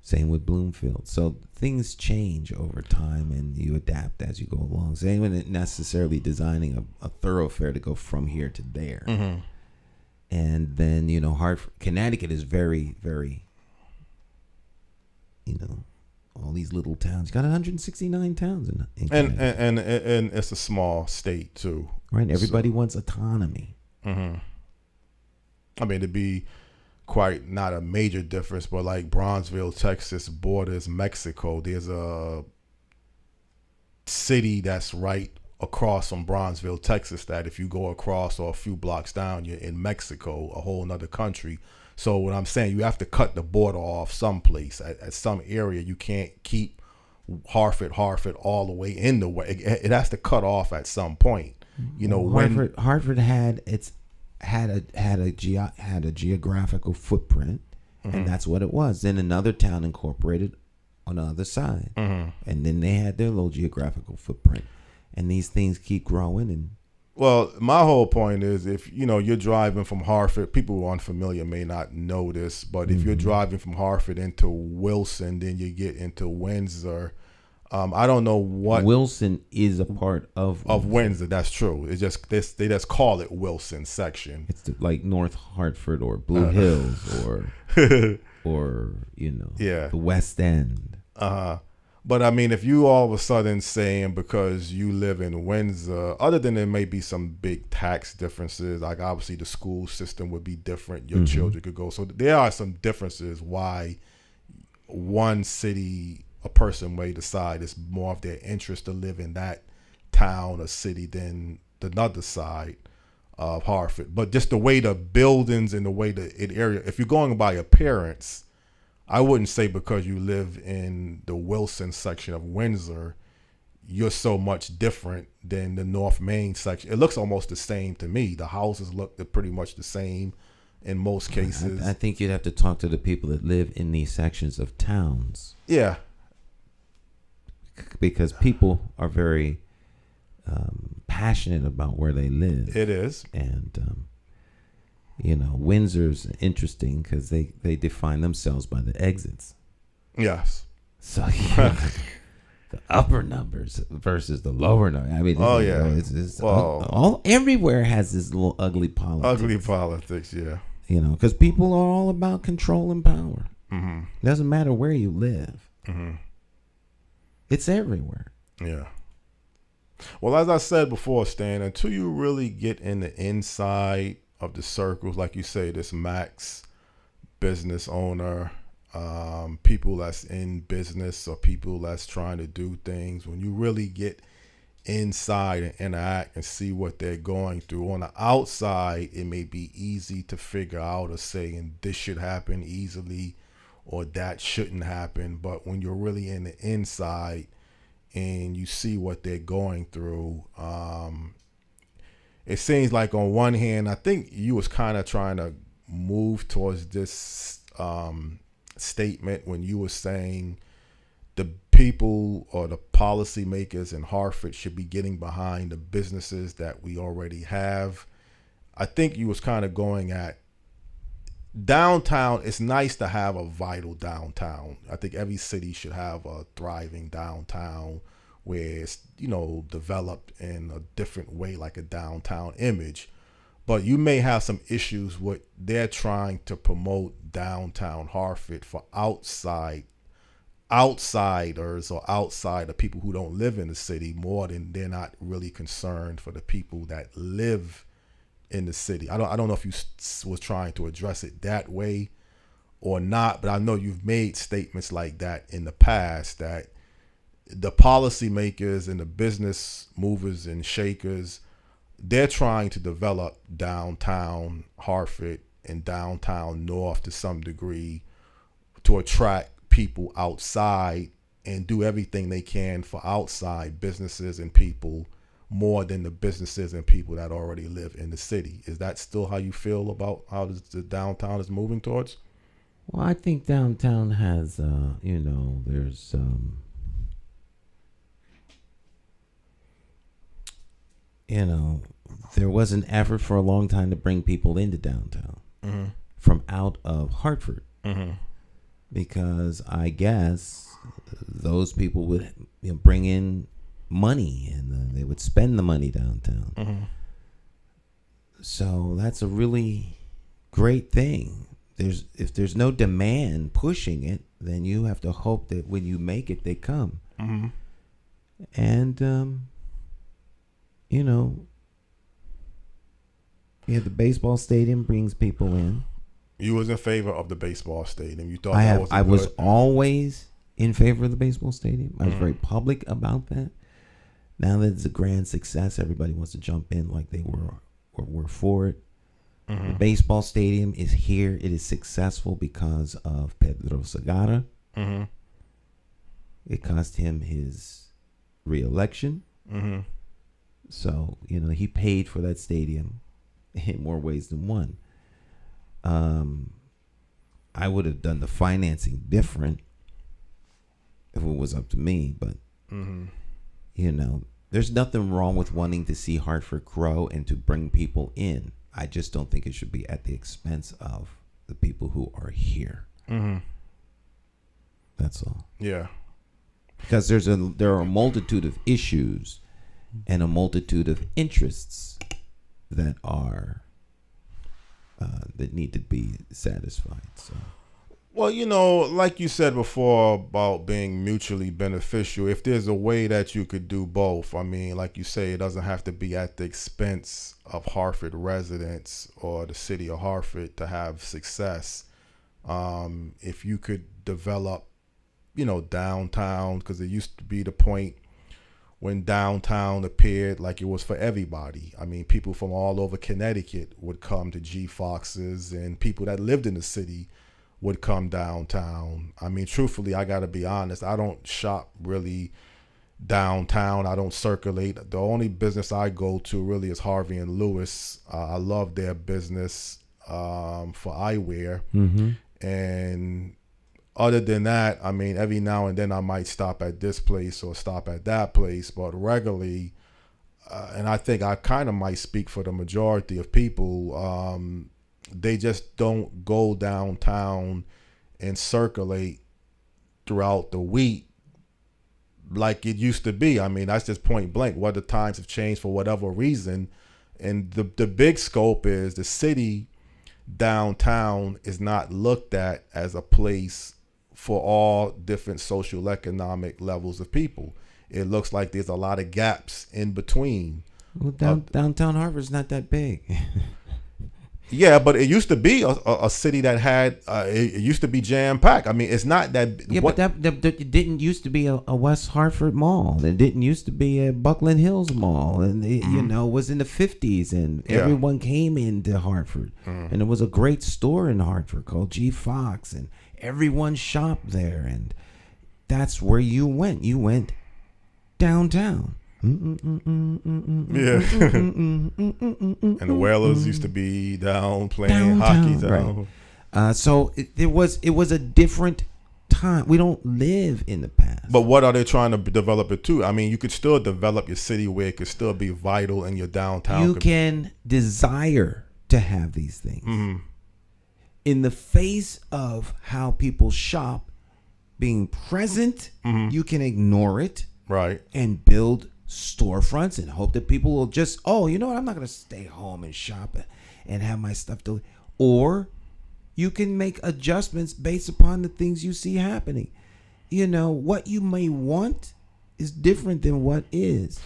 Same with Bloomfield. So things change over time and you adapt as you go along. Same with necessarily designing a thoroughfare to go from here to there. Mm-hmm. And then, you know, Hartford, Connecticut is very, very, you know, all these little towns. You got 169 towns in Connecticut. And it's a small state too. Right. Everybody wants autonomy. Mm-hmm. I mean, to be quite not a major difference, but like Bronzeville, Texas borders Mexico. There's a city that's right across from Bronzeville, Texas, that if you go across or a few blocks down, you're in Mexico, a whole nother country. So what I'm saying, you have to cut the border off someplace at some area. You can't keep Hartford all the way in the way. It has to cut off at some point. You know, Hartford had a geographical footprint, and that's what it was. Then another town incorporated on the other side, and then they had their little geographical footprint, and these things keep growing. And well, my whole point is, if you know you're driving from Hartford, people who are unfamiliar may not know this, but if you're driving from Hartford into Wilson, then you get into Windsor. I don't know what Wilson is a part of Windsor. That's true. It's just they just call it Wilson section. It's like North Hartford or Blue Hills or you know, the West End. But I mean, if you all of a sudden saying because you live in Windsor, other than there may be some big tax differences, like obviously the school system would be different. Your children could go. So there are some differences why one city, a person may decide it's more of their interest to live in that town or city than the other side of Hartford. But just the way the buildings and the way the area, if you're going by appearance, I wouldn't say because you live in the Wilson section of Windsor, you're so much different than the North Main section. It looks almost the same to me. The houses look pretty much the same in most cases. I think you'd have to talk to the people that live in these sections of towns. Yeah. Because people are very passionate about where they live. It is. And, you know, Windsor's interesting because they define themselves by the exits. Yes. So, yeah, the upper numbers versus the lower numbers. I mean, it's all everywhere has this little ugly politics. Ugly politics, yeah. You know, because people are all about control and power. Mm-hmm. It doesn't matter where you live. Mm-hmm. It's everywhere. Yeah. Well, as I said before, Stan, until you really get in the inside of the circles, like you say, this Max business owner, people that's in business or people that's trying to do things, when you really get inside and interact and see what they're going through on the outside, it may be easy to figure out or say, and this should happen easily or that shouldn't happen. But when you're really in the inside and you see what they're going through, it seems like on one hand, I think you was kind of trying to move towards this statement when you were saying the people or the policymakers in Hartford should be getting behind the businesses that we already have. I think you was kind of going at downtown. It's nice to have a vital downtown. I think every city should have a thriving downtown where it's, developed in a different way, like a downtown image. But you may have some issues with they're trying to promote downtown Hartford for outsiders or outside the people who don't live in the city, more than they're not really concerned for the people that live in the city. I don't know if you was trying to address it that way or not, but I know you've made statements like that in the past, that the policymakers and the business movers and shakers, they're trying to develop downtown Hartford and downtown North to some degree to attract people outside and do everything they can for outside businesses and people more than the businesses and people that already live in the city. Is that still how you feel about how the downtown is moving towards? Well, I think downtown has, there was an effort for a long time to bring people into downtown from out of Hartford. Because I guess those people would bring in money and they would spend the money downtown. So that's a really great thing. If there's no demand pushing it, then you have to hope that when you make it, they come. And the baseball stadium brings people in. You was in favor of the baseball stadium. You thought I was always in favor of the baseball stadium. I was very public about that. Now that it's a grand success, everybody wants to jump in like they were for it. The baseball stadium is here. It is successful because of Pedro Segarra. It cost him his re-election. So, he paid for that stadium in more ways than one. I would have done the financing different if it was up to me, but there's nothing wrong with wanting to see Hartford grow and to bring people in. I just don't think it should be at the expense of the people who are here. That's all. Yeah. Because there are a multitude of issues and a multitude of interests that are that need to be satisfied. So, well, like you said before about being mutually beneficial, if there's a way that you could do both, I mean, like you say, it doesn't have to be at the expense of Hartford residents or the city of Hartford to have success. If you could develop, downtown, because it used to be the point when downtown appeared like it was for everybody. I mean, people from all over Connecticut would come to G Fox's, and people that lived in the city would come downtown. I mean, truthfully, I got to be honest, I don't shop really downtown. I don't circulate. The only business I go to really is Harvey and Lewis. I love their business for eyewear. And other than that, I mean, every now and then I might stop at this place or stop at that place, but regularly, and I think I kind of might speak for the majority of people, they just don't go downtown and circulate throughout the week like it used to be. I mean, that's just point blank. Whether times have changed for whatever reason, and the big scope is the city downtown is not looked at as a place for all different social economic levels of people. it looks like there's a lot of gaps in between. Well, downtown Hartford's not that big. Yeah, but it used to be a city that had it used to be jam packed. I mean, it's not that. Yeah, but it didn't used to be a West Hartford mall. It didn't used to be a Buckland Hills mall, and it, was in the 50s, and everyone came into Hartford, and it was a great store in Hartford called G Fox, and everyone shopped there, and that's where you went. You went downtown. Yeah, and the Whalers used to be down playing hockey down. Right. So it was a different time. We don't live in the past. But what are they trying to develop it to? I mean, you could still develop your city where it could still be vital in your downtown. You can desire to have these things. In the face of how people shop being present, you can ignore it, right, and build storefronts and hope that people will just, I'm not going to stay home and shop and have my stuff delivered. Or you can make adjustments based upon the things you see happening. What you may want is different than what is.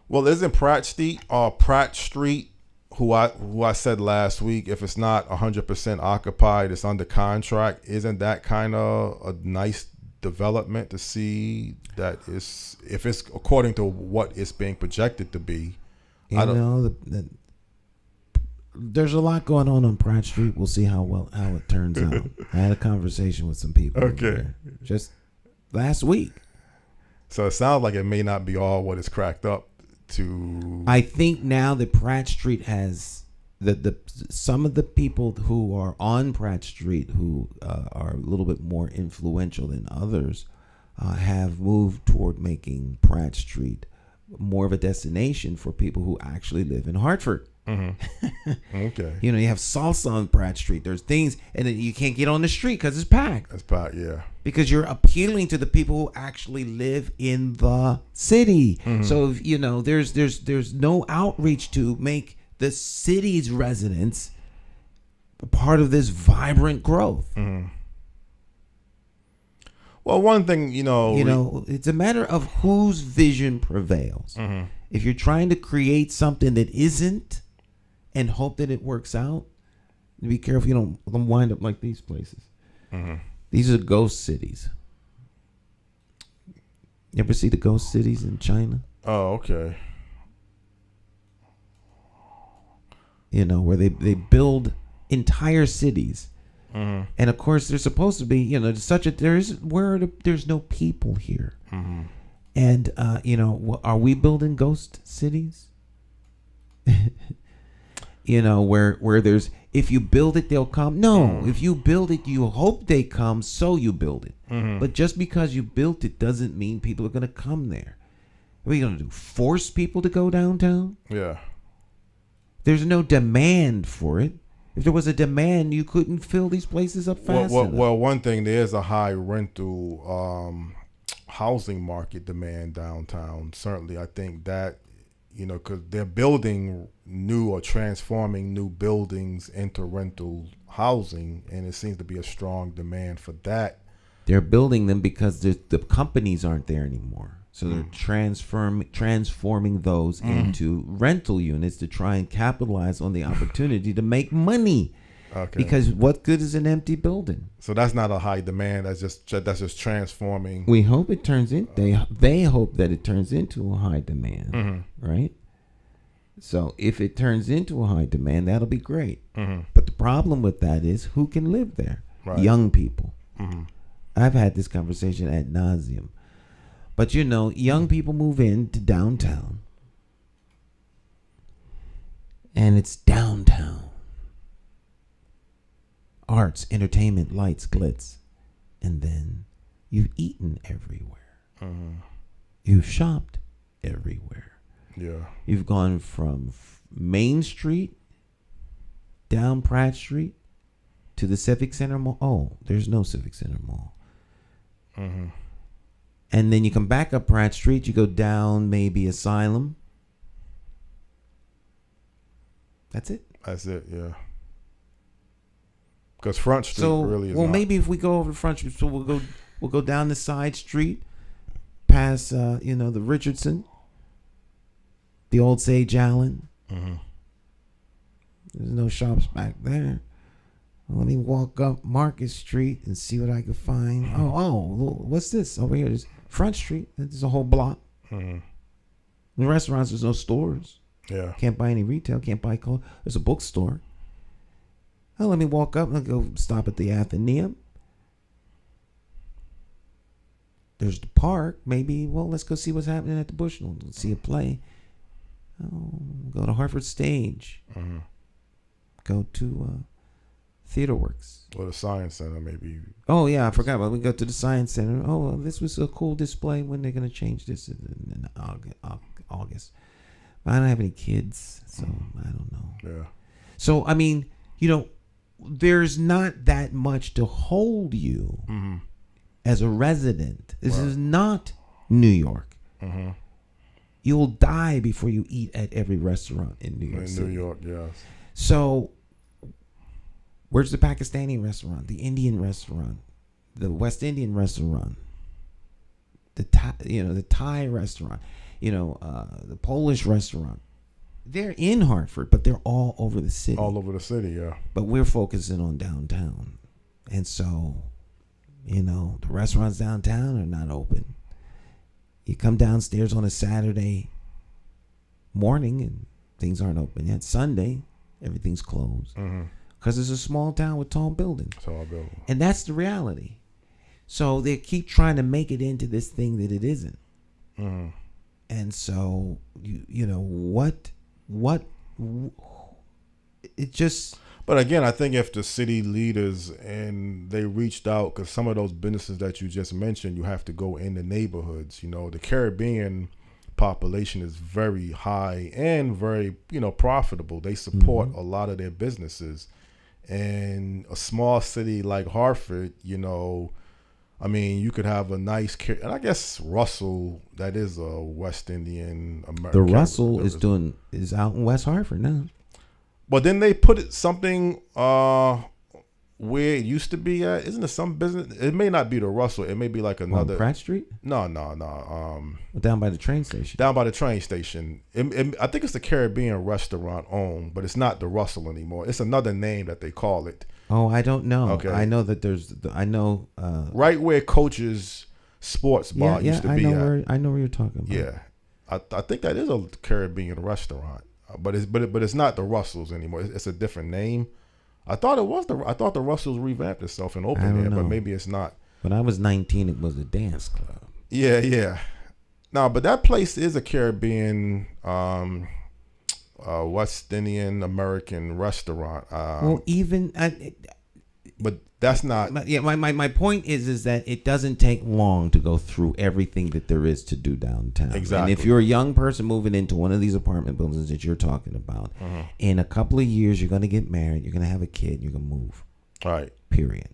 Well, isn't Pratt Street, who I said last week, if it's not 100% occupied, it's under contract, isn't that kind of a nice development to see that if it's according to what it's being projected to be? There's a lot going on Pratt Street. We'll see how it turns out. I had a conversation with some people just last week. So it sounds like it may not be all what is cracked up to. I think now that Pratt Street has some of the people who are on Pratt Street who are a little bit more influential than others have moved toward making Pratt Street more of a destination for people who actually live in Hartford. Okay. You have salsa on Pratt Street. There's things, and then you can't get on the street because it's packed. It's packed, yeah. Because you're appealing to the people who actually live in the city. So there's no outreach to make the city's residents a part of this vibrant growth. Well, one thing, it's a matter of whose vision prevails. If you're trying to create something that isn't and hope that it works out, be careful you don't wind up like these places. These are ghost cities. You ever see the ghost cities in China? Oh, okay. Where they build entire cities, and of course they're supposed to be, there's no people here, and are we building ghost cities? Where there's, if you build it they'll come. No, if you build it you hope they come, so you build it. But just because you built it doesn't mean people are going to come there. What are you going to do? Force people to go downtown? Yeah. There's no demand for it. If there was a demand, you couldn't fill these places up fast enough. Well, one thing, there is a high rental housing market demand downtown. Certainly, I think that, because they're building new or transforming new buildings into rental housing, and it seems to be a strong demand for that. They're building them because the companies aren't there anymore. So they're transforming those into rental units to try and capitalize on the opportunity to make money. Okay. Because what good is an empty building? So that's not a high demand. That's just transforming. We hope it turns in. They hope that it turns into a high demand, right? So if it turns into a high demand, that'll be great. But the problem with that is who can live there? Right. Young people. I've had this conversation ad nauseum. But young people move into downtown, and it's downtown. Arts, entertainment, lights, glitz. And then you've eaten everywhere. You've shopped everywhere. Yeah. You've gone from Main Street down Pratt Street to the Civic Center Mall. Oh, there's no Civic Center Mall. And then you come back up Pratt Street, you go down maybe Asylum. That's it. That's it, yeah. Because Front Street really is. Well, not. Maybe if we go over Front Street, so we'll go down the side street, past, the Richardson, the old Sage Allen. Mm-hmm. There's no shops back there. Well, let me walk up Market Street and see what I can find. What's this over here? There's Front Street. There's a whole block. Mm-hmm. The restaurants, there's no stores. Yeah. Can't buy any retail. Can't buy clothes. There's a bookstore. Oh, let me walk up and go stop at the Athenaeum. There's the park. Maybe, let's go see what's happening at the Bushnell. See a play. Oh, go to Hartford Stage. Mm-hmm. Go to Theater Works. Or the Science Center, maybe. Oh, yeah, I forgot about it. We go to the Science Center. Oh, this was a cool display. When they're going to change this in August. I don't have any kids, so I don't know. Yeah. So, I mean, there's not that much to hold you as a resident. This is not New York. Mm-hmm. You'll die before you eat at every restaurant in New York City. In New York, yes. So, where's the Pakistani restaurant, the Indian restaurant, the West Indian restaurant, the Thai restaurant, the Polish restaurant? They're in Hartford, but they're all over the city. All over the city, yeah. But we're focusing on downtown. And so, the restaurants downtown are not open. You come downstairs on a Saturday morning and things aren't open yet. Sunday, everything's closed. Because it's a small town with tall buildings. And that's the reality. So they keep trying to make it into this thing that it isn't. And so, it just... But again, I think if the city leaders and they reached out, because some of those businesses that you just mentioned, you have to go in the neighborhoods. The Caribbean population is very high and very, profitable. They support a lot of their businesses. And a small city like Hartford, I mean, you could have a nice, and I guess Russell, that is a West Indian American. The Russell is out in West Hartford now. But then they put it something where it used to be at. Isn't there some business? It may not be the Russell. It may be like another. On Pratt Street? No. Down by the train station. Down by the train station. I think it's the Caribbean restaurant owned, but it's not the Russell anymore. It's another name that they call it. Oh, I don't know. Okay. I know that there's. Right where Coach's Sports Bar used to be at. I know where you're talking about. Yeah, I think that is a Caribbean restaurant. But it's not the Russells anymore. It's a different name. I thought the Russells revamped itself and opened there, but maybe it's not. When I was 19, it was a dance club. Yeah. No, but that place is a Caribbean, West Indian American restaurant. But that's not. My point is that it doesn't take long to go through everything that there is to do downtown. Exactly. And if you're a young person moving into one of these apartment buildings that you're talking about, in a couple of years, you're going to get married, you're going to have a kid, you're going to move. All right. Period.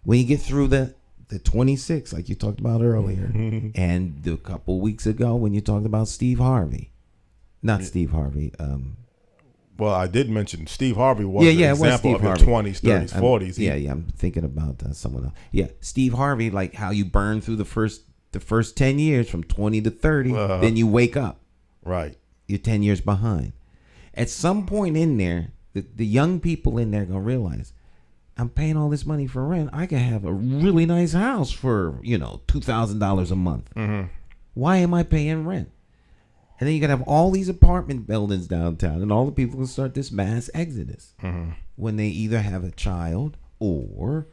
When you get through the 26, like you talked about earlier, and a couple weeks ago when you talked about Steve Harvey. Not Steve Harvey. Well, I did mention Steve Harvey was an example of the 20s, 30s, 40s. I'm thinking about someone else. Yeah, Steve Harvey, like how you burn through the first 10 years from 20 to 30, then you wake up. Right. You're 10 years behind. At some point in there, the young people in there are going to realize, I'm paying all this money for rent. I can have a really nice house for, $2,000 a month. Why am I paying rent? And then you got to have all these apartment buildings downtown, and all the people can start this mass exodus when they either have a child or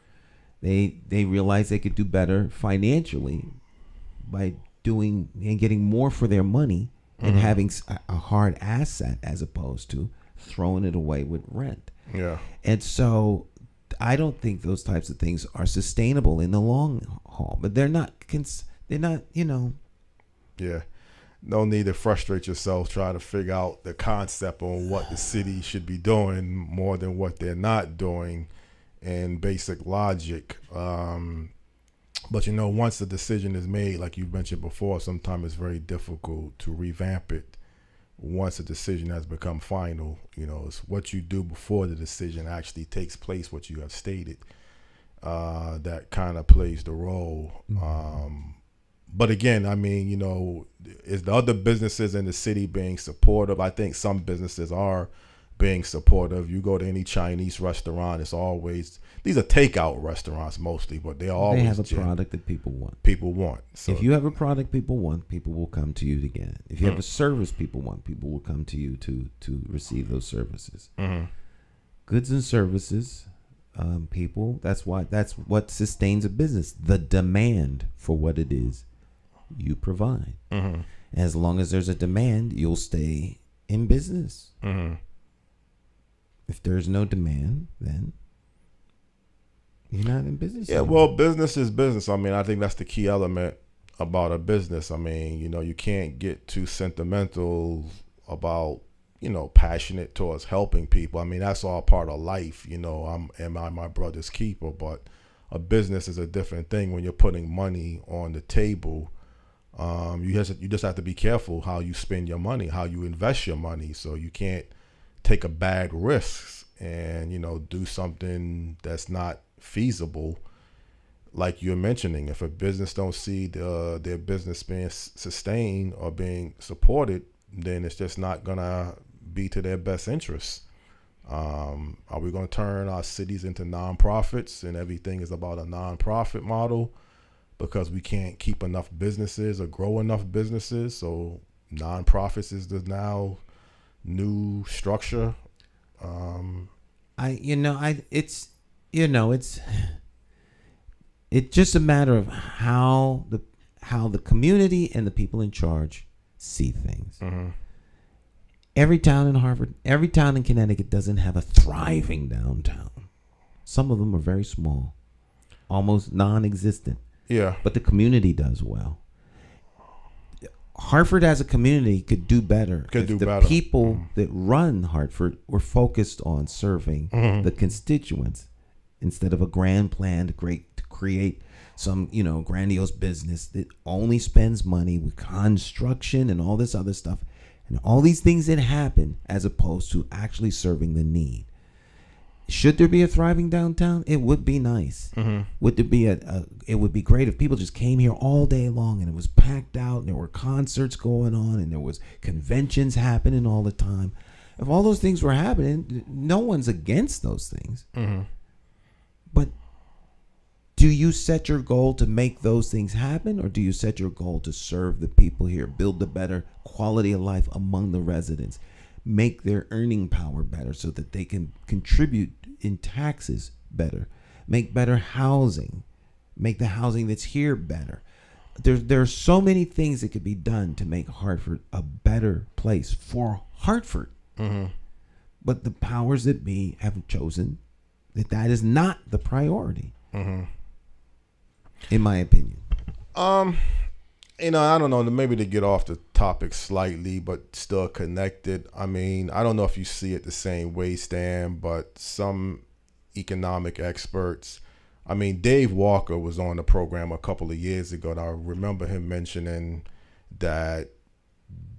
they realize they could do better financially by doing and getting more for their money and having a hard asset as opposed to throwing it away with rent. Yeah. And so I don't think those types of things are sustainable in the long haul, but they're not, Yeah. No need to frustrate yourself trying to figure out the concept on what the city should be doing more than what they're not doing in basic logic. But once the decision is made, like you mentioned before, sometimes it's very difficult to revamp it once a decision has become final. It's what you do before the decision actually takes place, what you have stated, that kind of plays the role. But again, I mean, you know, is the other businesses in the city being supportive? I think some businesses are being supportive. You go to any Chinese restaurant, it's always, these are takeout restaurants mostly, but they always have a product that people want. People want. So if you have a product people want, people will come to you to get it. If you have a service people want, people will come to you to receive those services. Goods and services, people. That's what sustains a business. The demand for what it is you provide. As long as there's a demand, you'll stay in business. If there's no demand, then you're not in business. Yeah, anymore. well, business is business. I mean, I think that's the key element about a business. I mean, you know, you can't get too sentimental about, you know, passionate towards helping people. I mean, that's all part of life. You know, am I my brother's keeper? But a business is a different thing when you're putting money on the table. You just have to be careful how you spend your money, how you invest your money. So you can't take a bad risk and, you know, do something that's not feasible. Like you're mentioning, if a business don't see their business being sustained or being supported, then it's just not gonna be to their best interests. Are we gonna turn our cities into nonprofits and everything is about a nonprofit model because we can't keep enough businesses or grow enough businesses? So nonprofits is the now new structure. It's just a matter of how the community and the people in charge see things. Every town in Connecticut doesn't have a thriving downtown. Some of them are very small, almost non-existent. Yeah. But the community does well. Hartford as a community could do better if the people that run Hartford were focused on serving the constituents instead of a grand plan to create some, you know, grandiose business that only spends money with construction and all this other stuff and all these things that happen as opposed to actually serving the need. Should there be a thriving downtown? It would be nice. Would there be it would be great if people just came here all day long and it was packed out and there were concerts going on and there was conventions happening all the time. If all those things were happening, no one's against those things. But do you set your goal to make those things happen, or do you set your goal to serve the people here, build a better quality of life among the residents, make their earning power better so that they can contribute in taxes better, make better housing, make the housing that's here better? There are so many things that could be done to make Hartford a better place for Hartford. But the powers that be have chosen that is not the priority, in my opinion. You know, I don't know, maybe to get off the topic slightly, but still connected. I mean, I don't know if you see it the same way, Stan, but some economic experts, I mean, Dave Walker was on the program a couple of years ago, and I remember him mentioning that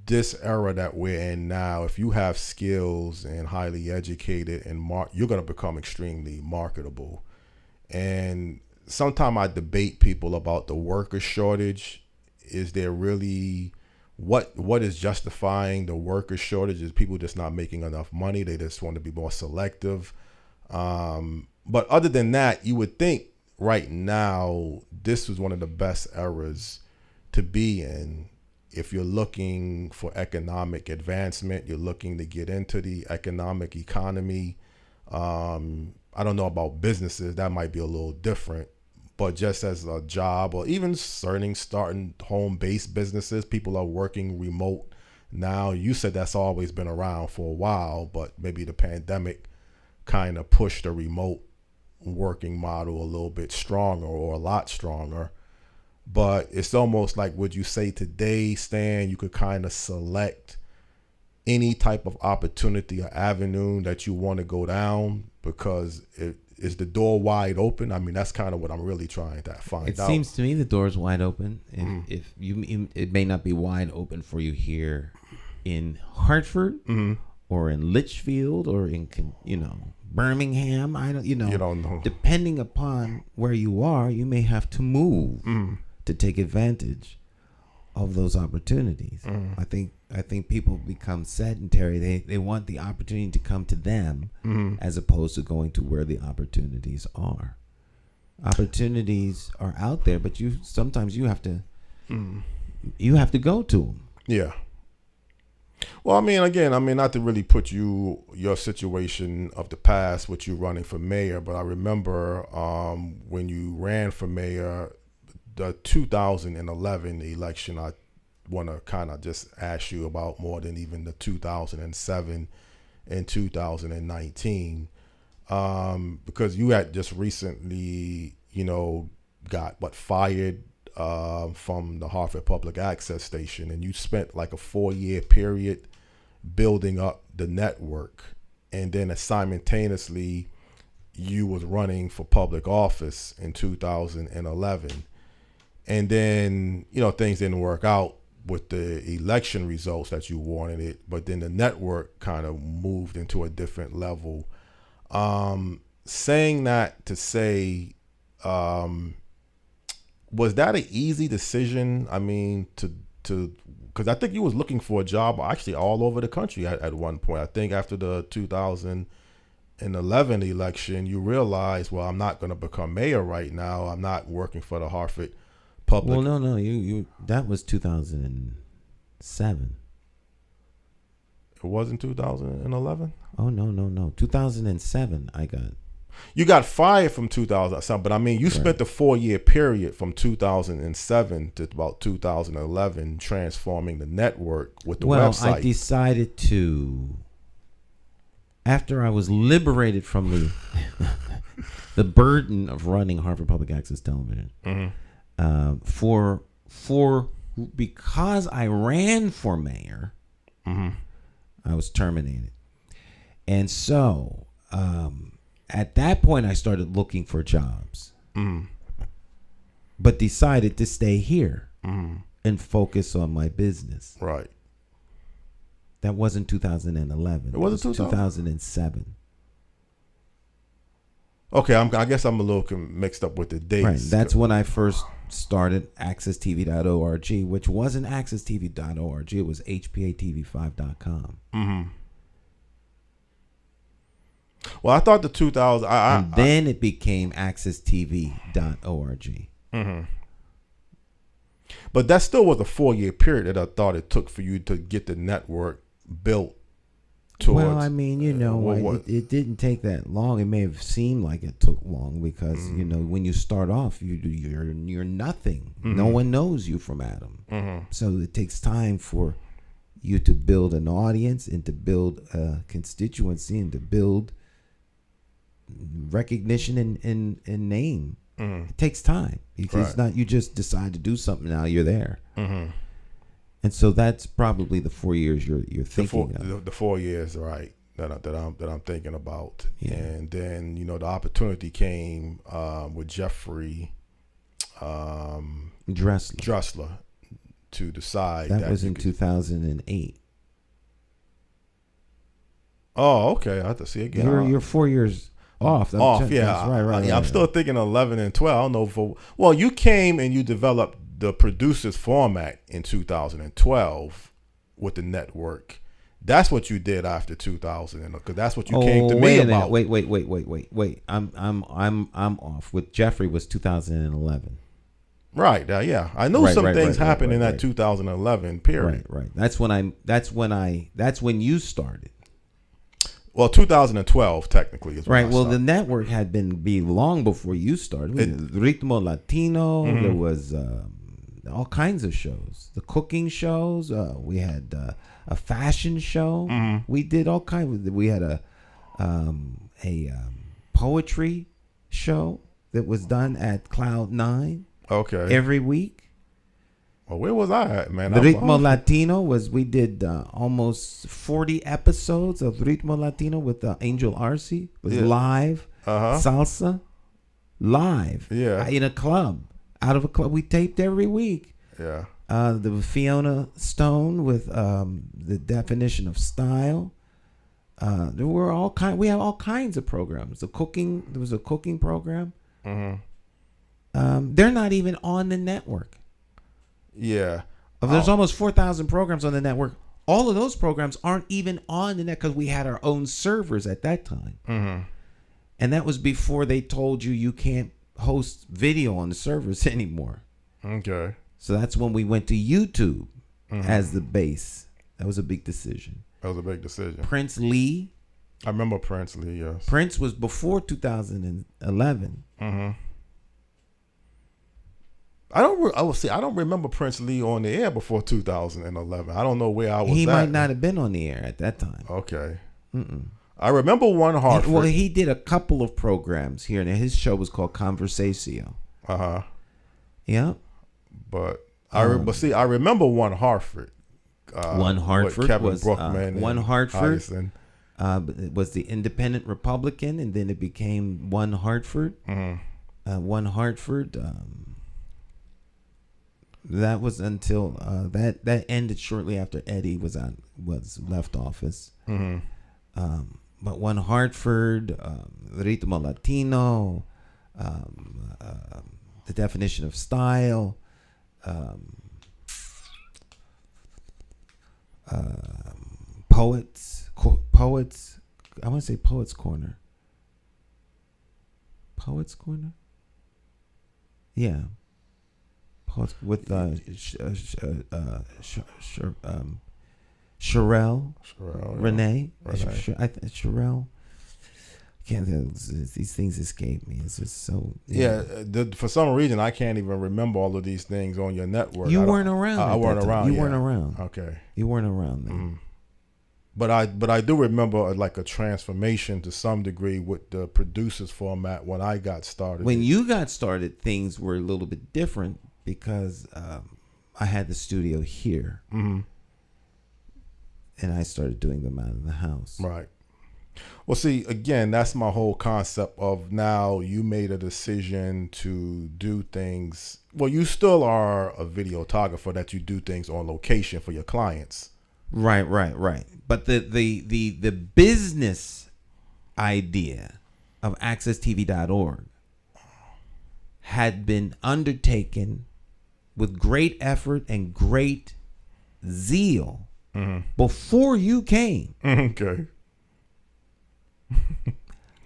this era that we're in now, if you have skills and highly educated and you're going to become extremely marketable. And sometimes I debate people about the worker shortage. Is there really what is justifying the worker shortage? Is people just not making enough money? They just want to be more selective. But other than that, you would think right now this was one of the best eras to be in. If you're looking for economic advancement, you're looking to get into the economic economy. I don't know about businesses, that might be a little different, but just as a job or even starting home-based businesses, people are working remote now. You said that's always been around for a while, but maybe the pandemic kind of pushed the remote working model a little bit stronger or a lot stronger. But it's almost like, would you say today, Stan, you could kind of select any type of opportunity or avenue that you want to go down because is the door wide open? I mean, that's kind of what I'm really trying to find out. It seems to me the door is wide open. If it may not be wide open for you here in Hartford or in Litchfield or in, you know, Birmingham. You don't know. Depending upon where you are, you may have to move to take advantage of those opportunities. I think people become sedentary. They want the opportunity to come to them as opposed to going to where the opportunities are. Opportunities are out there, but sometimes you have to go to them. Yeah. Well, I mean, not to really put your situation of the past with you running for mayor, but I remember when you ran for mayor, the 2011 election, I want to kind of just ask you about more than even the 2007 and 2019, because you had just recently, got fired from the Hartford Public Access Station, and you spent like a 4-year period building up the network, and then simultaneously you was running for public office in 2011, and then things didn't work out with the election results that you wanted it, but then the network kind of moved into a different level. Saying that to say, was that an easy decision? I mean, because I think you was looking for a job actually all over the country at one point. I think after the 2011 election, you realized, well, I'm not going to become mayor right now. I'm not working for the Hartford Public. Well, no, you that was 2007. It wasn't 2011? Oh, no. 2007, You got fired from 2007, but I mean, you spent the 4-year period from 2007 to about 2011 transforming the network with the website. Well, I decided to, after I was liberated from the burden of running Hartford Public Access Television, because I ran for mayor, I was terminated, and so. At that point, I started looking for jobs, but decided to stay here and focus on my business. Right. That wasn't 2011. It wasn't 2007. Okay, I guess I'm a little mixed up with the dates. Right. That's when I first started AccessTV.org, which wasn't AccessTV.org. It was HPATV5.com. Well, I thought the 2000. And then it became AccessTV.org. But that still was a 4-year period that I thought it took for you to get the network built. Well, I mean, it didn't take that long. It may have seemed like it took long because when you start off, you're nothing. No one knows you from Adam. So it takes time for you to build an audience and to build a constituency and to build recognition and name. It takes time. It's not you just decide to do something now you're there. And so that's probably the 4 years you're thinking of. The 4 years, right? That I'm thinking about. Yeah. And then the opportunity came with Jeffrey Dressler to decide that was in 2008. Oh, okay. I have to see again. You're 4 years off. Yeah. Right. I'm still thinking 11 and 12. I don't know you came and you developed the producers format in 2012 with the network. That's what you did after 2000, because that's what you came to me about. Wait. I'm off. With Jeffrey was 2011. Right. Yeah. I knew some things happened in that 2011 period. Right. That's when you started. Well, 2012 technically is right. Well, the network had been long before you started. Ritmo Latino. There was all kinds of shows. The cooking shows. We had a fashion show. We did all kinds. We had a poetry show that was done at Cloud 9. Okay. Every week. Well, where was I at, man? The Ritmo Latino we did almost 40 episodes of Ritmo Latino with Angel Arce. It was live salsa, live. Yeah. In a club, out of a club. We taped every week. Yeah. The Fiona Stone with the definition of style. There were we have all kinds of programs. There was a cooking program. They're not even on the network. Yeah. There's almost 4,000 programs on the network. All of those programs aren't even on the net because we had our own servers at that time. Mm-hmm. And that was before they told you can't host video on the servers anymore. Okay. So that's when we went to YouTube as the base. That was a big decision. That was a big decision. Prince Lee. I remember Prince Lee, yes. Prince was before 2011. Mm-hmm. I don't remember Prince Lee on the air before 2011. I don't know where I was. He might not have been on the air at that time. Okay. Mm-mm. I remember one Hartford. Well, he did a couple of programs here, and his show was called Conversatio. Uh-huh. Yeah. But I remember one Hartford. One Hartford Kevin was Brookman One Hartford. It was the Independent Republican, and then it became One Hartford. Mm-hmm. One Hartford. That was until that ended shortly after Eddie was left office. Mm-hmm. But One Hartford, Ritmo Latino, The Definition of Style, Poets. I want to say Poets Corner. Poets Corner. Yeah. Poets with Sherelle, Renee. Sherelle. Can't. These things escape me. It's just so. For some reason, I can't even remember all of these things on your network. You weren't around. I weren't around. You weren't around. Okay. You weren't around then. Mm-hmm. But I do remember like a transformation to some degree with the producers format when I got started. When you got started, things were a little bit different because I had the studio here. Mm-hmm. And I started doing them out of the house. Right. Well, see, again, that's my whole concept of now you made a decision to do things. Well, you still are a videographer that you do things on location for your clients. Right. But the business idea of accesstv.org had been undertaken with great effort and great zeal before you came. Okay.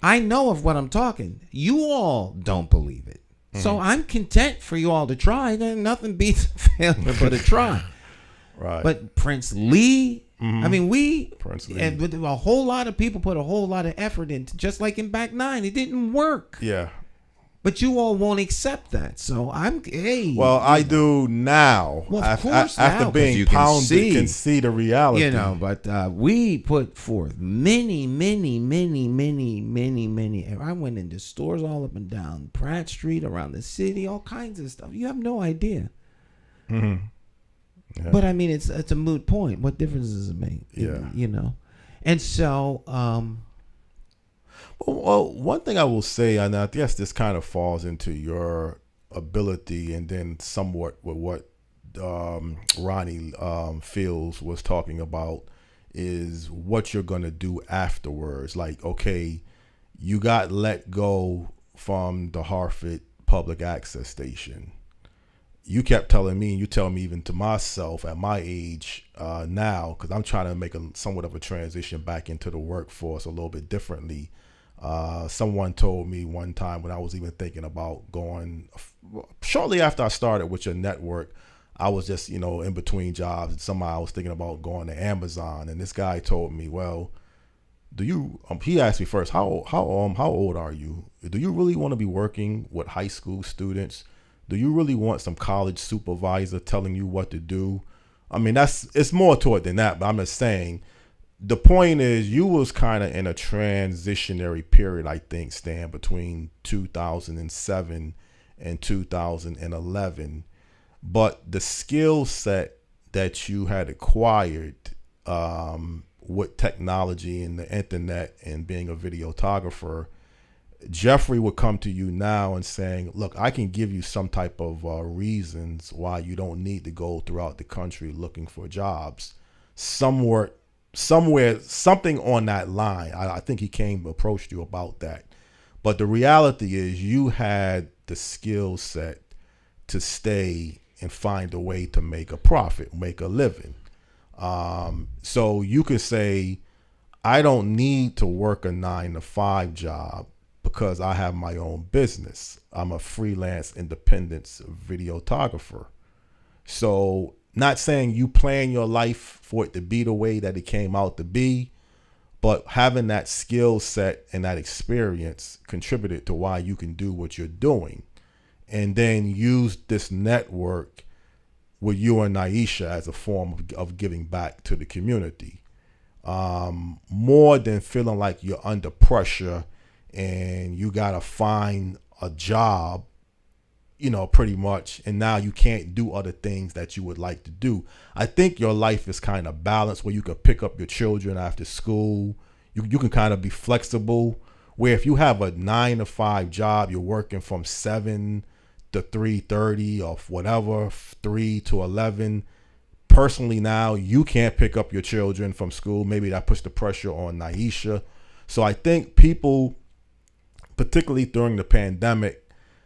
I know of what I'm talking. You all don't believe it. So I'm content for you all to try. Nothing beats a failure but a try. Right. But Prince Lee, I mean, Prince Lee. And a whole lot of people put a whole lot of effort into, just like in Back 9. It didn't work. Yeah. But you all won't accept that. So Well, I do now. Well, of course after now, being you pounded, can see the reality. But we put forth many. I went into stores all up and down Pratt Street, around the city, all kinds of stuff. You have no idea. Mm-hmm. Yeah. But I mean, it's a moot point. What difference does it make? Yeah. And so, well, one thing I will say, and I guess this kind of falls into your ability, and then somewhat with what Ronnie Fields was talking about, is what you're gonna do afterwards. Like, okay, you got let go from the Hartford public access station. You kept telling me, and you tell me even to myself at my age now, because I'm trying to make somewhat of a transition back into the workforce a little bit differently. Someone told me one time when I was even thinking about going, shortly after I started with your network, I was just, in between jobs, and somehow I was thinking about going to Amazon. And this guy told me, well, he asked me first, how old are you? Do you really want to be working with high school students? Do you really want some college supervisor telling you what to do? I mean, it's more to it than that, but I'm just saying, the point is you was kind of in a transitionary period, I think, Stan, between 2007 and 2011. But the skill set that you had acquired with technology and the internet and being a videographer, Jeffrey would come to you now and saying, look, I can give you some type of reasons why you don't need to go throughout the country looking for jobs. Somewhere, something on that line. I think he approached you about that. But the reality is you had the skill set to stay and find a way to make a profit, make a living. So you could say, I don't need to work a 9-to-5 job because I have my own business. I'm a freelance independent videographer. So not saying you plan your life for it to be the way that it came out to be, but having that skill set and that experience contributed to why you can do what you're doing. And then use this network with you and Nyesha as a form of giving back to the community. More than feeling like you're under pressure and you got to find a job, pretty much, and now you can't do other things that you would like to do. I think your life is kind of balanced where you can pick up your children after school. You can kind of be flexible, where if you have a 9-to-5 job, you're working from 7 to 3:30 or whatever, 3 to 11. Personally, now you can't pick up your children from school. Maybe that puts the pressure on Nyesha. So I think people, particularly during the pandemic,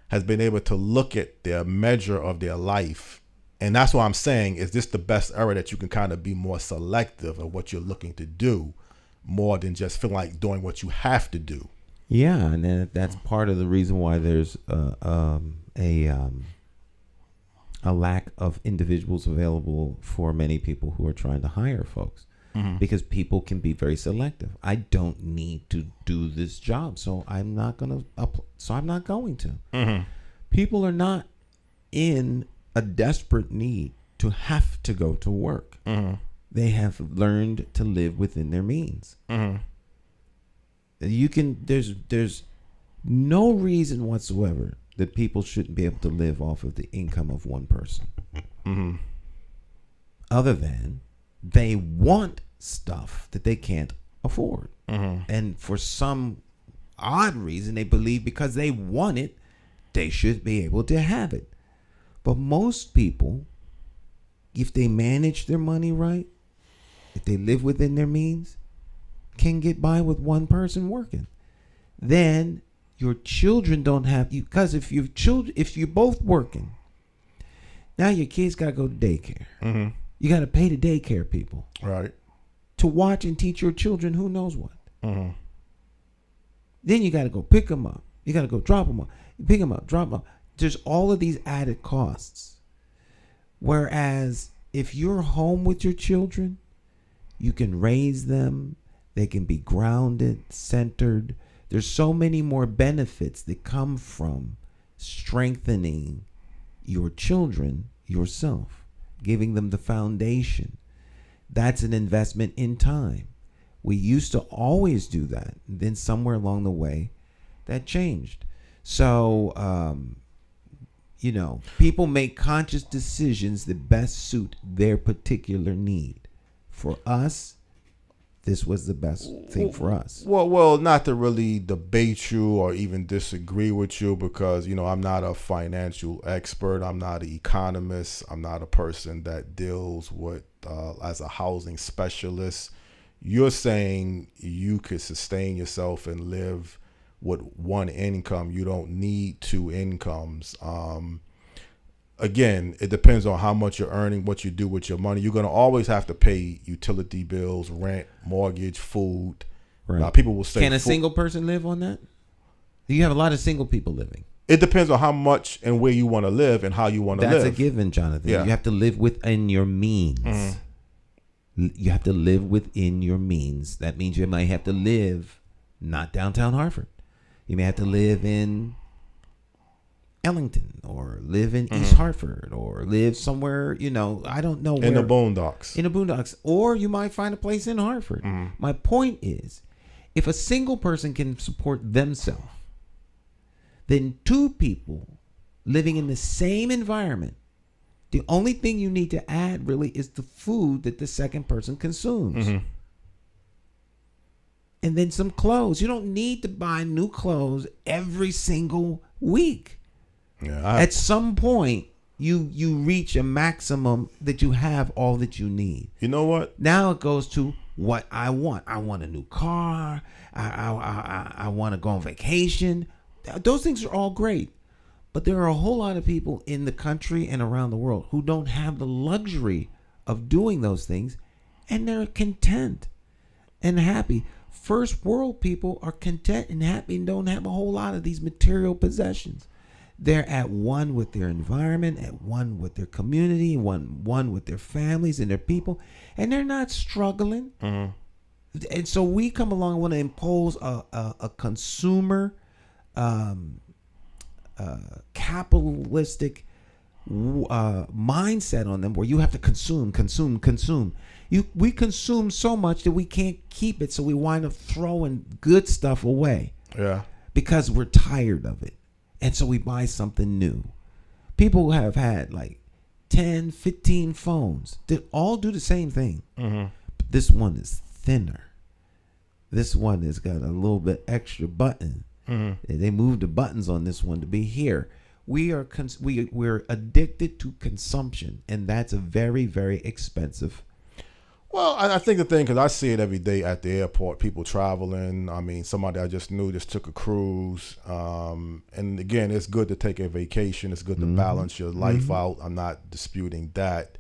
has been able to look at their measure of their life. And that's what I'm saying, is this the best era that you can kind of be more selective of what you're looking to do, more than just feel like doing what you have to do. Yeah, and then that's part of the reason why there's a lack of individuals available for many people who are trying to hire folks, because people can be very selective. I don't need to do this job, so I'm not going to. People are not in a desperate need to have to go to work. They have learned to live within their means. There's no reason whatsoever that people shouldn't be able to live off of the income of one person. Other than they want stuff that they can't afford. And for some odd reason, they believe because they want it, they should be able to have it. But most people, if they manage their money right, if they live within their means, can get by with one person working. Then your children don't have you, because if you're both working, now your kids gotta go to daycare. You gotta pay the daycare people, right, to watch and teach your children who knows what. Then you gotta go pick them up. You gotta go drop them off. Pick them up, drop them off. There's all of these added costs. Whereas if you're home with your children, you can raise them. They can be grounded, centered. There's so many more benefits that come from strengthening your children yourself, giving them the foundation. That's an investment in time. We used to always do that. Then somewhere along the way, that changed. So, people make conscious decisions that best suit their particular need. For us, this was the best thing for us. Well, not to really debate you or even disagree with you, because, I'm not a financial expert. I'm not an economist. I'm not a person that deals with as a housing specialist. You're saying you could sustain yourself and live with one income. You don't need two incomes. Again, it depends on how much you're earning, what you do with your money. You're going to always have to pay utility bills, rent, mortgage, food. Right. Now, people will say, can a single person live on that? You have a lot of single people living. It depends on how much and where you want to live and how you want to live. That's a given, Jonathan. Yeah. You have to live within your means. You have to live within your means. That means you might have to live not downtown Hartford. You may have to live in Ellington, or live in East Hartford, or live somewhere, I don't know where. In the boondocks. In the boondocks. Or you might find a place in Hartford. My point is, if a single person can support themselves, then two people living in the same environment, the only thing you need to add really is the food that the second person consumes. And then some clothes. You don't need to buy new clothes every single week. Yeah, At some point, you reach a maximum that you have all that you need. You know what? Now it goes to what I want. I want a new car. I want to go on vacation. Those things are all great. But there are a whole lot of people in the country and around the world who don't have the luxury of doing those things, and they're content and happy. First world people are content and happy and don't have a whole lot of these material possessions. They're at one with their environment, at one with their community, one with their families and their people, and they're not struggling. Mm-hmm. And so we come along and want to impose a consumer capitalistic mindset on them, where you have to consume. We consume so much that we can't keep it, so we wind up throwing good stuff away. Yeah. Because we're tired of it. And so we buy something new. People have had like 10, 15 phones that all do the same thing. Mm-hmm. But this one is thinner. This one has got a little bit extra button. Mm-hmm. They moved the buttons on this one to be here. We're addicted to consumption, and that's a very, very expensive. Well, I think the thing, because I see it every day at the airport, people traveling. I mean, somebody I just knew just took a cruise. And again, it's good to take a vacation. It's good to balance your life out. I'm not disputing that.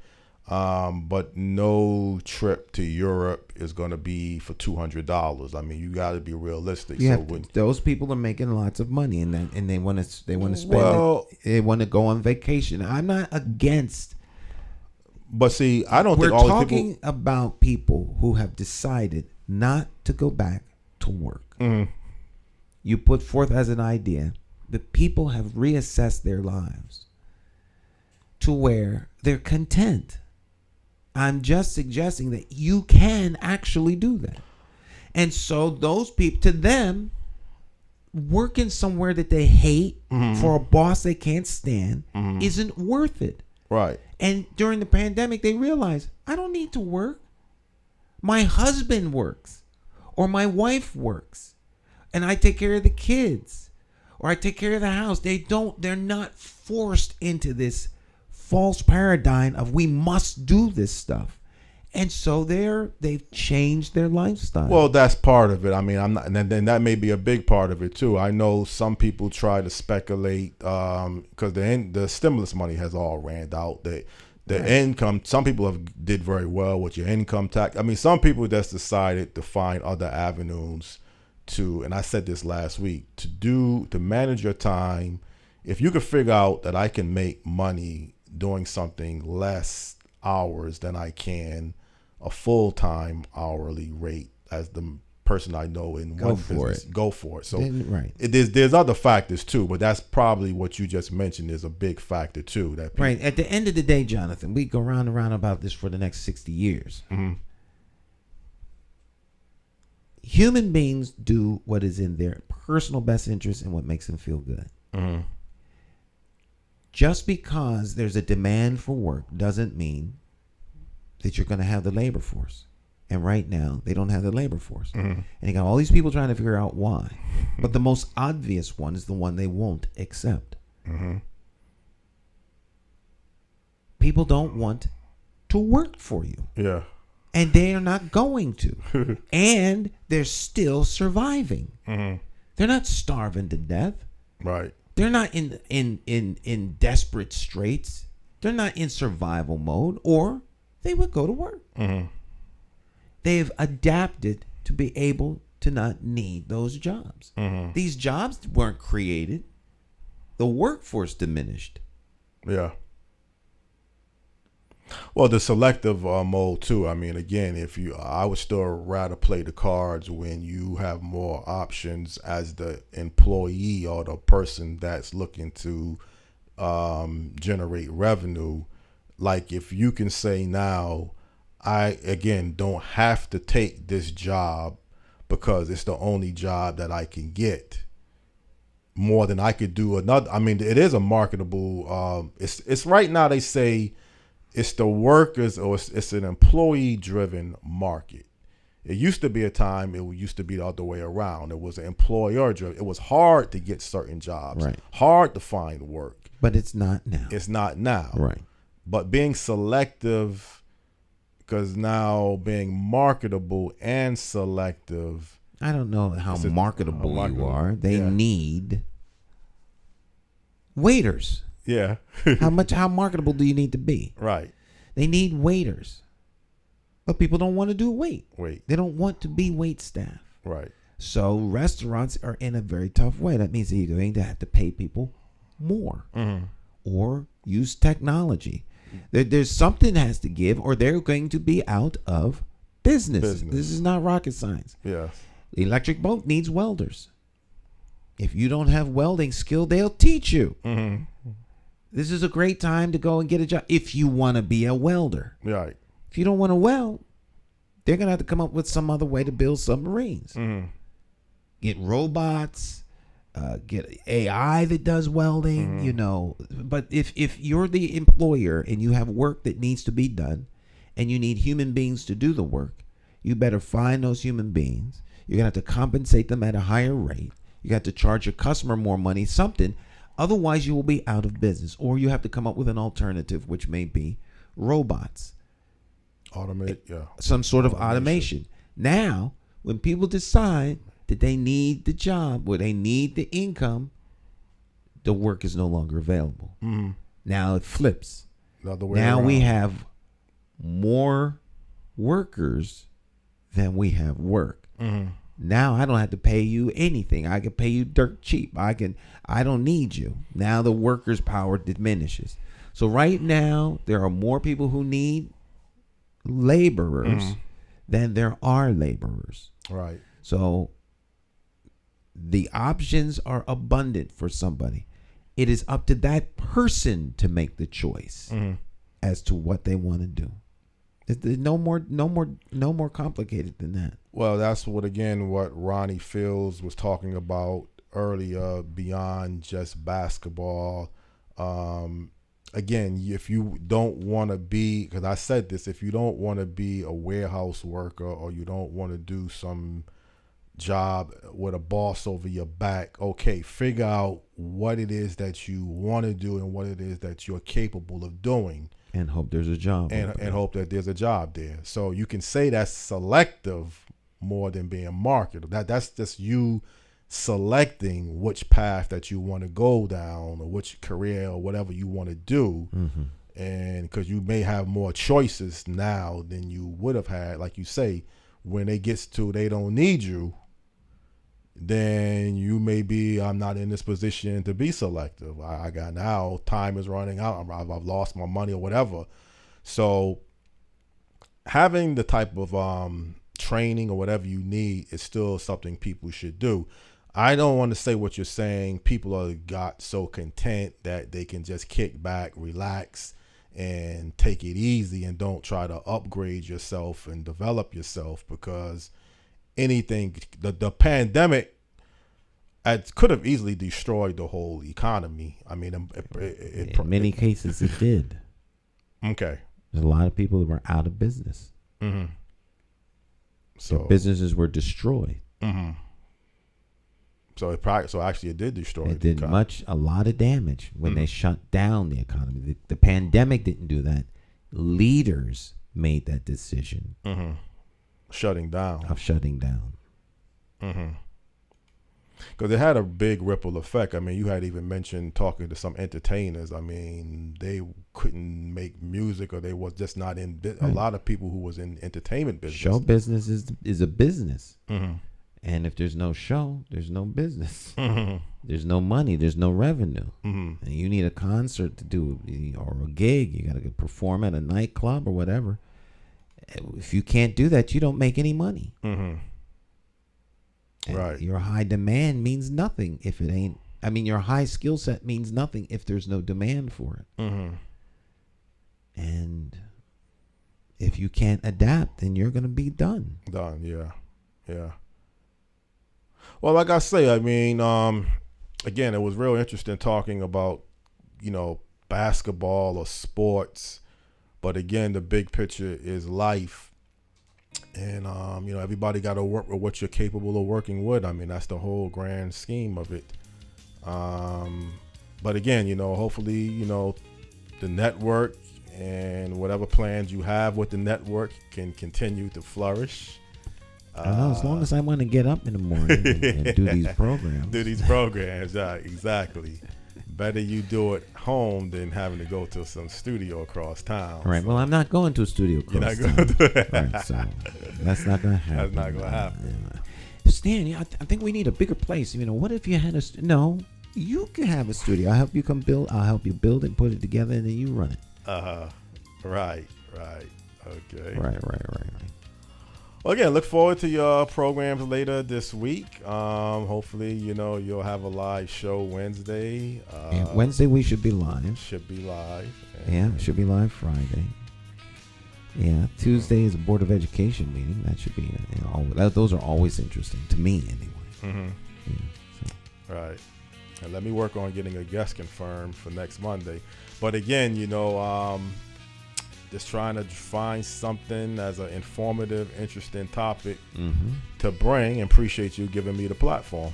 But no trip to Europe is going to be for $200. I mean, you got to be realistic. Yeah, so those people are making lots of money, and they want to spend they want to go on vacation. I'm not against. But see, I don't think we're all talking people about people who have decided not to go back to work. Mm-hmm. You put forth as an idea that people have reassessed their lives to where they're content. I'm just suggesting that you can actually do that. And so those people, to them, working somewhere that they hate for a boss they can't stand isn't worth it. Right. And during the pandemic, they realized, I don't need to work. My husband works, or my wife works, and I take care of the kids, or I take care of the house. They're not forced into this false paradigm of we must do this stuff. And so they've changed their lifestyle. Well, that's part of it. I mean, I'm not, and then that may be a big part of it too. I know some people try to speculate because the stimulus money has all ran out. The income. Some people did very well with your income tax. I mean, some people just decided to find other avenues to. And I said this last week, to manage your time. If you could figure out that I can make money doing something less hours than I can a full-time hourly rate, as the person I know in one business, go for it. So right. There's other factors too, but that's probably what you just mentioned is a big factor too. That people, right. At the end of the day, Jonathan, we go round and round about this for the next 60 years. Mm-hmm. Human beings do what is in their personal best interest and what makes them feel good. Mm-hmm. Just because there's a demand for work doesn't mean that you're going to have the labor force. And right now, they don't have the labor force. Mm-hmm. And you got all these people trying to figure out why. But the most obvious one is the one they won't accept. Mm-hmm. People don't want to work for you. Yeah. And they are not going to. And they're still surviving. Mm-hmm. They're not starving to death. Right. They're not in desperate straits. They're not in survival mode, or they would go to work. Mm-hmm. They've adapted to be able to not need those jobs. Mm-hmm. These jobs weren't created. The workforce diminished. Yeah. Well, the selective mode too. I mean, again, I would still rather play the cards when you have more options as the employee or the person that's looking to generate revenue. Like if you can say now, I again don't have to take this job because it's the only job that I can get. More than I could do another. I mean, it is a marketable. It's right now they say. It's the workers, or it's an employee-driven market. It used to be a time it used to be the other way around. It was an employer-driven. It was hard to get certain jobs, right. Hard to find work. But it's not now. It's not now. Right. But being selective, because now being marketable and selective. I don't know how marketable you are. They need Waiters. Yeah. How marketable do you need to be? Right. They need waiters. But people don't want to do wait. Wait. They don't want to be wait staff. Right. So restaurants are in a very tough way. That means that you're going to have to pay people more or use technology. There's something that has to give, or they're going to be out of business. This is not rocket science. Yes. The electric boat needs welders. If you don't have welding skill, they'll teach you. This is a great time to go and get a job if you want to be a welder. Right. If you don't want to weld, they're going to have to come up with some other way to build submarines. Get robots, get AI that does welding, you know. But if you're the employer and you have work that needs to be done and you need human beings to do the work, you better find those human beings. You're going to have to compensate them at a higher rate. You got to charge your customer more money, something. Otherwise, you will be out of business. Or you have to come up with an alternative, which may be robots. Some sort of automation. Now, when people decide that they need the job, or they need the income, the work is no longer available. Now it flips. Now we have more workers than we have work. Now I don't have to pay you anything. I can pay you dirt cheap. I don't need you. Now the workers' power diminishes. So right now there are more people who need laborers than there are laborers. Right. So the options are abundant for somebody. It is up to that person to make the choice as to what they want to do. It's no more complicated than that. Well, that's what Ronnie Fields was talking about earlier, beyond just basketball. Again, if you don't want to be, because I said this, if you don't want to be a warehouse worker, or you don't want to do some job with a boss over your back, okay, figure out what it is that you want to do and what it is that you're capable of doing, and hope there's a job, and hope that there's a job there. So you can say that's selective more than being marketed. That's just you selecting which path that you want to go down, or which career or whatever you want to do. And because you may have more choices now than you would have had, like you say, when it gets to they don't need you, then you may be, I'm not in this position to be selective. I got now, time is running out. I've lost my money or whatever. So having the type of training or whatever you need is still something people should do. I don't want to say what you're saying. People are got so content that they can just kick back, relax, and take it easy, and don't try to upgrade yourself and develop yourself, because anything, the pandemic, it could have easily destroyed the whole economy. I mean, in many cases it did. Okay. There's a lot of people that were out of business. So their businesses were destroyed. So actually it did destroy it. It did a lot of damage when they shut down the economy. The pandemic didn't do that. Leaders made that decision. Shutting down. Because it had a big ripple effect. I mean, you had even mentioned talking to some entertainers. I mean, they couldn't make music, or they was just not in a lot of people who was in entertainment business. Show business is a business. And if there's no show, there's no business. There's no money. There's no revenue. And you need a concert to do, or a gig. You got to perform at a nightclub or whatever. If you can't do that, you don't make any money. Right. Your high demand means nothing if it ain't. I mean, your high skill set means nothing if there's no demand for it. And if you can't adapt, then you're going to be done. Yeah. Well, like I say, I mean, again, it was real interesting talking about, basketball or sports. But again, the big picture is life. And, everybody got to work with what you're capable of working with. I mean, that's the whole grand scheme of it. But again, hopefully, the network and whatever plans you have with the network can continue to flourish. As long as I want to get up in the morning and do these programs. Exactly. better you do it home than having to go to some studio across town. Right. Well, I'm not going to a studio You're not across going town. to do that. Right, so that's not going to happen. That's not going to happen. Yeah. Stan, I think we need a bigger place. What if you had no, you can have a studio. I'll help you I'll help you build it, put it together, and then you run it. Right. Okay. Right. Well, again, look forward to your programs later this week. Hopefully, you'll have a live show Wednesday. Wednesday we should be live. Should be live. Yeah, it should be live Friday. Yeah, Tuesday is a Board of Education meeting. That should be, those are always interesting to me anyway. Mm-hmm. Yeah, so. Right. And let me work on getting a guest confirmed for next Monday. But again, just trying to find something as an informative, interesting topic to bring, and appreciate you giving me the platform.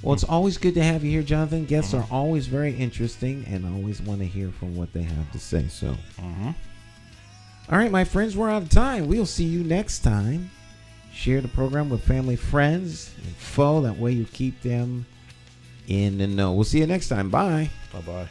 Well, it's always good to have you here, Jonathan. Guests are always very interesting and always want to hear from what they have to say. So, all right, my friends, we're out of time. We'll see you next time. Share the program with family, friends, and foe. That way you keep them in the know. We'll see you next time. Bye. Bye-bye.